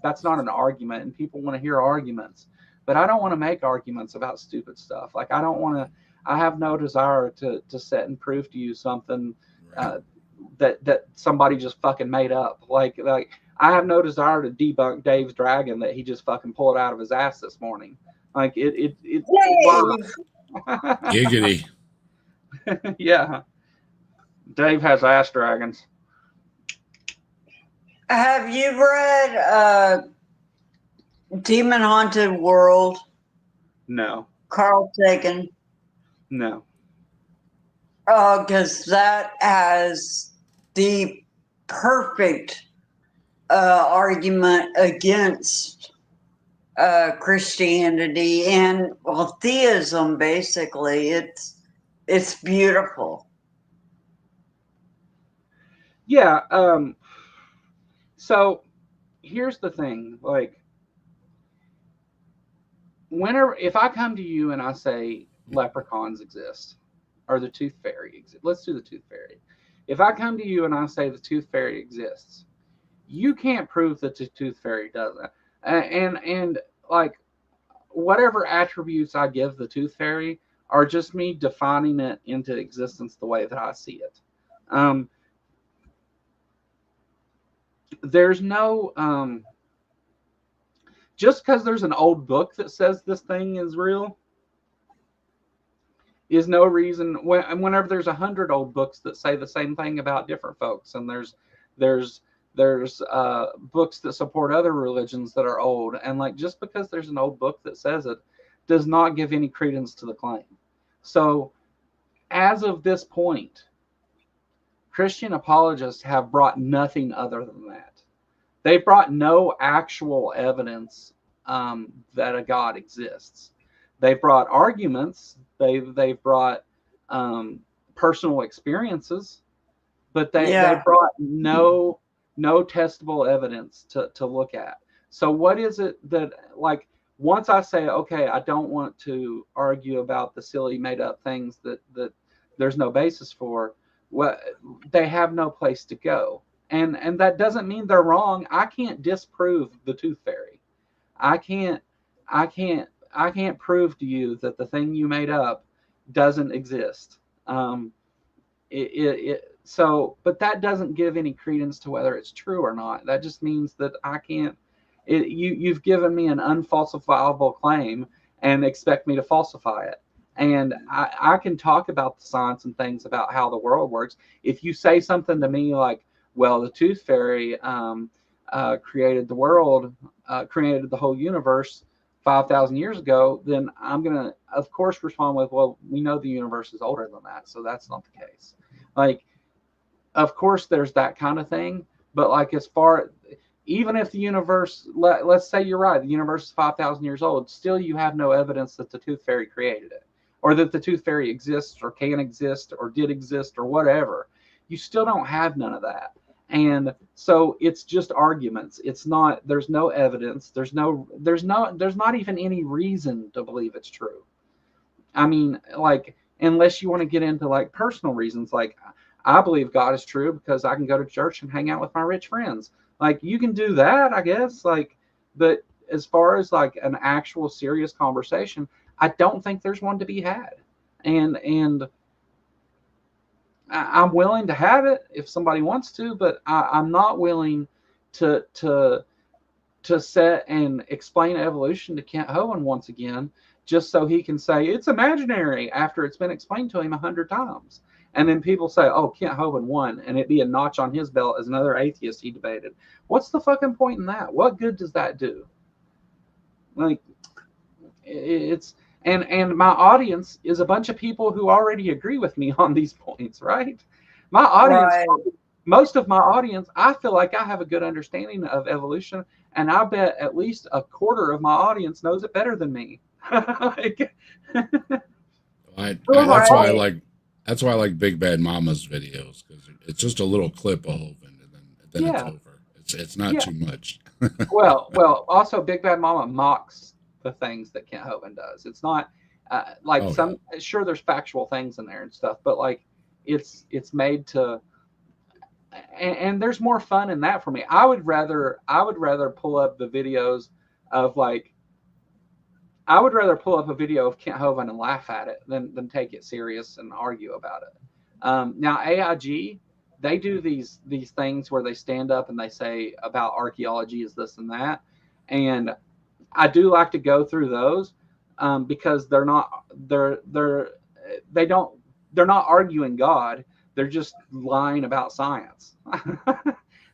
that's not an argument, and people want to hear arguments. But I don't want to make arguments about stupid stuff. Like, I have no desire to sit and prove to you something that somebody just fucking made up. Like I have no desire to debunk Dave's dragon that he just fucking pulled out of his ass this morning. Like, it Giggity. Yeah. Dave has ass dragons. Have you read Demon Haunted World? No. Carl Sagan? No. Because that has the perfect argument against Christianity and, well, theism. Basically, it's beautiful. Yeah. So here's the thing, like, if I come to you and I say leprechauns exist or the tooth fairy exists, let's do the tooth fairy. If I come to you and I say the tooth fairy exists, you can't prove that the tooth fairy doesn't. And like, whatever attributes I give the tooth fairy are just me defining it into existence the way that I see it. There's no just because there's an old book that says this thing is real is no reason. Whenever there's 100 old books that say the same thing about different folks, and there's books that support other religions that are old, and like, just because there's an old book that says it does not give any credence to the claim. So as of this point, Christian apologists have brought nothing other than that. They've brought no actual evidence that a God exists. They've brought arguments. They've brought personal experiences, but they brought no testable evidence to look at. So what is it that, like, once I say, okay, I don't want to argue about the silly made up things that there's no basis for, they have no place to go. And that doesn't mean they're wrong. I can't disprove the tooth fairy. I can't prove to you that the thing you made up doesn't exist. So, but that doesn't give any credence to whether it's true or not. That just means that I can't. You've given me an unfalsifiable claim and expect me to falsify it. And I can talk about the science and things about how the world works. If you say something to me like, well, the tooth fairy created the world, created the whole universe 5,000 years ago, then I'm going to, of course, respond with, well, we know the universe is older than that, so that's not the case. Like, of course, there's that kind of thing. But like, even if the universe, let's say you're right, the universe is 5,000 years old, still you have no evidence that the tooth fairy created it, or that the tooth fairy exists or can exist or did exist or whatever. You still don't have none of that. And so it's just arguments. It's not, there's no evidence. There's not even any reason to believe it's true. I mean, like, unless you want to get into like personal reasons, like, I believe God is true because I can go to church and hang out with my rich friends. Like, you can do that, I guess. Like, but as far as like an actual serious conversation, I don't think there's one to be had. And I'm willing to have it if somebody wants to, but I'm not willing to set and explain evolution to Kent Hovind once again, just so he can say it's imaginary after it's been explained to him 100 times. And then people say, oh, Kent Hovind won, and it'd be a notch on his belt as another atheist he debated. What's the fucking point in that? What good does that do? Like, it's... And my audience is a bunch of people who already agree with me on these points, right? My audience, right. Most of my audience, I feel like I have a good understanding of evolution, and I bet at least a quarter of my audience knows it better than me. That's why I like Big Bad Mama's videos, because it's just a little clip of Hovind, and then it's over. It's not too much. well, also Big Bad Mama mocks the things that Kent Hovind does. It's not sure there's factual things in there and stuff, but like it's made to, and there's more fun in that for me. I would rather pull up the videos of like, I would rather pull up a video of Kent Hovind and laugh at it than take it serious and argue about it. Now AIG, they do these things where they stand up and they say about archaeology is this and that, and I do like to go through those because they're not arguing God. They're just lying about science.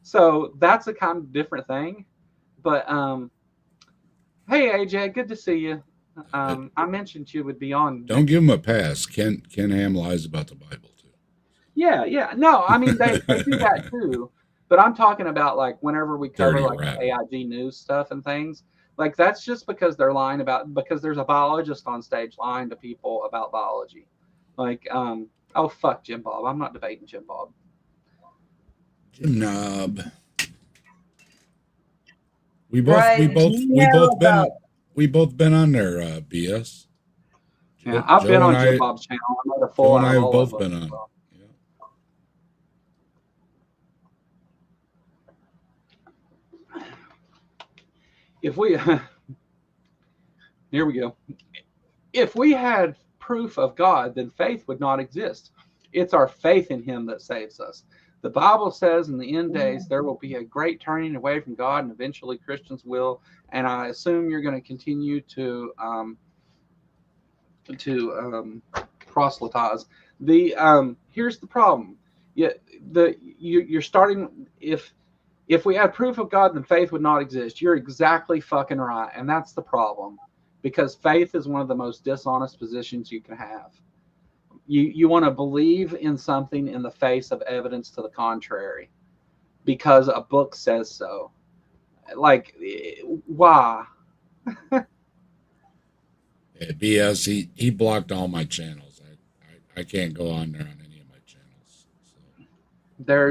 So that's a kind of different thing. But hey AJ, good to see you. I mentioned you would be on. Don't give him a pass. Ken Ham lies about the Bible too. Yeah. No, I mean they do that too. But I'm talking about like whenever we cover like AIG news stuff and things. Like, that's just because they're lying because there's a biologist on stage lying to people about biology. Like, oh, fuck Jim Bob. I'm not debating Jim Bob. Jim Knob. We both Right, we do both you we know both about? been on there, BS. Yeah, I've been Joe and on Jim I Bob's channel. I made a Joe full and out I of have all of both them. been on. So. If we here we go. If we had proof of God, then faith would not exist. It's our faith in him that saves us. The Bible says in the end days there will be a great turning away from God, and eventually Christians will. And I assume you're going to continue to proselytize. Here's the problem. You're starting. If we had proof of God, then faith would not exist. You're exactly fucking right, and that's the problem. Because faith is one of the most dishonest positions you can have. You want to believe in something in the face of evidence to the contrary because a book says so. Like, why? Yeah, BS. He blocked all my channels. I can't go on there on any of my channels.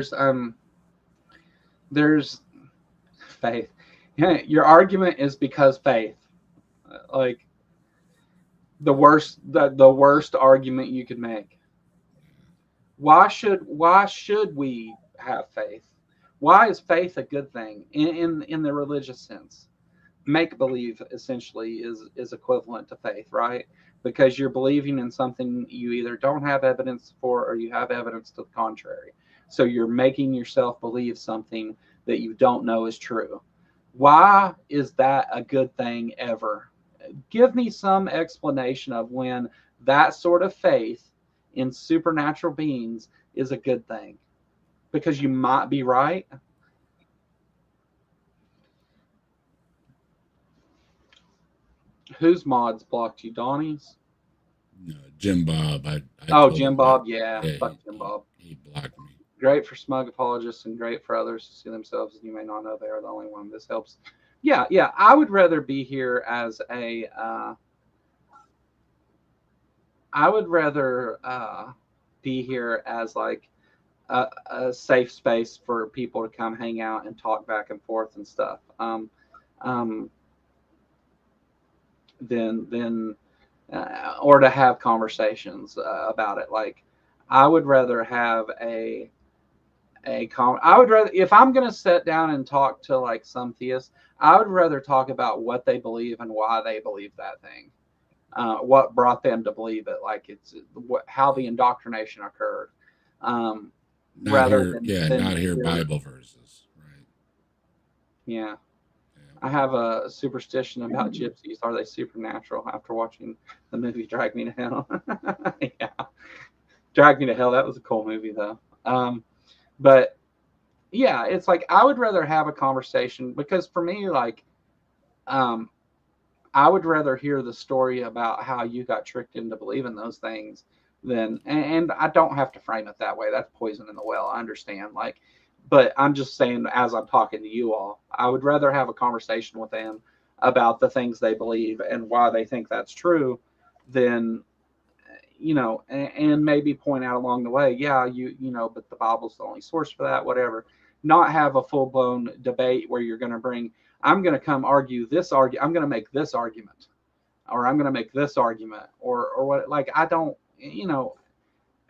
So. There's faith. Yeah, your argument is because faith. Like the worst argument you could make. Why should we have faith? Why is faith a good thing in the religious sense? Make believe essentially is equivalent to faith, right? Because you're believing in something you either don't have evidence for or you have evidence to the contrary. So you're making yourself believe something that you don't know is true. Why is that a good thing ever? Give me some explanation of when that sort of faith in supernatural beings is a good thing. Because you might be right. Whose mods blocked you? Donnie's? No, Jim Bob. I Jim Bob. Yeah, fuck Jim Bob. He blocked me. Great for smug apologists and great for others to see themselves as you may not know they are the only one. This helps. Yeah. I would rather be here as a. I would rather be here as like a safe space for people to come hang out and talk back and forth and stuff. Than or to have conversations about it. Like I would rather have I would rather, if I'm going to sit down and talk to like some theists, I would rather talk about what they believe and why they believe that thing. What brought them to believe it, like how the indoctrination occurred. Not hear Bible verses, right? Yeah. I have a superstition about gypsies. Are they supernatural? After watching the movie Drag Me to Hell. Yeah. Drag Me to Hell. That was a cool movie though. But yeah, it's like I would rather have a conversation because for me, like, I would rather hear the story about how you got tricked into believing those things than, and I don't have to frame it that way. That's poison in the well. I understand. Like, but I'm just saying, as I'm talking to you all, I would rather have a conversation with them about the things they believe and why they think that's true than, and maybe point out along the way, yeah, but the Bible's the only source for that, whatever. Not have a full-blown debate where you're going to bring, I'm going to come argue this I'm going to make this argument, or I'm going to make this argument, or what, like, I don't,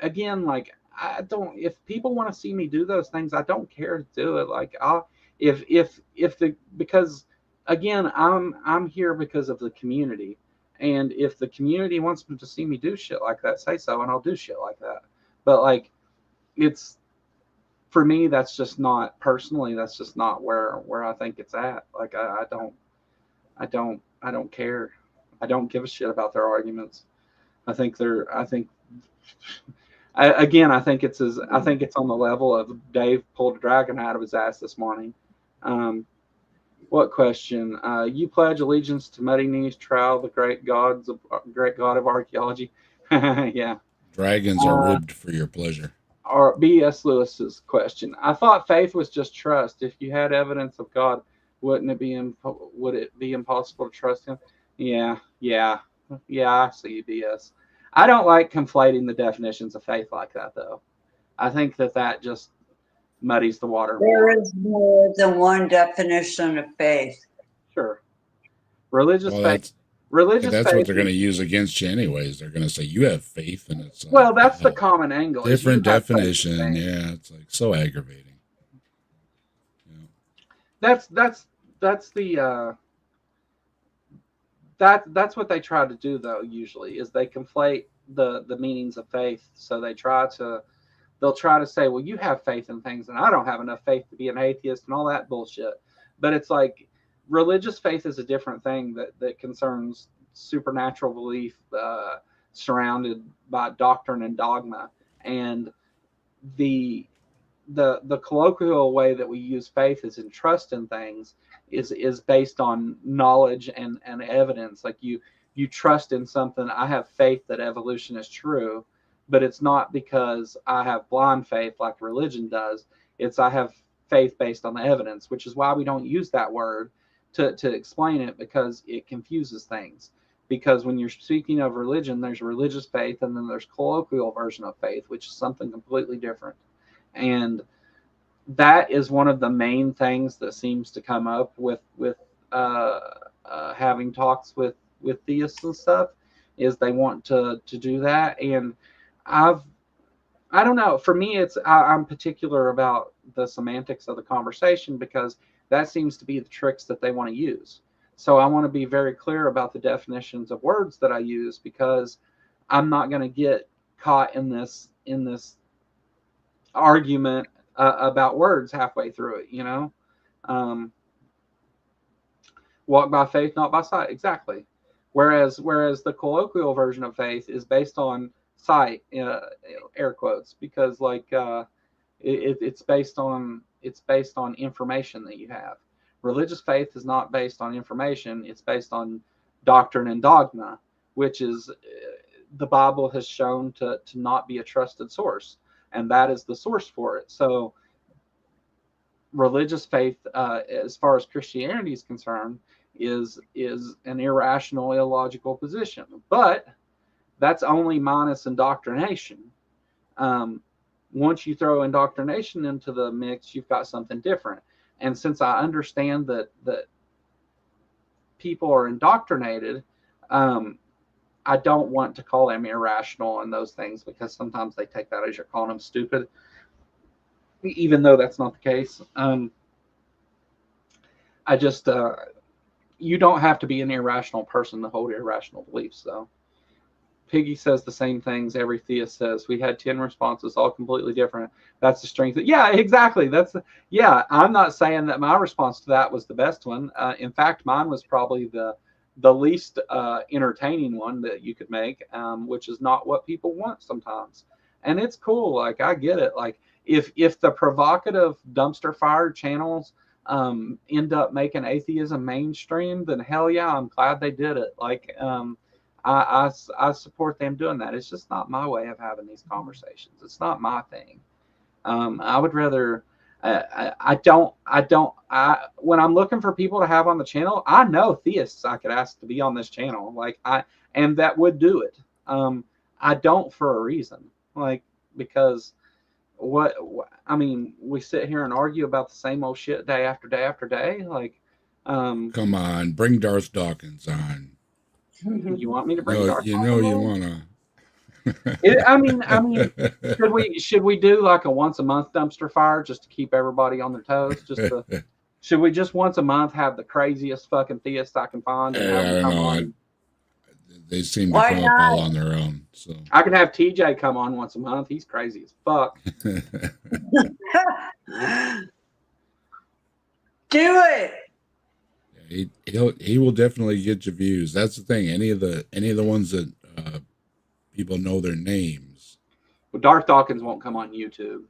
again, like, I don't, if people want to see me do those things, I don't care to do it. Like, because again, I'm here because of the community. And if the community wants them to see me do shit like that, say so, and I'll do shit like that. But like, it's, for me, that's just not, personally, that's just not where I think it's at. Like, I don't care. I don't give a shit about their arguments. I think it's on the level of Dave pulled a dragon out of his ass this morning. What question? You pledge allegiance to Muddy Knees Trow, the great god of archaeology. Yeah. Dragons are ribbed for your pleasure. Or B.S. Lewis's question. I thought faith was just trust. If you had evidence of God, would it be impossible to trust him? Yeah. I see, B.S. I don't like conflating the definitions of faith like that, though. I think that just muddies the water There more. is more than one definition of faith. Sure. Religious Well, faith. Religious that's faith what they're going to use against you anyways. They're going to say you have faith, and it's like, well, that's the common angle. different You have faith in definition. things. Yeah, it's like so aggravating. That's the that's what they try to do, though. Usually, is they conflate the meanings of faith. So they'll try to say, well, you have faith in things, and I don't have enough faith to be an atheist, and all that bullshit. But it's like religious faith is a different thing that concerns supernatural belief surrounded by doctrine and dogma, and the colloquial way that we use faith is in trust in things is based on knowledge and evidence. Like you trust in something. I have faith that evolution is true, but it's not because I have blind faith like religion does. It's I have faith based on the evidence, which is why we don't use that word to explain it, because it confuses things. Because when you're speaking of religion, there's religious faith, and then there's colloquial version of faith, which is something completely different. And that is one of the main things that seems to come up with having talks with theists and stuff, is they want to do that. And I don't know. For me, I'm particular about the semantics of the conversation, because that seems to be the tricks that they want to use. So I want to be very clear about the definitions of words that I use, because I'm not going to get caught in this argument about words halfway through it. Walk by faith, not by sight. Exactly. Whereas the colloquial version of faith is based on sight, air quotes, because like it's based on information that you have. Religious faith is not based on information. It's based on doctrine and dogma, which is the Bible has shown to not be a trusted source, and that is the source for it. So religious faith, as far as Christianity is concerned, is an irrational, illogical position. But that's only minus indoctrination. Once you throw indoctrination into the mix, you've got something different. And since I understand that people are indoctrinated, I don't want to call them irrational and those things, because sometimes they take that as you're calling them stupid, even though that's not the case. I just you don't have to be an irrational person to hold irrational beliefs. So Piggy says the same things every theist says. We had 10 responses, all completely different. That's the strength. Yeah, exactly. I'm not saying that my response to that was the best one. In fact, mine was probably the least entertaining one that you could make, which is not what people want sometimes. And it's cool. Like, I get it. Like, if the provocative dumpster fire channels end up making atheism mainstream, then hell yeah, I'm glad they did it. Like, I support them doing that. It's just not my way of having these conversations. It's not my thing. I would rather. When I'm looking for people to have on the channel, I know theists I could ask to be on this channel. And that would do it. I don't for a reason. Like, because we sit here and argue about the same old shit day after day after day. Like, come on, bring Darth Dawkins on. You want me to bring Darth Dawkins on? You want to. Should we do like a once a month dumpster fire just to keep everybody on their toes? Should we just once a month have the craziest fucking theist I can find? And I don't know. They seem to come up all on their own. So I can have TJ come on once a month. He's crazy as fuck. Do it. He will definitely get your views. That's the thing. Any of the ones that people know their names. Well, Darth Dawkins won't come on YouTube.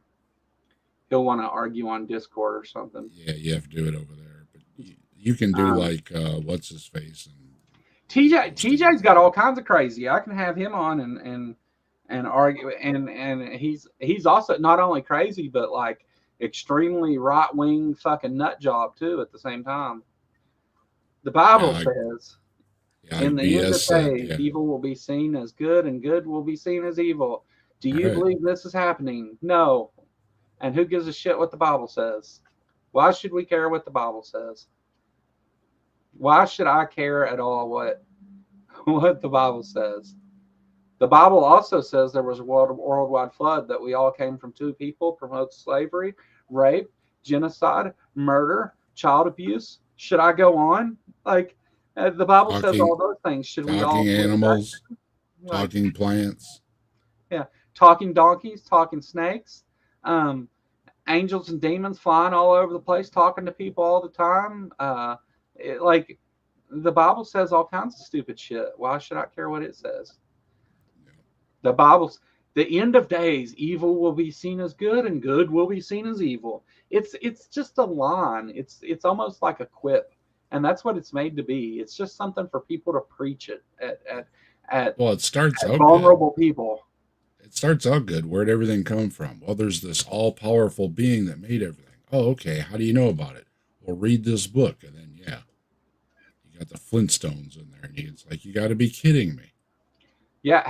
He'll want to argue on Discord or something. Yeah, you have to do it over there. But you can do like what's his face, and TJ's got all kinds of crazy. I can have him on and argue, and he's also not only crazy but like extremely right wing fucking nut job too at the same time. The Bible says, in the end of days, evil will be seen as good, and good will be seen as evil. Do you believe this is happening? No. And who gives a shit what the Bible says? Why should we care what the Bible says? Why should I care at all what the Bible says? The Bible also says there was a worldwide flood, that we all came from two people, promotes slavery, rape, genocide, murder, child abuse. Should I go on? Like, the Bible says all those things. Should we all talking animals, talking plants? Yeah, talking donkeys, talking snakes, angels and demons flying all over the place, talking to people all the time. Like, the Bible says all kinds of stupid shit. Why should I care what it says? The Bible's the end of days. Evil will be seen as good, and good will be seen as evil. It's just a line. It's almost like a quip, and that's what it's made to be. It's just something for people to preach it at well, it starts at out vulnerable good. people. It starts out good. Where'd everything come from? Well, there's this all-powerful being that made everything. Oh, okay. How do you know about it? Well, read this book, and then you got the Flintstones in there, and it's like, you got to be kidding me. Yeah,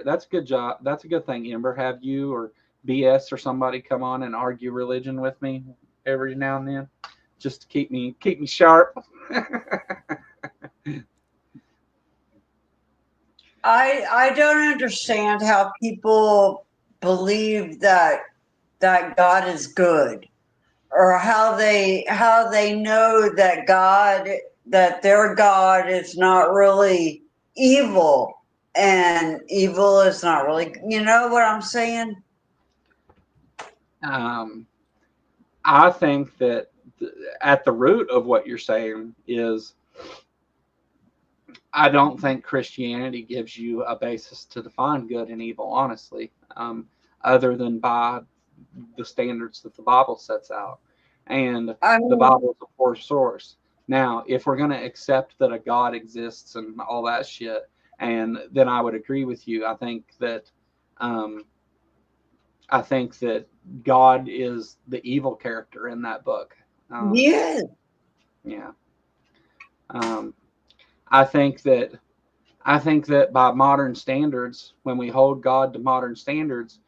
that's a good job. That's a good thing, Ember. Have you or BS or somebody come on and argue religion with me every now and then, just to keep me sharp. I don't understand how people believe that God is good, or how they know that their God is not really evil, and evil is not really, you know what I'm saying? I think that at the root of what you're saying is, I don't think Christianity gives you a basis to define good and evil, honestly, other than by the standards that the Bible sets out. And the Bible is a poor source. Now, if we're going to accept that a God exists and all that shit, and then I would agree with you. I think that God is the evil character in that book. Yeah. Yeah. I think that by modern standards, when we hold God to modern standards,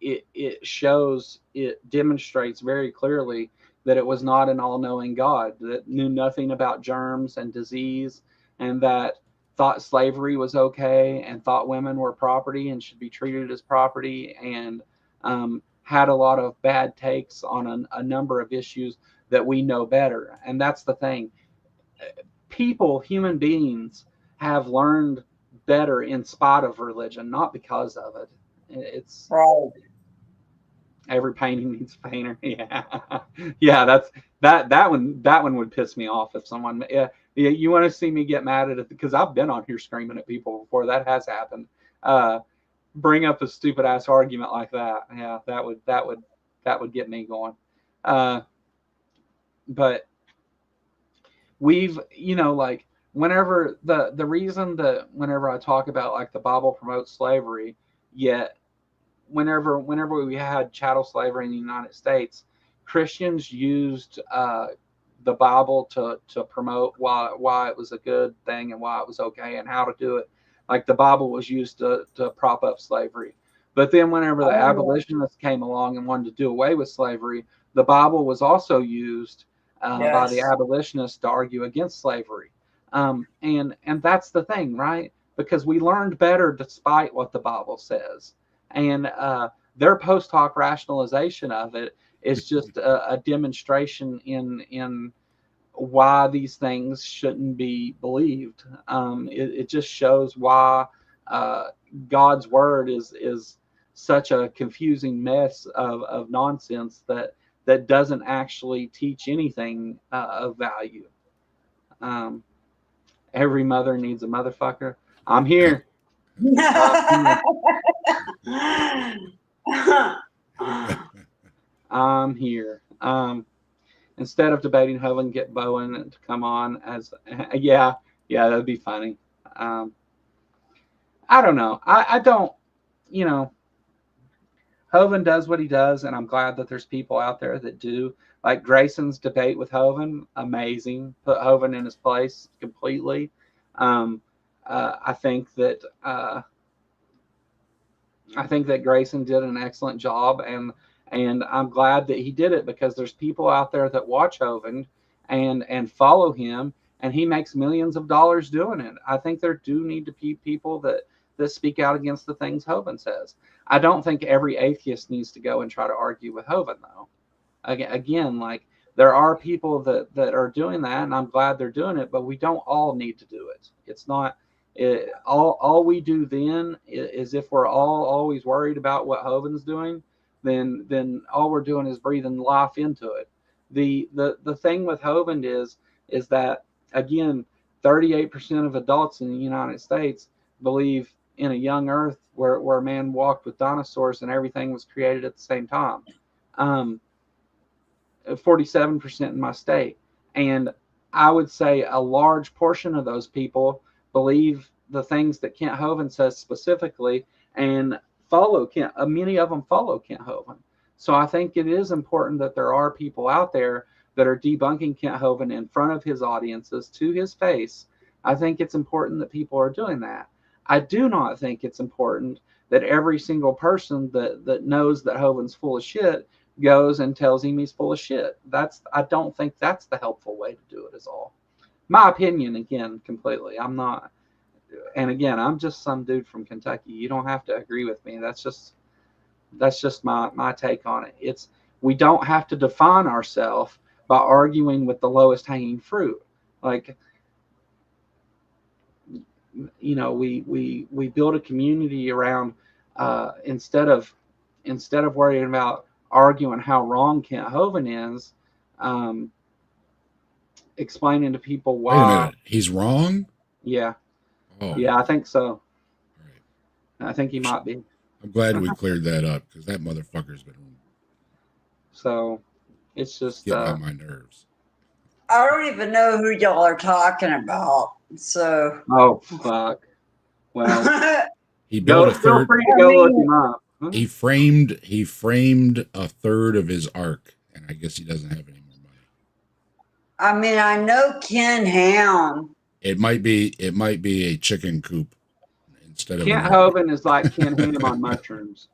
it demonstrates very clearly that it was not an all-knowing God that knew nothing about germs and disease, and that thought slavery was okay, and thought women were property and should be treated as property, and had a lot of bad takes on a number of issues that we know better. And that's the thing. People, human beings, have learned better in spite of religion, not because of it. It's right. Every painting needs a painter. Yeah. That one would piss me off if someone. Yeah. You want to see me get mad at it, because I've been on here screaming at people before. That has happened. Bring up a stupid ass argument like that. Yeah, that would get me going. But we've, like, whenever the reason that whenever I talk about, like, the Bible promotes slavery, yet whenever we had chattel slavery in the United States, Christians used the Bible to promote why it was a good thing and why it was okay and how to do it. Like, the Bible was used to prop up slavery. But then whenever the abolitionists came along and wanted to do away with slavery, the Bible was also used by the abolitionists to argue against slavery. And that's the thing, right? Because we learned better despite what the Bible says. And their post hoc rationalization of it is just a demonstration in why these things shouldn't be believed. It just shows why God's word is such a confusing mess of nonsense that doesn't actually teach anything of value. Every mother needs a motherfucker. I'm here. I'm here. Instead of debating Hovind, get Bowen to come on as yeah, that'd be funny. I don't know. I don't, Hovind does what he does, and I'm glad that there's people out there that do. Like Grayson's debate with Hovind, amazing. Put Hovind in his place completely. I think that Grayson did an excellent job, and And I'm glad that he did it, because there's people out there that watch Hovind and follow him, and he makes millions of dollars doing it. I think there do need to be people that speak out against the things Hovind says. I don't think every atheist needs to go and try to argue with Hovind, though. Again, like, there are people that are doing that, and I'm glad they're doing it, but we don't all need to do it. It's not all we do then is if we're all always worried about what Hovind's doing, then all we're doing is breathing life into it. The thing with Hovind is that, again, 38% of adults in the United States believe in a young earth where man walked with dinosaurs and everything was created at the same time. 47% in my state. And I would say a large portion of those people believe the things that Kent Hovind says specifically, and follow Kent. Many of them follow Kent Hovind. So I think it is important that there are people out there that are debunking Kent Hovind in front of his audiences to his face. I think it's important that people are doing that. I do not think it's important that every single person that knows that Hovind's full of shit goes and tells him he's full of shit. I don't think that's the helpful way to do it, is all. My opinion, again, completely. I'm not, and again, I'm just some dude from Kentucky. You don't have to agree with me. That's just my take on it. We don't have to define ourselves by arguing with the lowest hanging fruit. Like, you know, we build a community around instead of worrying about arguing how wrong Kent Hovind is, explaining to people why. Wait a minute, he's wrong? Yeah. Oh. Yeah, I think so. Right. I think he might be. I'm glad we cleared that up, because that motherfucker's been. So it's just getting on my nerves. I don't even know who y'all are talking about. So. Oh fuck. Well, he built a third. Feel free to go look him up. He framed a third of his ark, and I guess he doesn't have any more money. I mean, I know Ken Ham. It might be a chicken coop instead of. Kent Hovind is like Ken Ham on mushrooms.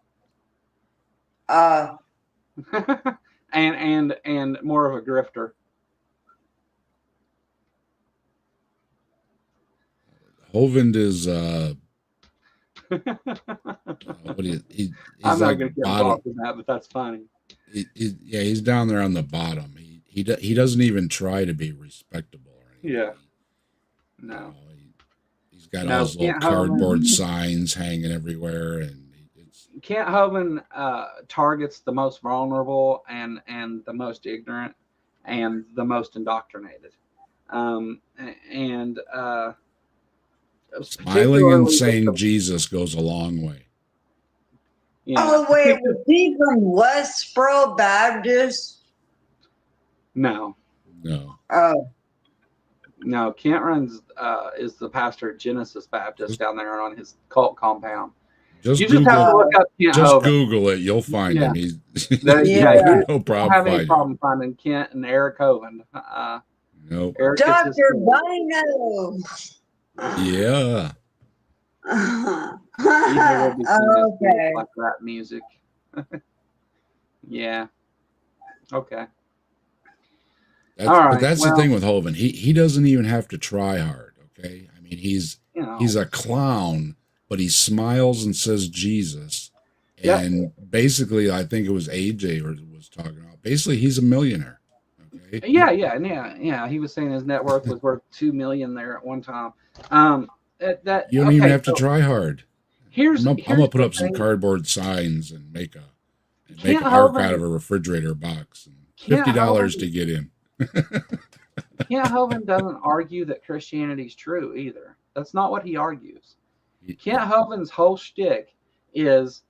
And more of a grifter. Hovind is he's I'm like not going to get bottom. involved in that, but that's funny. Yeah, he's down there on the bottom. He doesn't even try to be respectable or anything. Yeah. No. He's got all his little cardboard signs hanging everywhere, and Kent Hovind targets the most vulnerable and the most ignorant and the most indoctrinated. Smiling and saying Jesus goes a long way. Yeah. Oh, wait, was he from Westboro Baptist? No. Oh. No, Kent runs is the pastor at Genesis Baptist down there on his cult compound. You just have to look up Kent Hovind. Google it, you'll find him. He's no problem. Don't have any problem finding Kent and Eric Hovind. Nope. Dr. Bino. Yeah. Okay. Like rap music. Yeah. Okay. But that's the thing with Hovind. He doesn't even have to try hard. Okay. I mean, he's a clown, but he smiles and says Jesus. And basically, I think it was AJ was talking about. Basically, he's a millionaire. Okay. Yeah. He was saying his net worth was worth $2 million there at one time. You don't even have to try hard. I'm gonna put up some cardboard signs and make an ark out of a refrigerator box. And $50 to get in. Kent Hovind doesn't argue that Christianity is true either. That's not what he argues. Kent Hovind's whole shtick is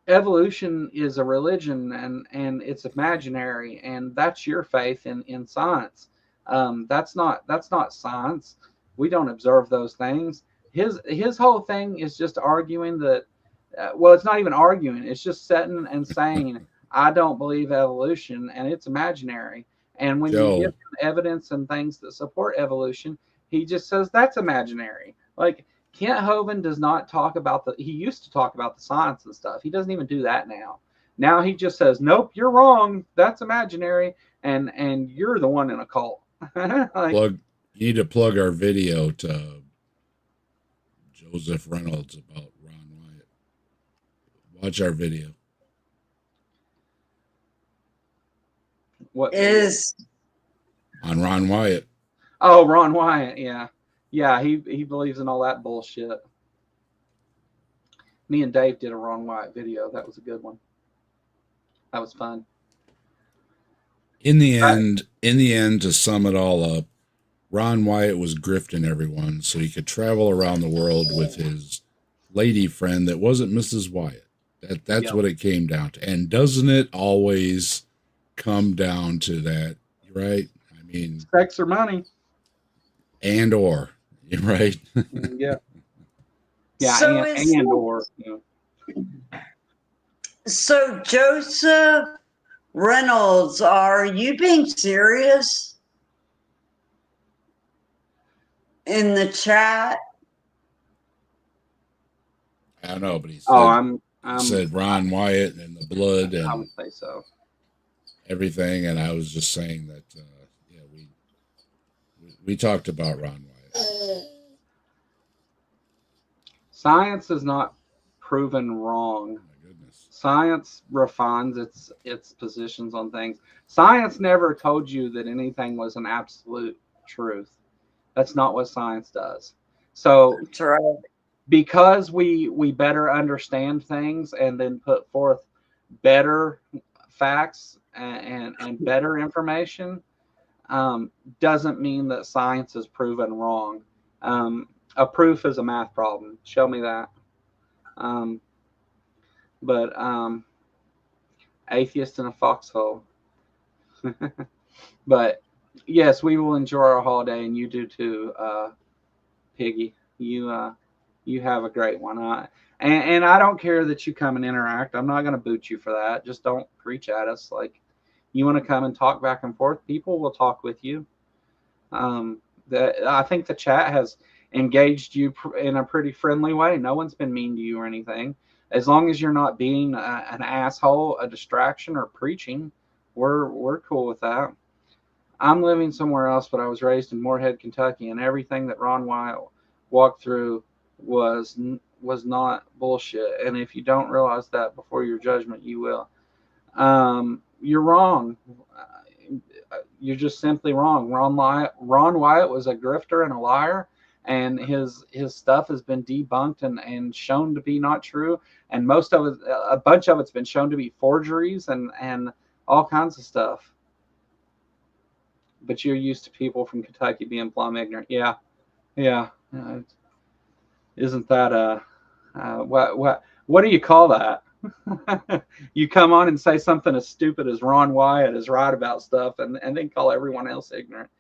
evolution is a religion and it's imaginary, and that's your faith in science. That's not science. We don't observe those things. His whole thing is just arguing that. It's not even arguing. It's just sitting and saying, "I don't believe evolution, and it's imaginary." And when you give him evidence and things that support evolution, he just says that's imaginary. Like, Kent Hovind does not talk about he used to talk about the science and stuff. He doesn't even do that now. Now he just says, nope, you're wrong. That's imaginary. And you're the one in a cult. You need to plug our video to Joseph Reynolds about Ron Wyatt. Watch our video. What is on Ron Wyatt? Oh, Ron Wyatt, yeah. Yeah, he believes in all that bullshit. Me and Dave did a Ron Wyatt video. That was a good one. That was fun. In the end, to sum it all up, Ron Wyatt was grifting everyone so he could travel around the world with his lady friend that wasn't Mrs. Wyatt. That's what it came down to. And doesn't it always come down to that, right? I mean, sex or money. Or, right? Yeah. Yeah, so or. You know. So Joseph Reynolds, are you being serious in the chat? I don't know, but he said, he said Ron Wyatt and the blood and I would say so. Everything, and I was just saying that we talked about Ron Wyatt. Science is not proven wrong. My goodness. Science refines its positions on things. Science never told you that anything was an absolute truth. That's not what science does. So that's right. Because we better understand things and then put forth better facts and better information, doesn't mean that science is proven wrong. A proof is a math problem. Show me that. But atheist in a foxhole. But yes, we will enjoy our holiday, and you do too, Piggy. You have a great one. And I don't care that you come and interact. I'm not going to boot you for that. Just don't preach at us. Like, you want to come and talk back and forth, people will talk with you. I think the chat has engaged you in a pretty friendly way. No one's been mean to you or anything. As long as you're not being an asshole, a distraction, or preaching, we're cool with that. I'm living somewhere else, but I was raised in Moorhead, Kentucky, and everything that Ron Wyatt walked through was not bullshit. And if you don't realize that before your judgment, you will. You're wrong. You're just simply wrong. Ron Wyatt was a grifter and a liar, and his stuff has been debunked and shown to be not true. And most of it, a bunch of it's been shown to be forgeries and all kinds of stuff. But you're used to people from Kentucky being plumb ignorant. Yeah. Isn't that what do you call that? You come on and say something as stupid as Ron Wyatt is right about stuff, and then call everyone else ignorant.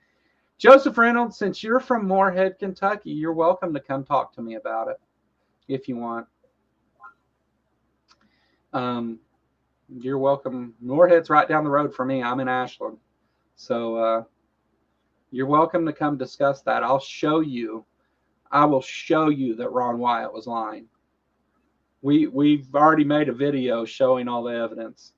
Joseph Reynolds, since you're from Moorhead, Kentucky, you're welcome to come talk to me about it if you want. You're welcome. Moorhead's right down the road for me. I'm in Ashland. So you're welcome to come discuss that. I will show you that Ron Wyatt was lying. We've already made a video showing all the evidence.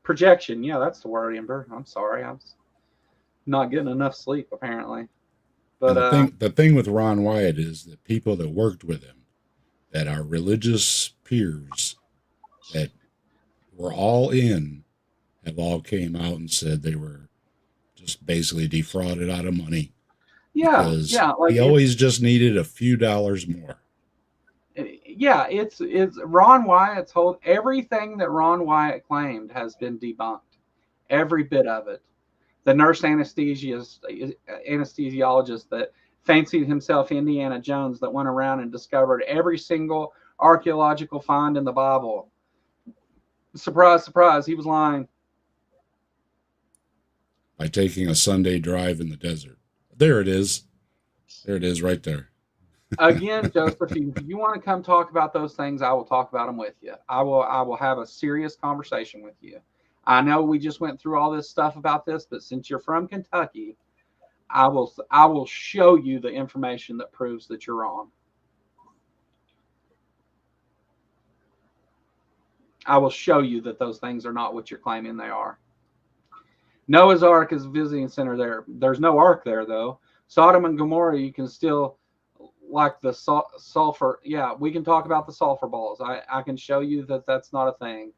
Projection, yeah, that's the word, Amber. I'm sorry, I was not getting enough sleep apparently. But the thing with Ron Wyatt is that people that worked with him, that are religious peers, that were all in, have all came out and said they were just basically defrauded out of money. Because he always just needed a few dollars more. Yeah, it's Ron Wyatt's whole, everything that Ron Wyatt claimed has been debunked. Every bit of it. The nurse anesthesiologist that fancied himself Indiana Jones that went around and discovered every single archaeological find in the Bible. Surprise, surprise, he was lying. By taking a Sunday drive in the desert. There it is. There it is right there. Again, Joseph, if you want to come talk about those things, I will talk about them with you. I will have a serious conversation with you. I know we just went through all this stuff about this, but since you're from Kentucky, I will show you the information that proves that you're wrong. I will show you that those things are not what you're claiming they are. Noah's Ark is a visiting center there. There's no ark there, though. Sodom and Gomorrah, you can still, like the sulfur. Yeah, we can talk about the sulfur balls. I can show you that that's not a thing.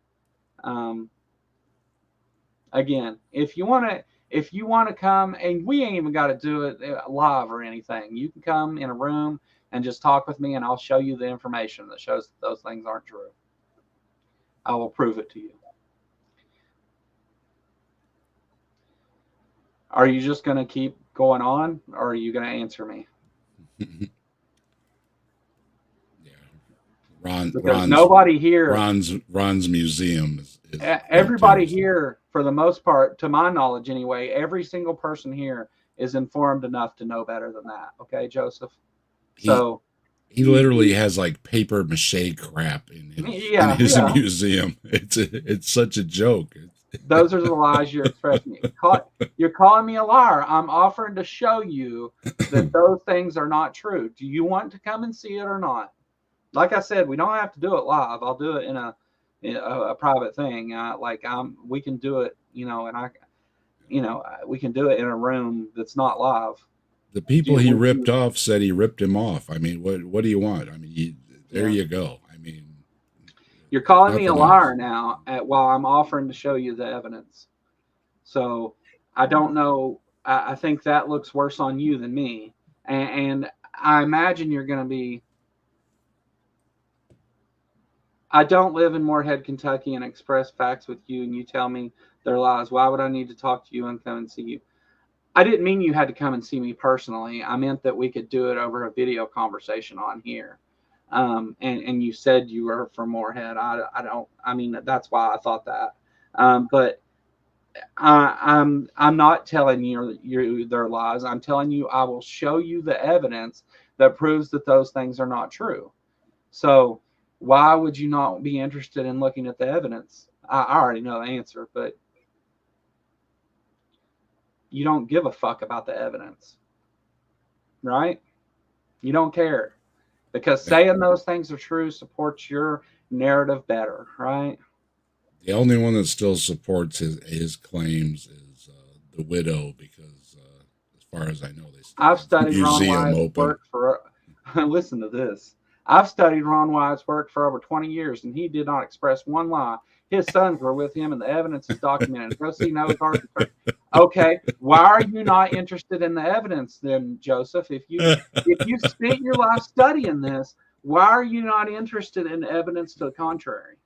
Again, if you want to come, and we ain't even got to do it live or anything. You can come in a room and just talk with me, and I'll show you the information that shows that those things aren't true. I will prove it to you. Are you just going to keep going on, or are you going to answer me? Ron's, nobody here. Ron's museum is everybody here, for the most part, to my knowledge anyway, every single person here is informed enough to know better than that. Okay, Joseph? So he literally has like paper mache crap in his museum. It's such a joke. Those are the lies you're expressing. You're calling me a liar. I'm offering to show you that those things are not true. Do you want to come and see it or not? Like I said, we don't have to do it live. I'll do it in a private thing. We can do it, we can do it in a room that's not live. The people he ripped off said he ripped him off. I mean, what do you want? I mean, there you go. I mean, you're calling me a liar now while I'm offering to show you the evidence. So I don't know. I think that looks worse on you than me. And I imagine you're going to be. I don't live in Moorhead, Kentucky, and express facts with you, and you tell me they're lies. Why would I need to talk to you and come and see you? I didn't mean you had to come and see me personally. I meant that we could do it over a video conversation on here. And you said you were from Moorhead. That's why I thought that. But I'm not telling you they're lies. I'm telling you I will show you the evidence that proves that those things are not true. So why would you not be interested in looking at the evidence? I already know the answer, but you don't give a fuck about the evidence, right? You don't care, because saying those things are true supports your narrative better, right? The only one that still supports his claims is the widow, because as far as I know, I've studied Ron Wyatt's work for. Listen to this. I've studied Ron Wyatt's work for over 20 years, and he did not express one lie. His sons were with him, and the evidence is documented. Go see Noah's Ark. Okay, why are you not interested in the evidence then, Joseph? If you spent your life studying this, why are you not interested in evidence to the contrary?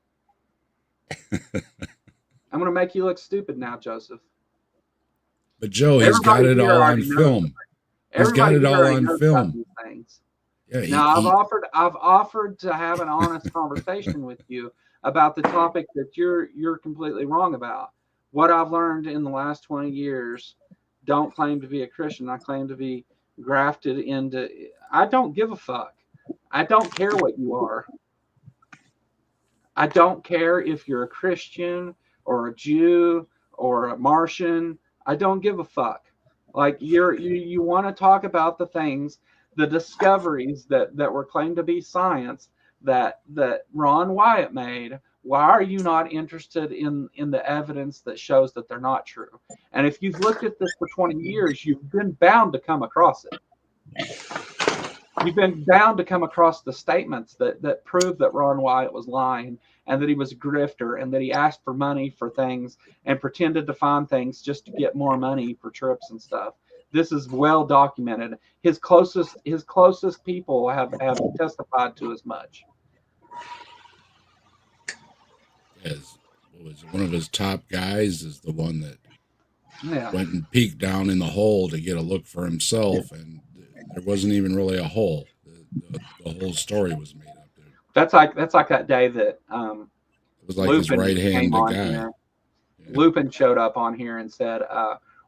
I'm going to make you look stupid now, Joseph. But Joe, he's got it all on film. He's got it all on film. Yeah, now I've offered to have an honest conversation with you about the topic that you're completely wrong about. What I've learned in the last 20 years, don't claim to be a Christian. I claim to be grafted into. I don't give a fuck. I don't care what you are. I don't care if you're a Christian or a Jew or a Martian. I don't give a fuck. Like you want to talk about the things, the discoveries that were claimed to be science that Ron Wyatt made. Why are you not interested in the evidence that shows that they're not true? And if you've looked at this for 20 years, you've been bound to come across it. You've been bound to come across the statements that prove that Ron Wyatt was lying, and that he was a grifter, and that he asked for money for things and pretended to find things just to get more money for trips and stuff. This is well documented. His closest people have testified to as much. As was one of his top guys is the one that went and peeked down in the hole to get a look for himself, and there wasn't even really a hole. The whole story was made up there. That's like that day that it was like Lupin his right-hand guy. Yeah. Lupin showed up on here and said,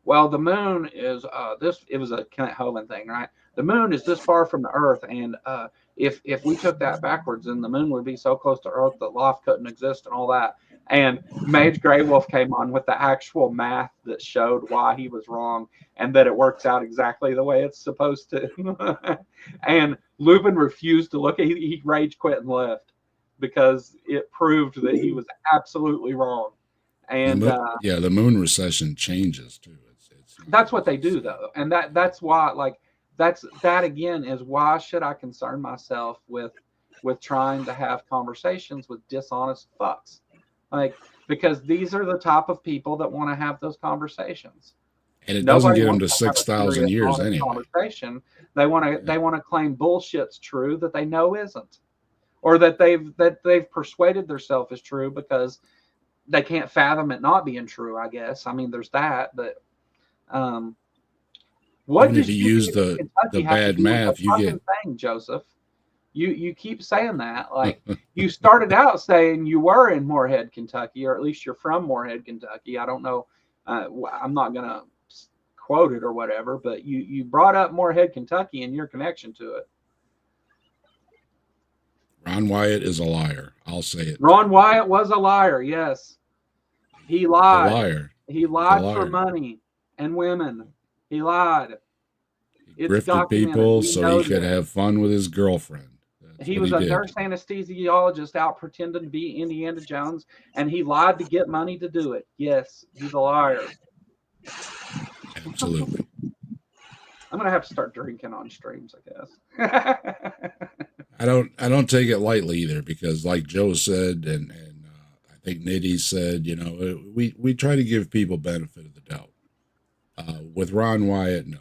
well, the moon is this. It was a Kenneth Hovind thing, right? The moon is this far from the Earth, and if we took that backwards, then the moon would be so close to Earth that life couldn't exist and all that. And Mage Grey Wolf came on with the actual math that showed why he was wrong and that it works out exactly the way it's supposed to. And Lupin refused to look. He rage quit and left because it proved that he was absolutely wrong. And the moon recession changes too. That's what they do though, and that's why, like, that again is why should I concern myself with trying to have conversations with dishonest fucks, like, because these are the type of people that want to have those conversations. And it doesn't get them to 6,000 years anyway. Conversation. They want to claim bullshit's true that they know isn't, or that they've persuaded themselves is true because they can't fathom it not being true. I guess. I mean, there's that, but what even if you use the bad math, you get thing, Joseph. You keep saying that, like you started out saying you were in Moorhead, Kentucky, or at least you're from Moorhead, Kentucky. I don't know. I'm not gonna quote it or whatever, but you brought up Moorhead, Kentucky, and your connection to it. Ron Wyatt is a liar. I'll say it. Ron Wyatt was a liar. Yes, he lied. A liar. He lied for money and women. He lied. He grifted people so he could have fun with his girlfriend. He was a nurse anesthesiologist out pretending to be Indiana Jones, and he lied to get money to do it. Yes, he's a liar. Absolutely. I'm gonna have to start drinking on streams, I guess. I don't take it lightly either, because like Joe said, and I think Nitty said, you know, we try to give people benefit of the doubt. With Ron Wyatt, no,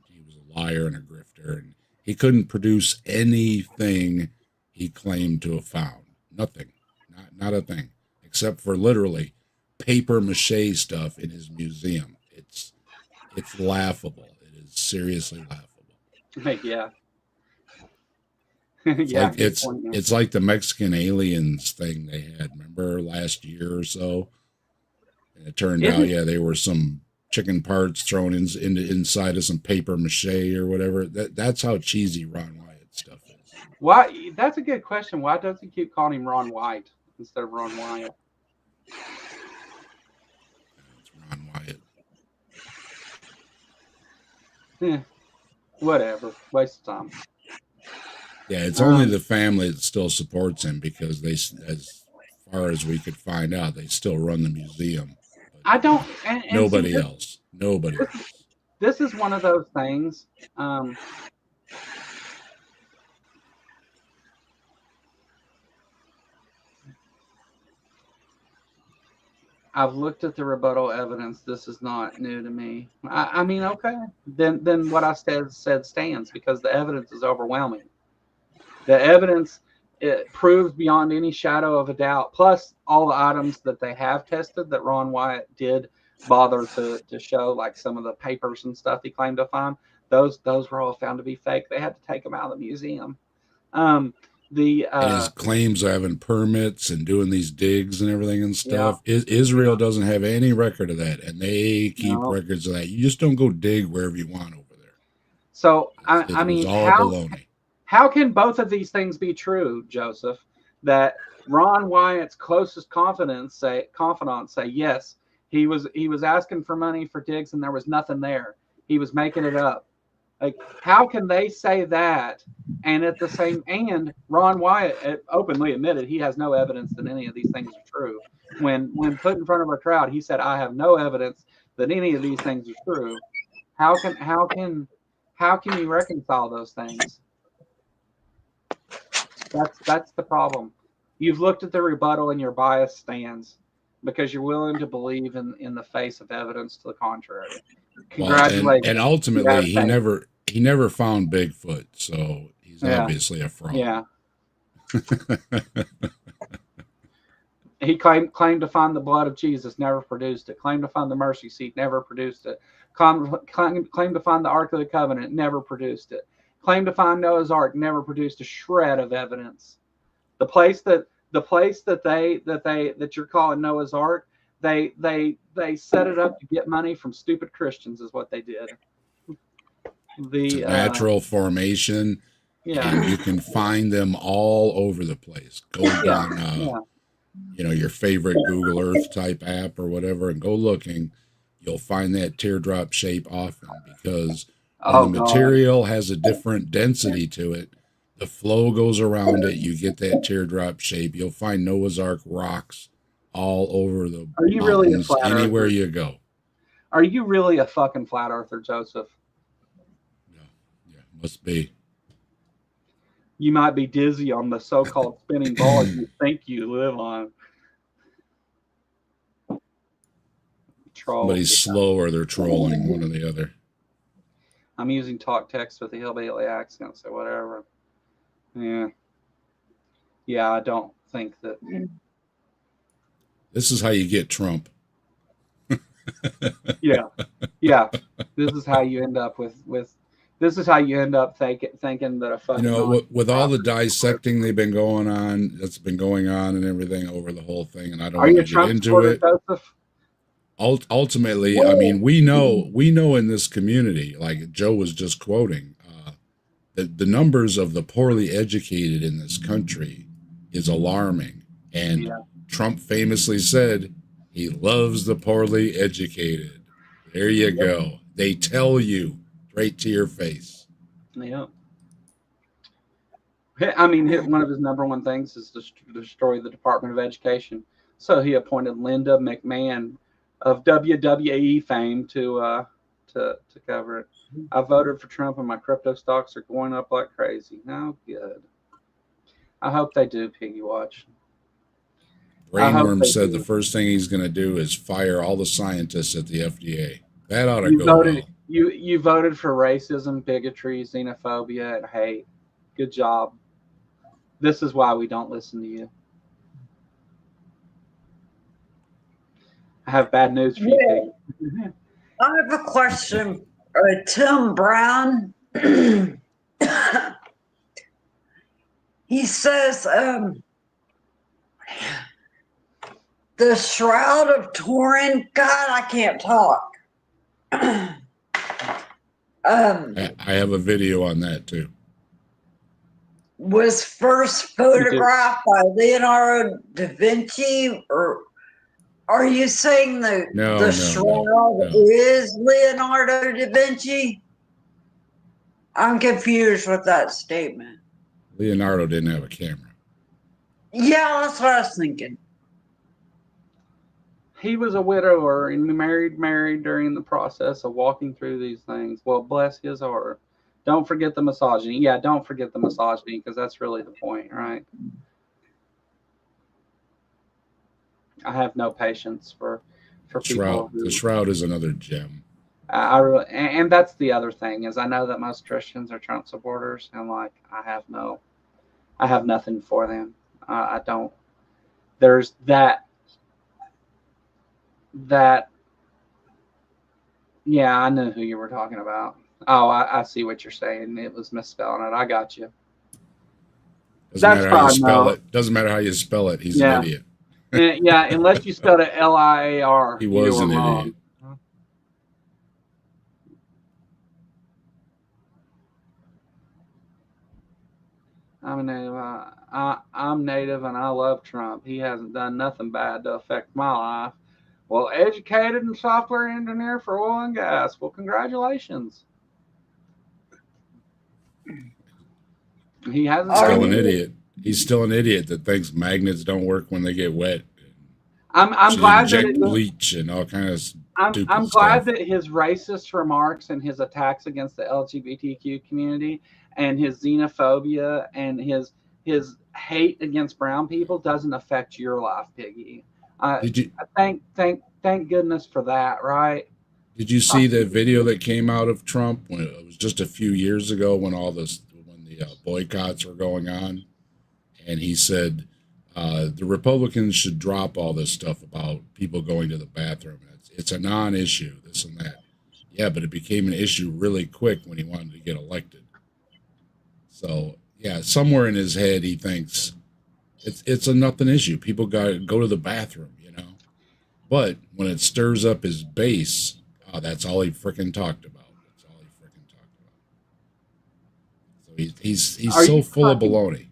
he was a liar and a grifter, and he couldn't produce anything he claimed to have found. Nothing, not a thing, except for literally paper mache stuff in his museum. It's laughable. It is seriously laughable. Yeah. It's like the Mexican aliens thing they had, remember, last year or so? And it turned out, they were some chicken parts thrown inside of some paper mache or whatever. That's how cheesy Ron Wyatt stuff is. Why? That's a good question. Why does he keep calling him Ron White instead of Ron Wyatt? It's Ron Wyatt. Whatever. Waste of time. Yeah, it's only the family that still supports him, because they, as far as we could find out, they still run the museum. I don't. Nobody else. Nobody else. This is one of those things. I've looked at the rebuttal evidence. This is not new to me. I mean, okay, then what I said stands, because the evidence is overwhelming. The evidence, it proves beyond any shadow of a doubt, plus all the items that they have tested that Ron Wyatt did bother to show, like some of the papers and stuff he claimed to find, those were all found to be fake. They had to take them out of the museum. And his claims of having permits and doing these digs and everything and stuff. Yeah. Israel doesn't have any record of that, and they keep records of that. You just don't go dig wherever you want over there. So I mean, how can both of these things be true, Joseph? That Ron Wyatt's closest confidants say yes, he was asking for money for digs and there was nothing there. He was making it up. Like, how can they say that? And at the same, and Ron Wyatt openly admitted he has no evidence that any of these things are true. When put in front of a crowd, he said, "I have no evidence that any of these things are true." How can you reconcile those things? That's the problem. You've looked at the rebuttal and your bias stands because you're willing to believe in the face of evidence to the contrary. Congratulations. Well, and ultimately, he never found Bigfoot, so he's obviously a fraud. Yeah. He claimed to find the blood of Jesus, never produced it. Claimed to find the mercy seat, never produced it. Claimed to find the Ark of the Covenant, never produced it. Claimed to find Noah's Ark, never produced a shred of evidence. The place that you're calling Noah's Ark, they set it up to get money from stupid Christians, is what they did. It's a natural formation, and you can find them all over the place. Go on, your favorite Google Earth type app or whatever, and go looking. You'll find that teardrop shape often, because when the material has a different density to it, The flow goes around it. You get that teardrop shape. You'll find Noah's Ark rocks all over the Are you really a mountains, flat anywhere earther? you go. Are you really a fucking flat earther, Joseph? Yeah, must be. You might be dizzy on the so-called spinning ball you think you live on. Somebody's slow or they're trolling, one or the other. I'm using talk text with a hillbilly accent, so whatever. Yeah, I don't think that. This is how you get Trump. Yeah. This is how you end up with. This is how you end up thinking that a fucking. With all the dissecting that's been going on and everything over the whole thing, and I don't Are you a want to Trump get into supporter, it. Joseph? Ultimately, I mean, we know in this community, like Joe was just quoting, the numbers of the poorly educated in this country is alarming. And Trump famously said he loves the poorly educated. There you go. They tell you right to your face. Yeah. I mean, one of his number one things is to destroy the Department of Education. So he appointed Linda McMahon of WWE fame to cover it. I voted for Trump and my crypto stocks are going up like crazy. Oh, good. I hope they do, Piggy Watch. Brainworm said the first thing he's going to do is fire all the scientists at the FDA. That ought to go well. You voted for racism, bigotry, xenophobia, and hate. Good job. This is why we don't listen to you. I have bad news for you. I have a question. Tim Brown, he says the Shroud of Turin. God, I can't talk. I have a video on that too. Was first photographed by Leonardo da Vinci, or are you saying the shroud is Leonardo da Vinci? I'm confused with that statement. Leonardo didn't have a camera. Yeah, that's what I was thinking. He was a widower and married during the process of walking through these things. Well, bless his heart. Don't forget the misogyny. Yeah, don't forget the misogyny, because that's really the point, right? I have no patience for people. The Shroud is another gem. And that's the other thing, is I know that most Christians are Trump supporters, and like I have nothing for them. I don't. There's that. Yeah, I know who you were talking about. Oh, I see what you're saying. It was misspelling it. I got you. Doesn't matter how you spell it. He's an idiot. Yeah, unless you spelled it Liar. He was an idiot. I'm native and I love Trump. He hasn't done nothing bad to affect my life. Well, educated and software engineer for oil and gas. Well, congratulations. He hasn't. Still an idiot. He's still an idiot that thinks magnets don't work when they get wet. I'm glad that bleach and all kinds of I'm glad that his racist remarks and his attacks against the LGBTQ community and his xenophobia and his hate against brown people doesn't affect your life, Piggy. Thank goodness for that, right? Did you see the video that came out of Trump when it was just a few years ago when the boycotts were going on, and he said the Republicans should drop all this stuff about people going to the bathroom. It's a non-issue, this and that. Yeah, but it became an issue really quick when he wanted to get elected. So yeah, somewhere in his head he thinks it's a nothing issue. People got to go to the bathroom, But when it stirs up his base, that's all he freaking talked about. That's all he freaking talked about. So he's so full of baloney.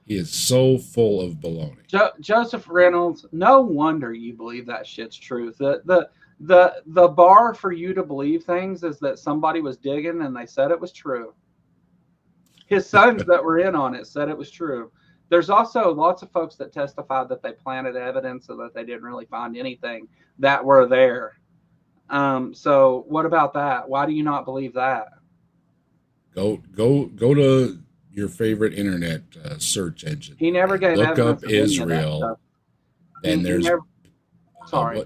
He is so full of baloney. Joseph Reynolds, no wonder you believe that shit's truth. The bar for you to believe things is that somebody was digging and they said it was true. His sons that were in on it said it was true. There's also lots of folks that testified that they planted evidence so that they didn't really find anything that were there. So what about that? Why do you not believe that? Go to your favorite internet search engine. He never gave look evidence up of any of that Israel. stuff. Then there's sorry.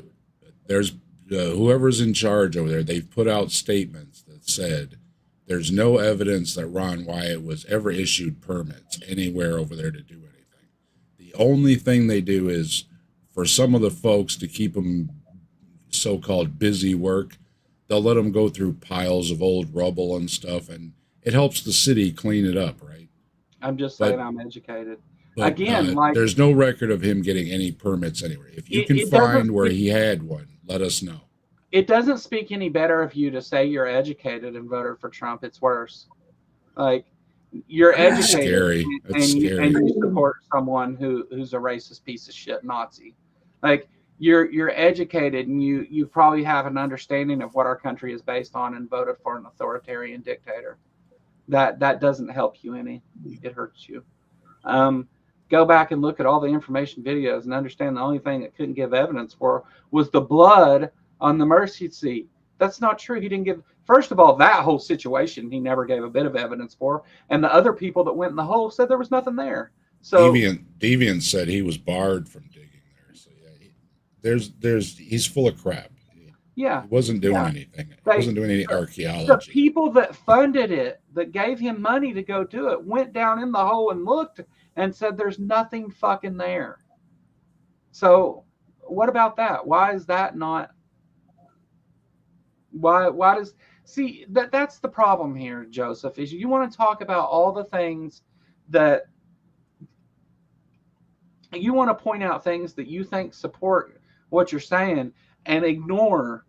There's whoever's in charge over there. They've put out statements that said there's no evidence that Ron Wyatt was ever issued permits anywhere over there to do anything. The only thing they do is for some of the folks to keep them so-called busy work, they'll let them go through piles of old rubble and stuff, and it helps the city clean it up, right? I'm just saying I'm educated. But, Again, like there's no record of him getting any permits anywhere. If you can find where he had one, let us know. It doesn't speak any better of you to say you're educated and voted for Trump. It's worse. Like you're educated scary. That's scary. And you support someone who's a racist piece of shit Nazi. Like you're educated and you probably have an understanding of what our country is based on and voted for an authoritarian dictator. That doesn't help you any. It hurts you. Go back and look at all the information videos and understand the only thing that couldn't give evidence for was the blood on the mercy seat. That's not true. He didn't give, first of all, that whole situation, he never gave a bit of evidence for. And the other people that went in the hole said there was nothing there. So Deviant said he was barred from digging there. So yeah, he's full of crap. Yeah. He wasn't doing anything. He wasn't doing any archaeology. The people that funded it, that gave him money to go do it, went down in the hole and looked and said there's nothing fucking there. So what about that? Why is that not? Why does see that's the problem here, Joseph, is you want to talk about all the things that you want to point out things that you think support what you're saying and ignore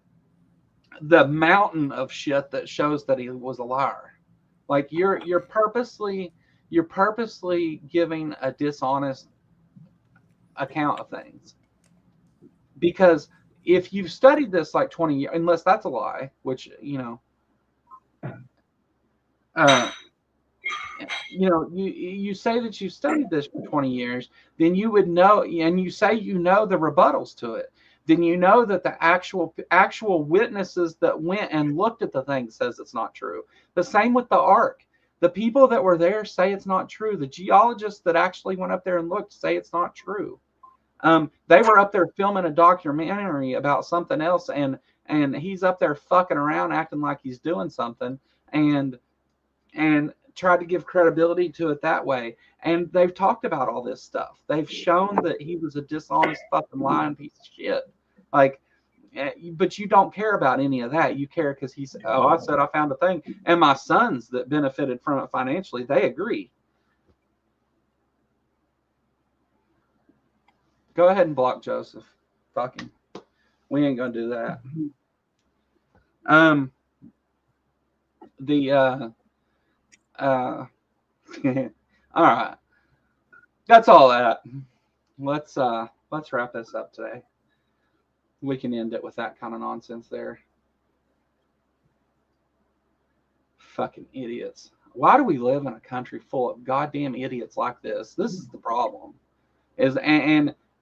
the mountain of shit that shows that he was a liar. Like you're purposely giving a dishonest account of things. Because if you've studied this like 20 years, unless that's a lie, which, you say that you studied this for 20 years, then you would know, and you say the rebuttals to it, then you know that the actual witnesses that went and looked at the thing says it's not true. The same with the Ark. The people that were there say it's not true. The geologists that actually went up there and looked say it's not true. They were up there filming a documentary about something else, and he's up there fucking around acting like he's doing something and tried to give credibility to it that way. And they've talked about all this stuff. They've shown that he was a dishonest fucking lying piece of shit. Like, but you don't care about any of that. You care because he said, I said I found a thing. And my sons that benefited from it financially, they agree. Go ahead and block Joseph. Fucking, we ain't gonna do that. All right. That's all that. Let's wrap this up today. We can end it with that kind of nonsense there. Fucking idiots. Why do we live in a country full of goddamn idiots like this? This is the problem.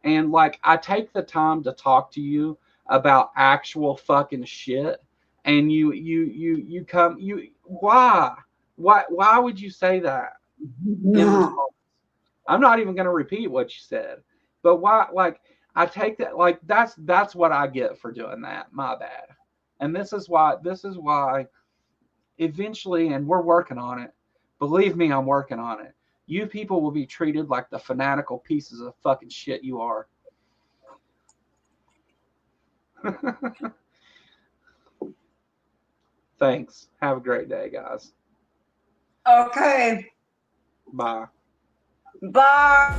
And like, I take the time to talk to you about actual fucking shit, and why would you say that? No. I'm not even going to repeat what you said, but why? Like, I take that, like, that's what I get for doing that. My bad. And this is why eventually, and we're working on it. Believe me, I'm working on it. You people will be treated like the fanatical pieces of fucking shit you are. Thanks. Have a great day, guys. Okay. Bye. Bye.